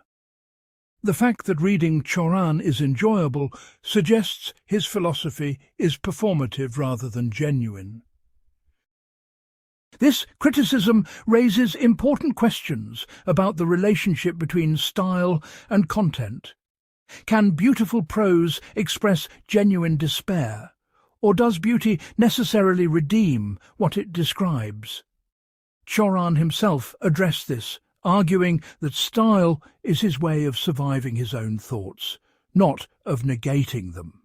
[SPEAKER 1] The fact that reading Cioran is enjoyable suggests his philosophy is performative rather than genuine. This criticism raises important questions about the relationship between style and content. Can beautiful prose express genuine despair, or does beauty necessarily redeem what it describes? Cioran himself addressed this, arguing that style is his way of surviving his own thoughts, not of negating them.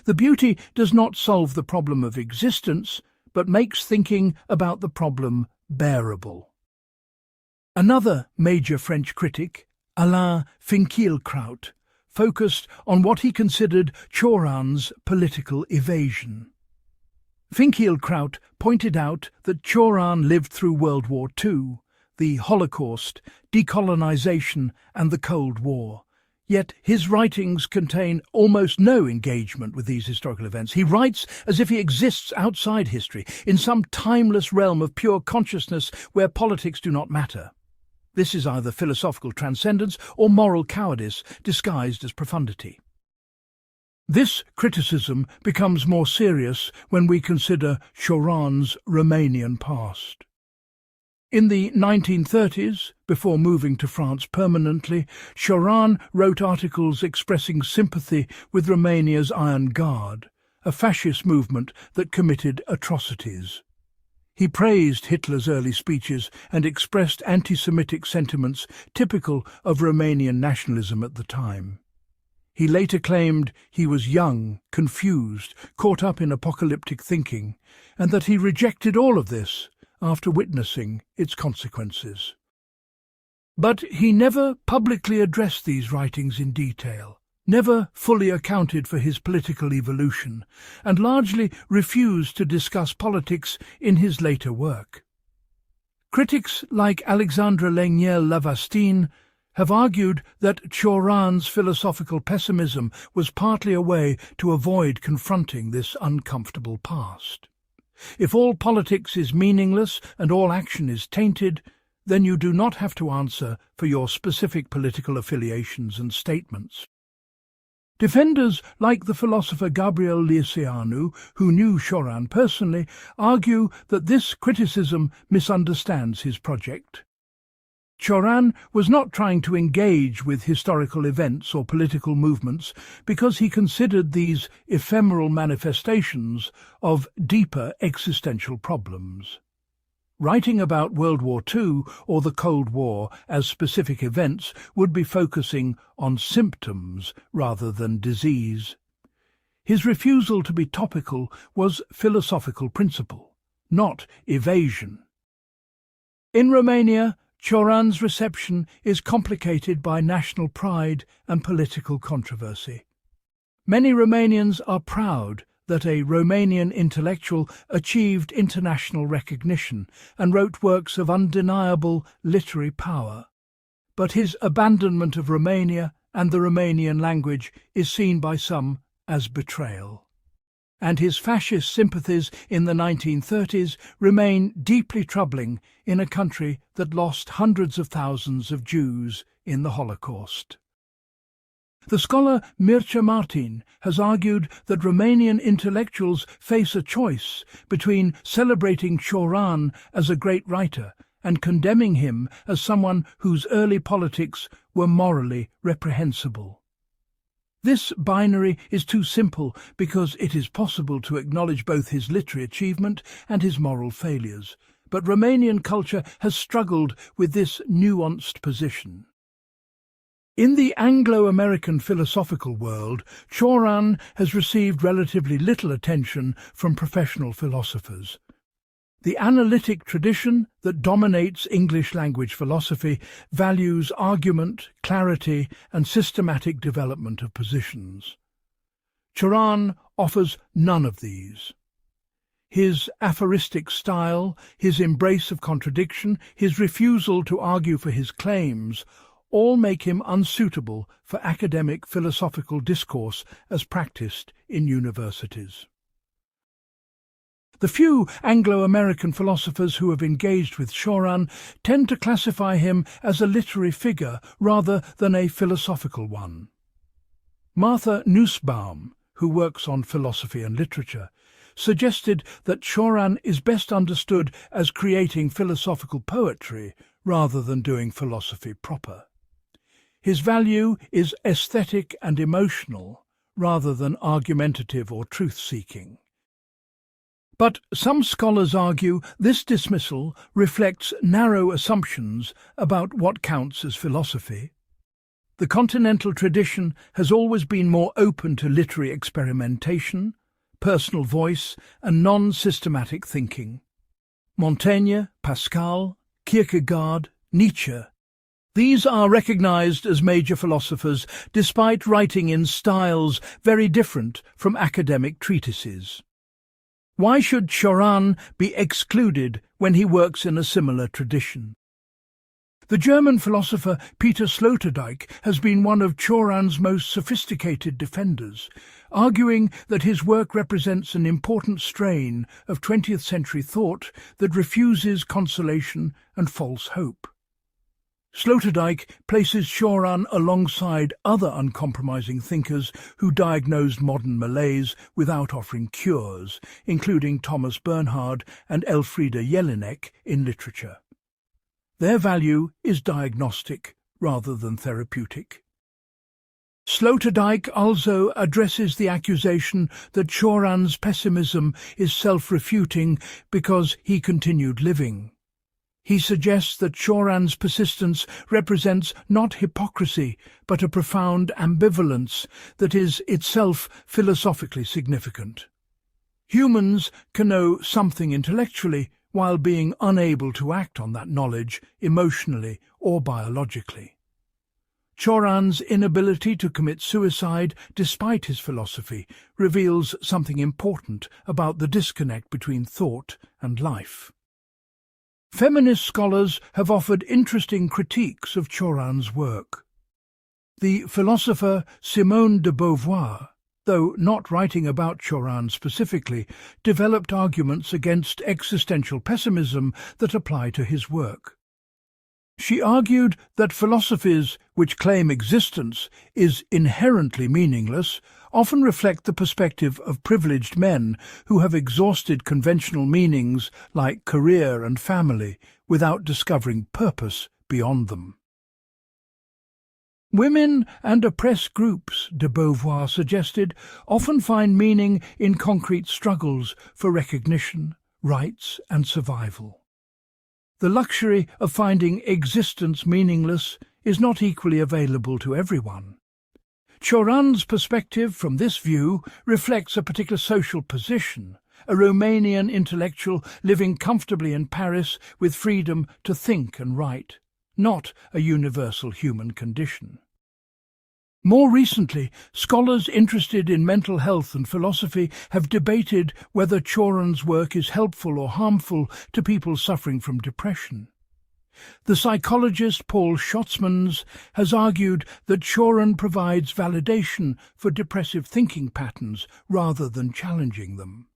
[SPEAKER 1] The beauty does not solve the problem of existence, but makes thinking about the problem bearable. Another major French critic, Alain Finkielkraut, focused on what he considered Cioran's political evasion. Finkielkraut pointed out that Cioran lived through World War II, the Holocaust, decolonization and the Cold War. Yet his writings contain almost no engagement with these historical events. He writes as if he exists outside history, in some timeless realm of pure consciousness where politics do not matter. This is either philosophical transcendence or moral cowardice disguised as profundity. This criticism becomes more serious when we consider Cioran's Romanian past. In the 1930s, before moving to France permanently, Cioran wrote articles expressing sympathy with Romania's Iron Guard, a fascist movement that committed atrocities. He praised Hitler's early speeches and expressed anti-Semitic sentiments typical of Romanian nationalism at the time. He later claimed he was young, confused, caught up in apocalyptic thinking, and that he rejected all of this after witnessing its consequences. But he never publicly addressed these writings in detail, never fully accounted for his political evolution, and largely refused to discuss politics in his later work. Critics like Alexandre Laignel-Lavastine have argued that Cioran's philosophical pessimism was partly a way to avoid confronting this uncomfortable past. If all politics is meaningless and all action is tainted, then you do not have to answer for your specific political affiliations and statements. Defenders like the philosopher Gabriel Liceanu, who knew Cioran personally, argue that this criticism misunderstands his project. Cioran was not trying to engage with historical events or political movements because he considered these ephemeral manifestations of deeper existential problems. Writing about World War II or the Cold War as specific events would be focusing on symptoms rather than disease. His refusal to be topical was philosophical principle, not evasion. In Romania, Cioran's reception is complicated by national pride and political controversy. Many Romanians are proud that a Romanian intellectual achieved international recognition and wrote works of undeniable literary power. But his abandonment of Romania and the Romanian language is seen by some as betrayal. And his fascist sympathies in the 1930s remain deeply troubling in a country that lost hundreds of thousands of Jews in the Holocaust. The scholar Mircea Martin has argued that Romanian intellectuals face a choice between celebrating Cioran as a great writer and condemning him as someone whose early politics were morally reprehensible. This binary is too simple because it is possible to acknowledge both his literary achievement and his moral failures, but Romanian culture has struggled with this nuanced position. In the Anglo-American philosophical world, Cioran has received relatively little attention from professional philosophers. The analytic tradition that dominates English-language philosophy values argument, clarity, and systematic development of positions. Cioran offers none of these. His aphoristic style, his embrace of contradiction, his refusal to argue for his claims, all make him unsuitable for academic philosophical discourse as practiced in universities. The few Anglo-American philosophers who have engaged with Cioran tend to classify him as a literary figure rather than a philosophical one. Martha Nussbaum, who works on philosophy and literature, suggested that Cioran is best understood as creating philosophical poetry rather than doing philosophy proper. His value is aesthetic and emotional rather than argumentative or truth-seeking. But some scholars argue this dismissal reflects narrow assumptions about what counts as philosophy. The continental tradition has always been more open to literary experimentation, personal voice, and non-systematic thinking. Montaigne, Pascal, Kierkegaard, Nietzsche. These are recognized as major philosophers despite writing in styles very different from academic treatises. Why should Cioran be excluded when he works in a similar tradition? The German philosopher Peter Sloterdijk has been one of Cioran's most sophisticated defenders, arguing that his work represents an important strain of 20th century thought that refuses consolation and false hope. Sloterdijk places Cioran alongside other uncompromising thinkers who diagnosed modern malaise without offering cures, including Thomas Bernhard and Elfriede Jelinek in literature. Their value is diagnostic rather than therapeutic. Sloterdijk also addresses the accusation that Cioran's pessimism is self-refuting because he continued living. He suggests that Cioran's persistence represents not hypocrisy, but a profound ambivalence that is itself philosophically significant. Humans can know something intellectually while being unable to act on that knowledge emotionally or biologically. Cioran's inability to commit suicide despite his philosophy reveals something important about the disconnect between thought and life. Feminist scholars have offered interesting critiques of Cioran's work. The philosopher Simone de Beauvoir, though not writing about Cioran specifically, developed arguments against existential pessimism that apply to his work. She argued that philosophies which claim existence is inherently meaningless often reflect the perspective of privileged men who have exhausted conventional meanings like career and family without discovering purpose beyond them. Women and oppressed groups, de Beauvoir suggested, often find meaning in concrete struggles for recognition, rights, and survival. The luxury of finding existence meaningless is not equally available to everyone. Cioran's perspective from this view reflects a particular social position, a Romanian intellectual living comfortably in Paris with freedom to think and write. not a universal human condition. More recently, scholars interested in mental health and philosophy have debated whether Cioran's work is helpful or harmful to people suffering from depression. The psychologist Paul Schatzmans has argued that Cioran provides validation for depressive thinking patterns rather than challenging them.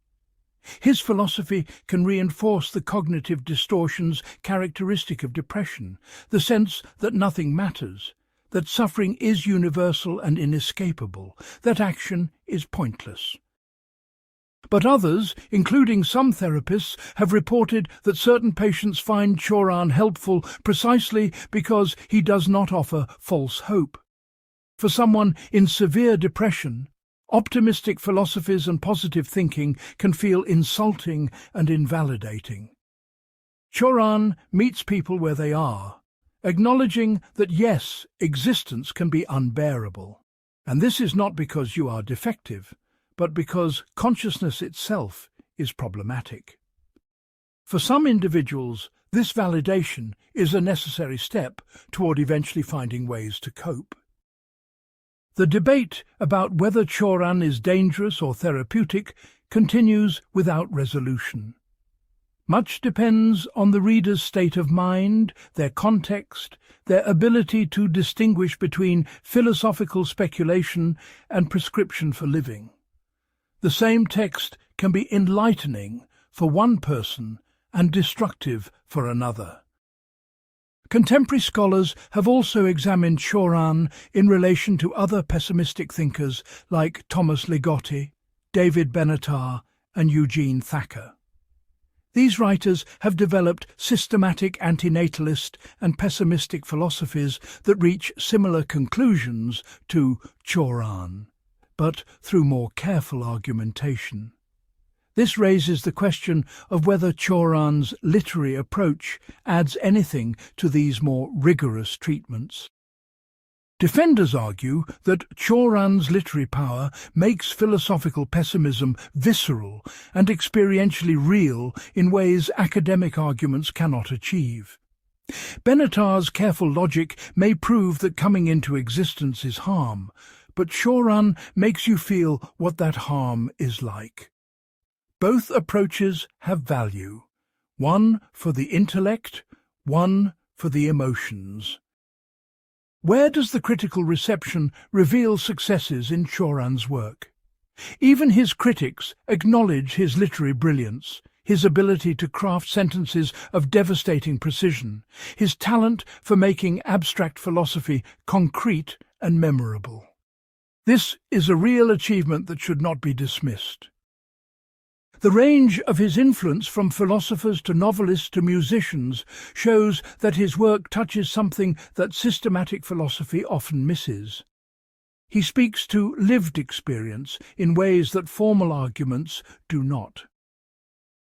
[SPEAKER 1] His philosophy can reinforce the cognitive distortions characteristic of depression, the sense that nothing matters, that suffering is universal and inescapable, that action is pointless. But others, including some therapists, have reported that certain patients find Cioran helpful precisely because he does not offer false hope. For someone in severe depression, optimistic philosophies and positive thinking can feel insulting and invalidating. Cioran meets people where they are, acknowledging that yes, existence can be unbearable. And this is not because you are defective, but because consciousness itself is problematic. For some individuals, this validation is a necessary step toward eventually finding ways to cope. The debate about whether Cioran is dangerous or therapeutic continues without resolution. Much depends on the reader's state of mind, their context, their ability to distinguish between philosophical speculation and prescription for living. The same text can be enlightening for one person and destructive for another. Contemporary scholars have also examined Cioran in relation to other pessimistic thinkers like Thomas Ligotti, David Benatar, and Eugene Thacker. These writers have developed systematic anti-natalist and pessimistic philosophies that reach similar conclusions to Cioran, but through more careful argumentation. This raises the question of whether Cioran's literary approach adds anything to these more rigorous treatments. Defenders argue that Cioran's literary power makes philosophical pessimism visceral and experientially real in ways academic arguments cannot achieve. Benatar's careful logic may prove that coming into existence is harm, but Cioran makes you feel what that harm is like. Both approaches have value, one for the intellect, one for the emotions. Where does the critical reception reveal successes in Cioran's work? Even his critics acknowledge his literary brilliance, his ability to craft sentences of devastating precision, his talent for making abstract philosophy concrete and memorable. This is a real achievement that should not be dismissed. The range of his influence from philosophers to novelists to musicians shows that his work touches something that systematic philosophy often misses. He speaks to lived experience in ways that formal arguments do not.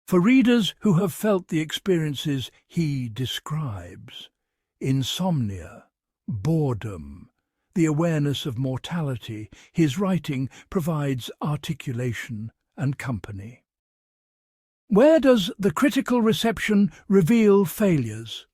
[SPEAKER 1] For readers who have felt the experiences he describes, insomnia, boredom, the awareness of mortality, his writing provides articulation and company. Where does the critical reception reveal failures?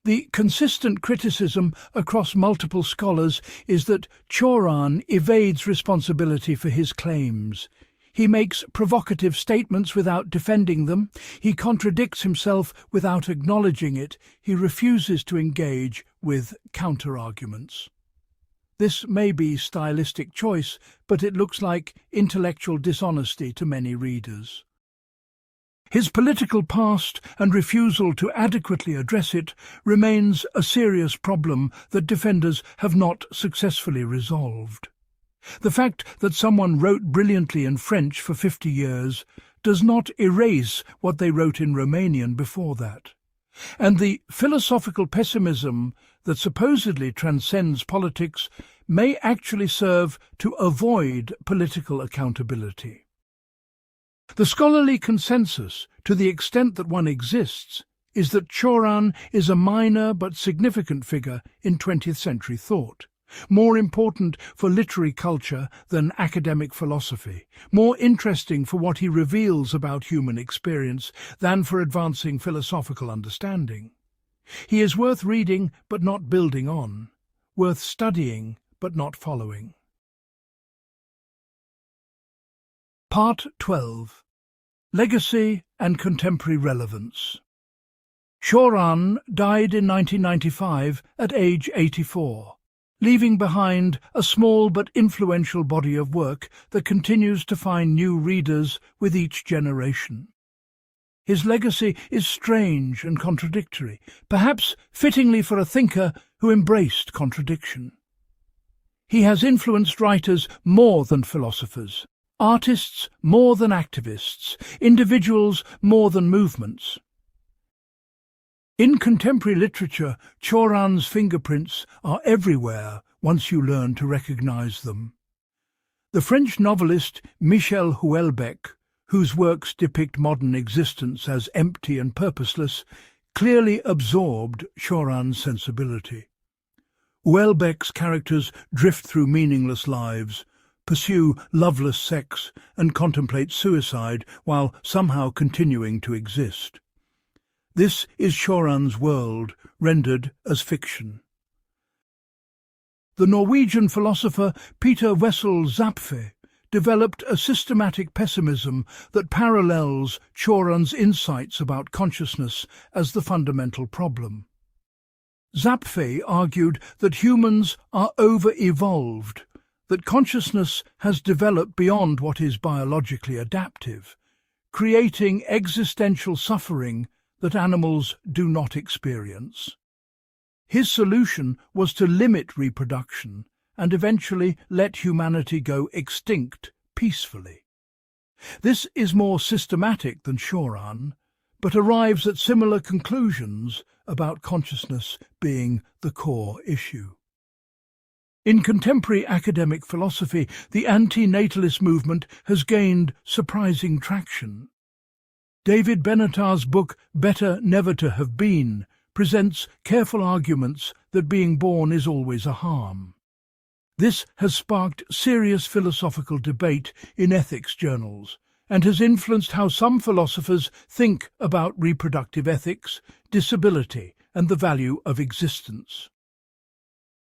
[SPEAKER 1] The consistent criticism across multiple scholars is that Cioran evades responsibility for his claims. He makes provocative statements without defending them. He contradicts himself without acknowledging it. He refuses to engage with counter-arguments. This may be stylistic choice, but it looks like intellectual dishonesty to many readers. His political past and refusal to adequately address it remains a serious problem that defenders have not successfully resolved. The fact that someone wrote brilliantly in French for 50 years does not erase what they wrote in Romanian before that. And the philosophical pessimism that supposedly transcends politics may actually serve to avoid political accountability. The scholarly consensus, to the extent that one exists, is that Cioran is a minor but significant figure in 20th century thought, more important for literary culture than academic philosophy, more interesting for what he reveals about human experience than for advancing philosophical understanding. He is worth reading but not building on, worth studying but not following. Part 12. Legacy and Contemporary Relevance. Cioran died in 1995 at age 84, leaving behind a small but influential body of work that continues to find new readers with each generation. His legacy is strange and contradictory, perhaps fittingly for a thinker who embraced contradiction. He has influenced writers more than philosophers, artists more than activists, individuals more than movements. In contemporary literature, Cioran's fingerprints are everywhere once you learn to recognize them. The French novelist Michel Houellebecq, whose works depict modern existence as empty and purposeless, clearly absorbed Cioran's sensibility. Houellebecq's characters drift through meaningless lives, pursue loveless sex, and contemplate suicide while somehow continuing to exist. This is Cioran's world, rendered as fiction. The Norwegian philosopher Peter Wessel Zapffe developed a systematic pessimism that parallels Cioran's insights about consciousness as the fundamental problem. Zapffe argued that humans are over-evolved, that consciousness has developed beyond what is biologically adaptive, creating existential suffering that animals do not experience. His solution was to limit reproduction and eventually let humanity go extinct peacefully. This is more systematic than Cioran, but arrives at similar conclusions about consciousness being the core issue. In contemporary academic philosophy, the anti-natalist movement has gained surprising traction. David Benatar's book, Better Never to Have Been, presents careful arguments that being born is always a harm. This has sparked serious philosophical debate in ethics journals and has influenced how some philosophers think about reproductive ethics, disability, and the value of existence.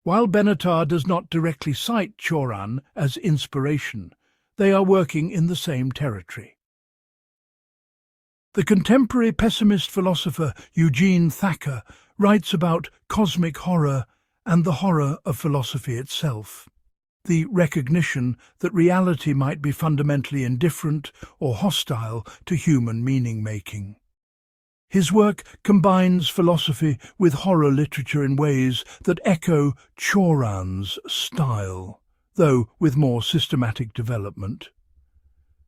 [SPEAKER 1] While Benatar does not directly cite Cioran as inspiration, they are working in the same territory. The contemporary pessimist philosopher Eugene Thacker writes about cosmic horror and the horror of philosophy itself, the recognition that reality might be fundamentally indifferent or hostile to human meaning-making. His work combines philosophy with horror literature in ways that echo Cioran's style, though with more systematic development.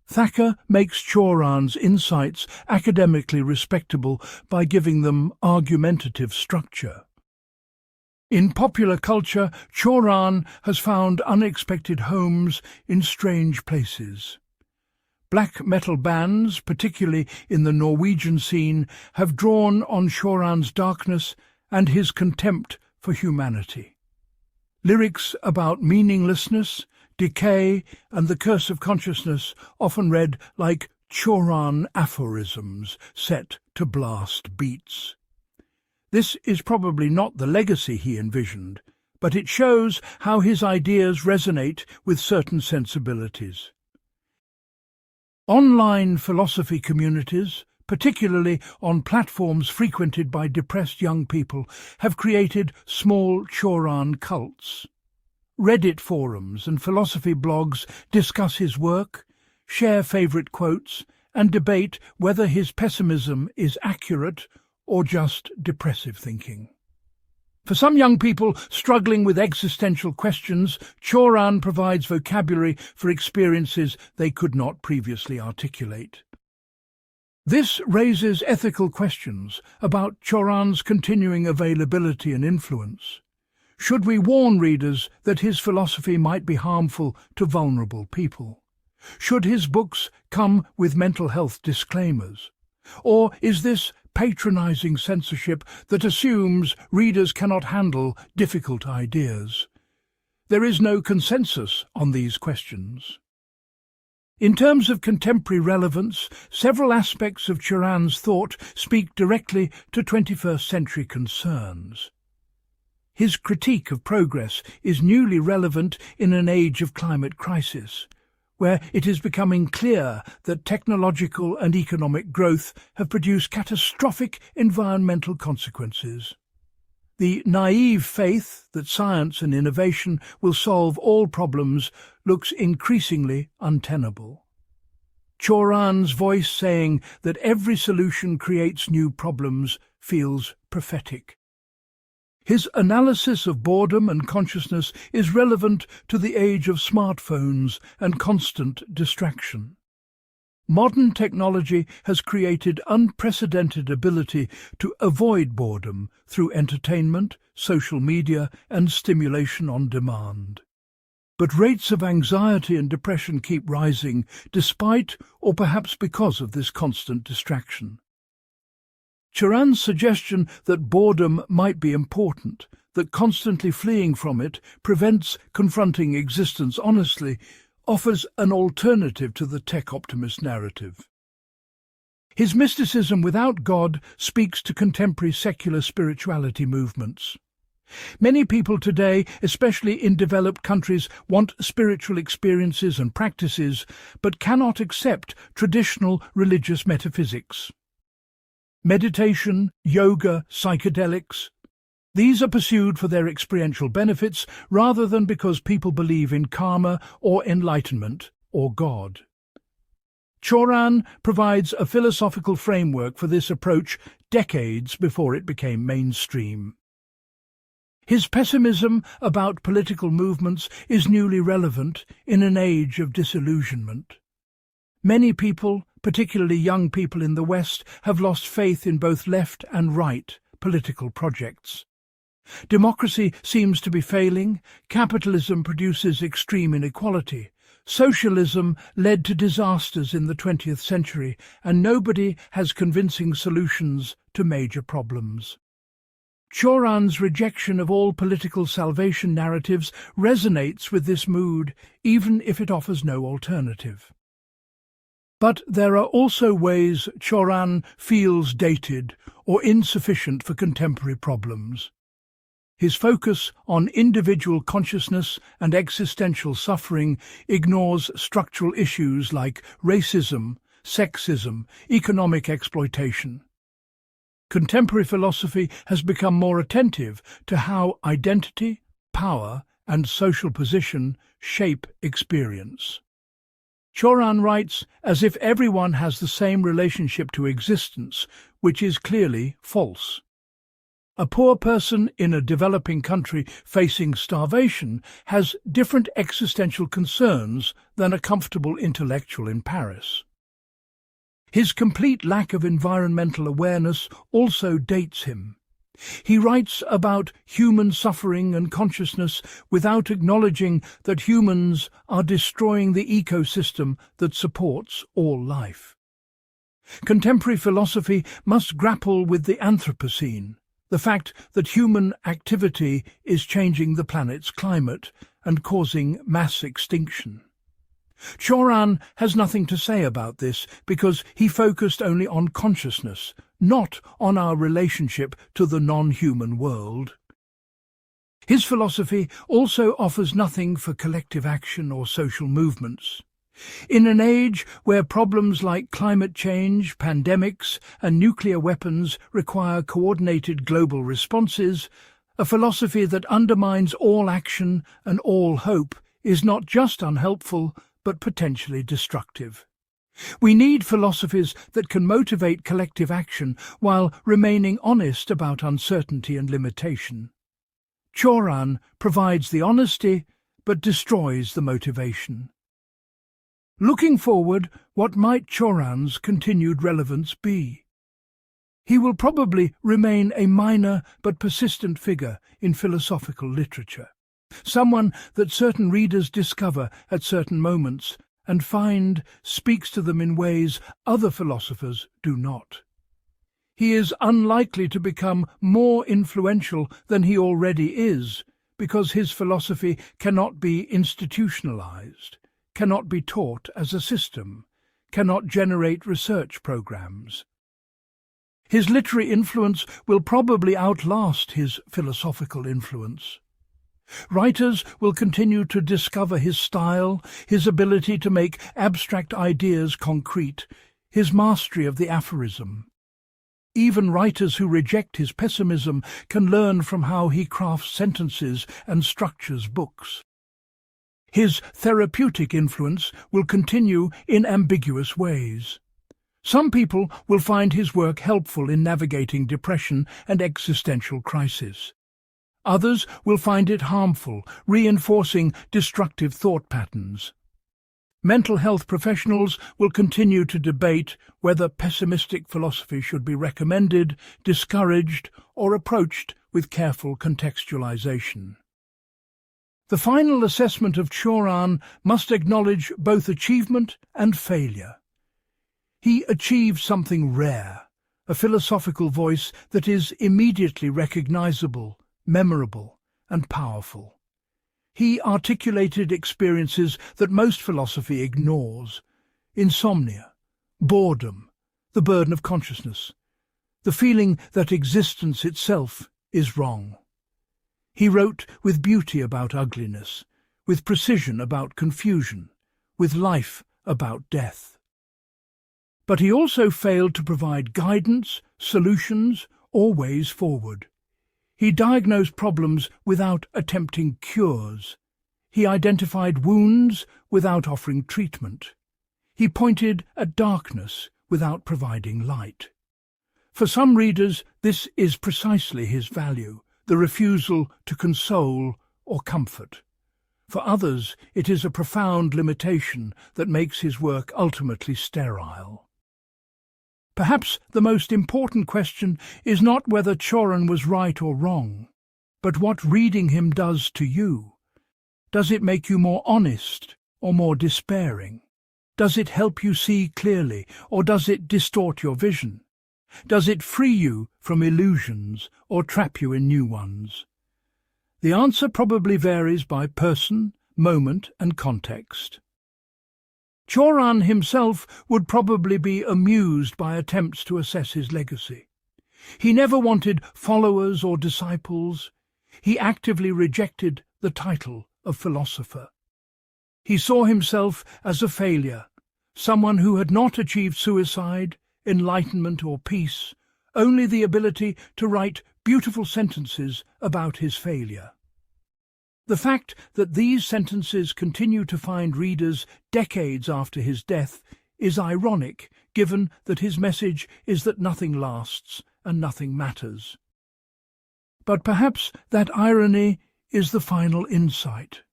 [SPEAKER 1] Thacker makes Cioran's insights academically respectable by giving them argumentative structure. In popular culture, Cioran has found unexpected homes in strange places. Black metal bands, particularly in the Norwegian scene, have drawn on Cioran's darkness and his contempt for humanity. Lyrics about meaninglessness, decay, and the curse of consciousness often read like Cioran aphorisms set to blast beats. This is probably not the legacy he envisioned, but it shows how his ideas resonate with certain sensibilities. Online philosophy communities, particularly on platforms frequented by depressed young people, have created small Cioran cults. Reddit forums and philosophy blogs discuss his work, share favourite quotes, and debate whether his pessimism is accurate or just depressive thinking. For some young people struggling with existential questions, Cioran provides vocabulary for experiences they could not previously articulate. This raises ethical questions about Cioran's continuing availability and influence. Should we warn readers that his philosophy might be harmful to vulnerable people? Should his books come with mental health disclaimers? Or is this patronizing censorship that assumes readers cannot handle difficult ideas? There is no consensus on these questions. In terms of contemporary relevance, several aspects of Cioran's thought speak directly to 21st century concerns. His critique of progress is newly relevant in an age of climate crisis, where it is becoming clear that technological and economic growth have produced catastrophic environmental consequences. The naive faith that science and innovation will solve all problems looks increasingly untenable. Cioran's voice saying that every solution creates new problems feels prophetic. His analysis of boredom and consciousness is relevant to the age of smartphones and constant distraction. Modern technology has created unprecedented ability to avoid boredom through entertainment, social media, and stimulation on demand. But rates of anxiety and depression keep rising despite or perhaps because of this constant distraction. Cioran's suggestion that boredom might be important, that constantly fleeing from it prevents confronting existence honestly, offers an alternative to the tech-optimist narrative. His Mysticism Without God speaks to contemporary secular spirituality movements. Many people today, especially in developed countries, want spiritual experiences and practices, but cannot accept traditional religious metaphysics. Meditation, yoga, psychedelics, these are pursued for their experiential benefits rather than because people believe in karma or enlightenment or God. Cioran provides a philosophical framework for this approach decades before it became mainstream. His pessimism about political movements is newly relevant in an age of disillusionment. Many people, particularly young people in the West, have lost faith in both left and right political projects. Democracy seems to be failing, capitalism produces extreme inequality, socialism led to disasters in the 20th century, and nobody has convincing solutions to major problems. Cioran's rejection of all political salvation narratives resonates with this mood, even if it offers no alternative. But there are also ways Cioran feels dated or insufficient for contemporary problems. His focus on individual consciousness and existential suffering ignores structural issues like racism, sexism, economic exploitation. Contemporary philosophy has become more attentive to how identity, power, and social position shape experience. Cioran writes as if everyone has the same relationship to existence, which is clearly false. A poor person in a developing country facing starvation has different existential concerns than a comfortable intellectual in Paris. His complete lack of environmental awareness also dates him. He writes about human suffering and consciousness without acknowledging that humans are destroying the ecosystem that supports all life. Contemporary philosophy must grapple with the Anthropocene, the fact that human activity is changing the planet's climate and causing mass extinction. Cioran has nothing to say about this because he focused only on consciousness, not on our relationship to the non-human world. His philosophy also offers nothing for collective action or social movements. In an age where problems like climate change, pandemics, and nuclear weapons require coordinated global responses, a philosophy that undermines all action and all hope is not just unhelpful, but potentially destructive. We need philosophies that can motivate collective action while remaining honest about uncertainty and limitation. Cioran provides the honesty, but destroys the motivation. Looking forward, what might Cioran's continued relevance be? He will probably remain a minor but persistent figure in philosophical literature, someone that certain readers discover at certain moments and find speaks to them in ways other philosophers do not. He is unlikely to become more influential than he already is, because his philosophy cannot be institutionalized, cannot be taught as a system, cannot generate research programs. His literary influence will probably outlast his philosophical influence. Writers will continue to discover his style, his ability to make abstract ideas concrete, his mastery of the aphorism. Even writers who reject his pessimism can learn from how he crafts sentences and structures books. His therapeutic influence will continue in ambiguous ways. Some people will find his work helpful in navigating depression and existential crisis. Others will find it harmful, reinforcing destructive thought patterns. Mental health professionals will continue to debate whether pessimistic philosophy should be recommended, discouraged, or approached with careful contextualization. The final assessment of Cioran must acknowledge both achievement and failure. He achieved something rare, a philosophical voice that is immediately recognizable, memorable, and powerful. He articulated experiences that most philosophy ignores: insomnia, boredom, the burden of consciousness, the feeling that existence itself is wrong. He wrote with beauty about ugliness, with precision about confusion, with life about death. But he also failed to provide guidance, solutions, or ways forward. He diagnosed problems without attempting cures. He identified wounds without offering treatment. He pointed at darkness without providing light. For some readers, this is precisely his value, the refusal to console or comfort. For others, it is a profound limitation that makes his work ultimately sterile. Perhaps the most important question is not whether Cioran was right or wrong, but what reading him does to you. Does it make you more honest or more despairing? Does it help you see clearly, or does it distort your vision? Does it free you from illusions or trap you in new ones? The answer probably varies by person, moment, and context. Cioran himself would probably be amused by attempts to assess his legacy. He never wanted followers or disciples. He actively rejected the title of philosopher. He saw himself as a failure, someone who had not achieved suicide, enlightenment, or peace, only the ability to write beautiful sentences about his failure. The fact that these sentences continue to find readers decades after his death is ironic, given that his message is that nothing lasts and nothing matters. But perhaps that irony is the final insight.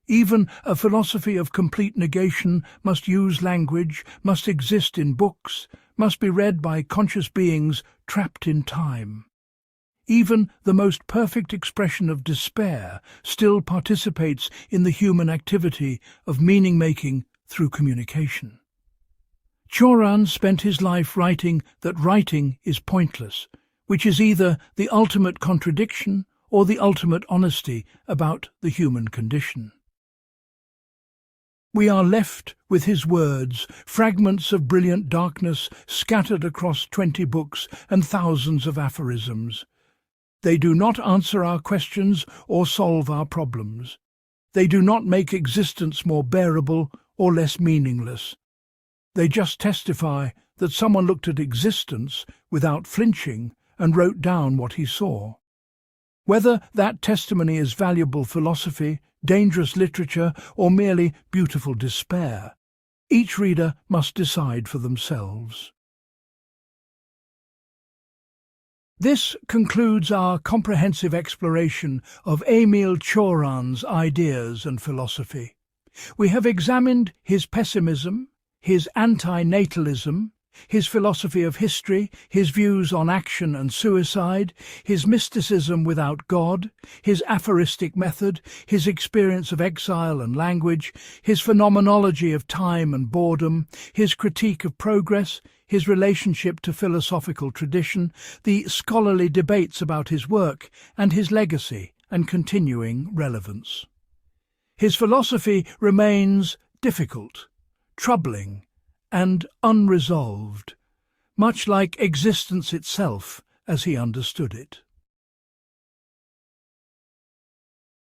[SPEAKER 1] Even a philosophy of complete negation must use language, must exist in books, must be read by conscious beings trapped in time. Even the most perfect expression of despair still participates in the human activity of meaning-making through communication. Cioran spent his life writing that writing is pointless, which is either the ultimate contradiction or the ultimate honesty about the human condition. We are left with his words, fragments of brilliant darkness scattered across 20 books and thousands of aphorisms. They do not answer our questions or solve our problems. They do not make existence more bearable or less meaningless. They just testify that someone looked at existence without flinching and wrote down what he saw. Whether that testimony is valuable philosophy, dangerous literature, or merely beautiful despair, each reader must decide for themselves. This concludes our comprehensive exploration of Emil Cioran's ideas and philosophy. We have examined his pessimism, his anti-natalism, his philosophy of history, his views on action and suicide, his mysticism without God, his aphoristic method, his experience of exile and language, his phenomenology of time and boredom, his critique of progress, his relationship to philosophical tradition, the scholarly debates about his work, and his legacy and continuing relevance. His philosophy remains difficult, troubling, and unresolved, much like existence itself as he understood it.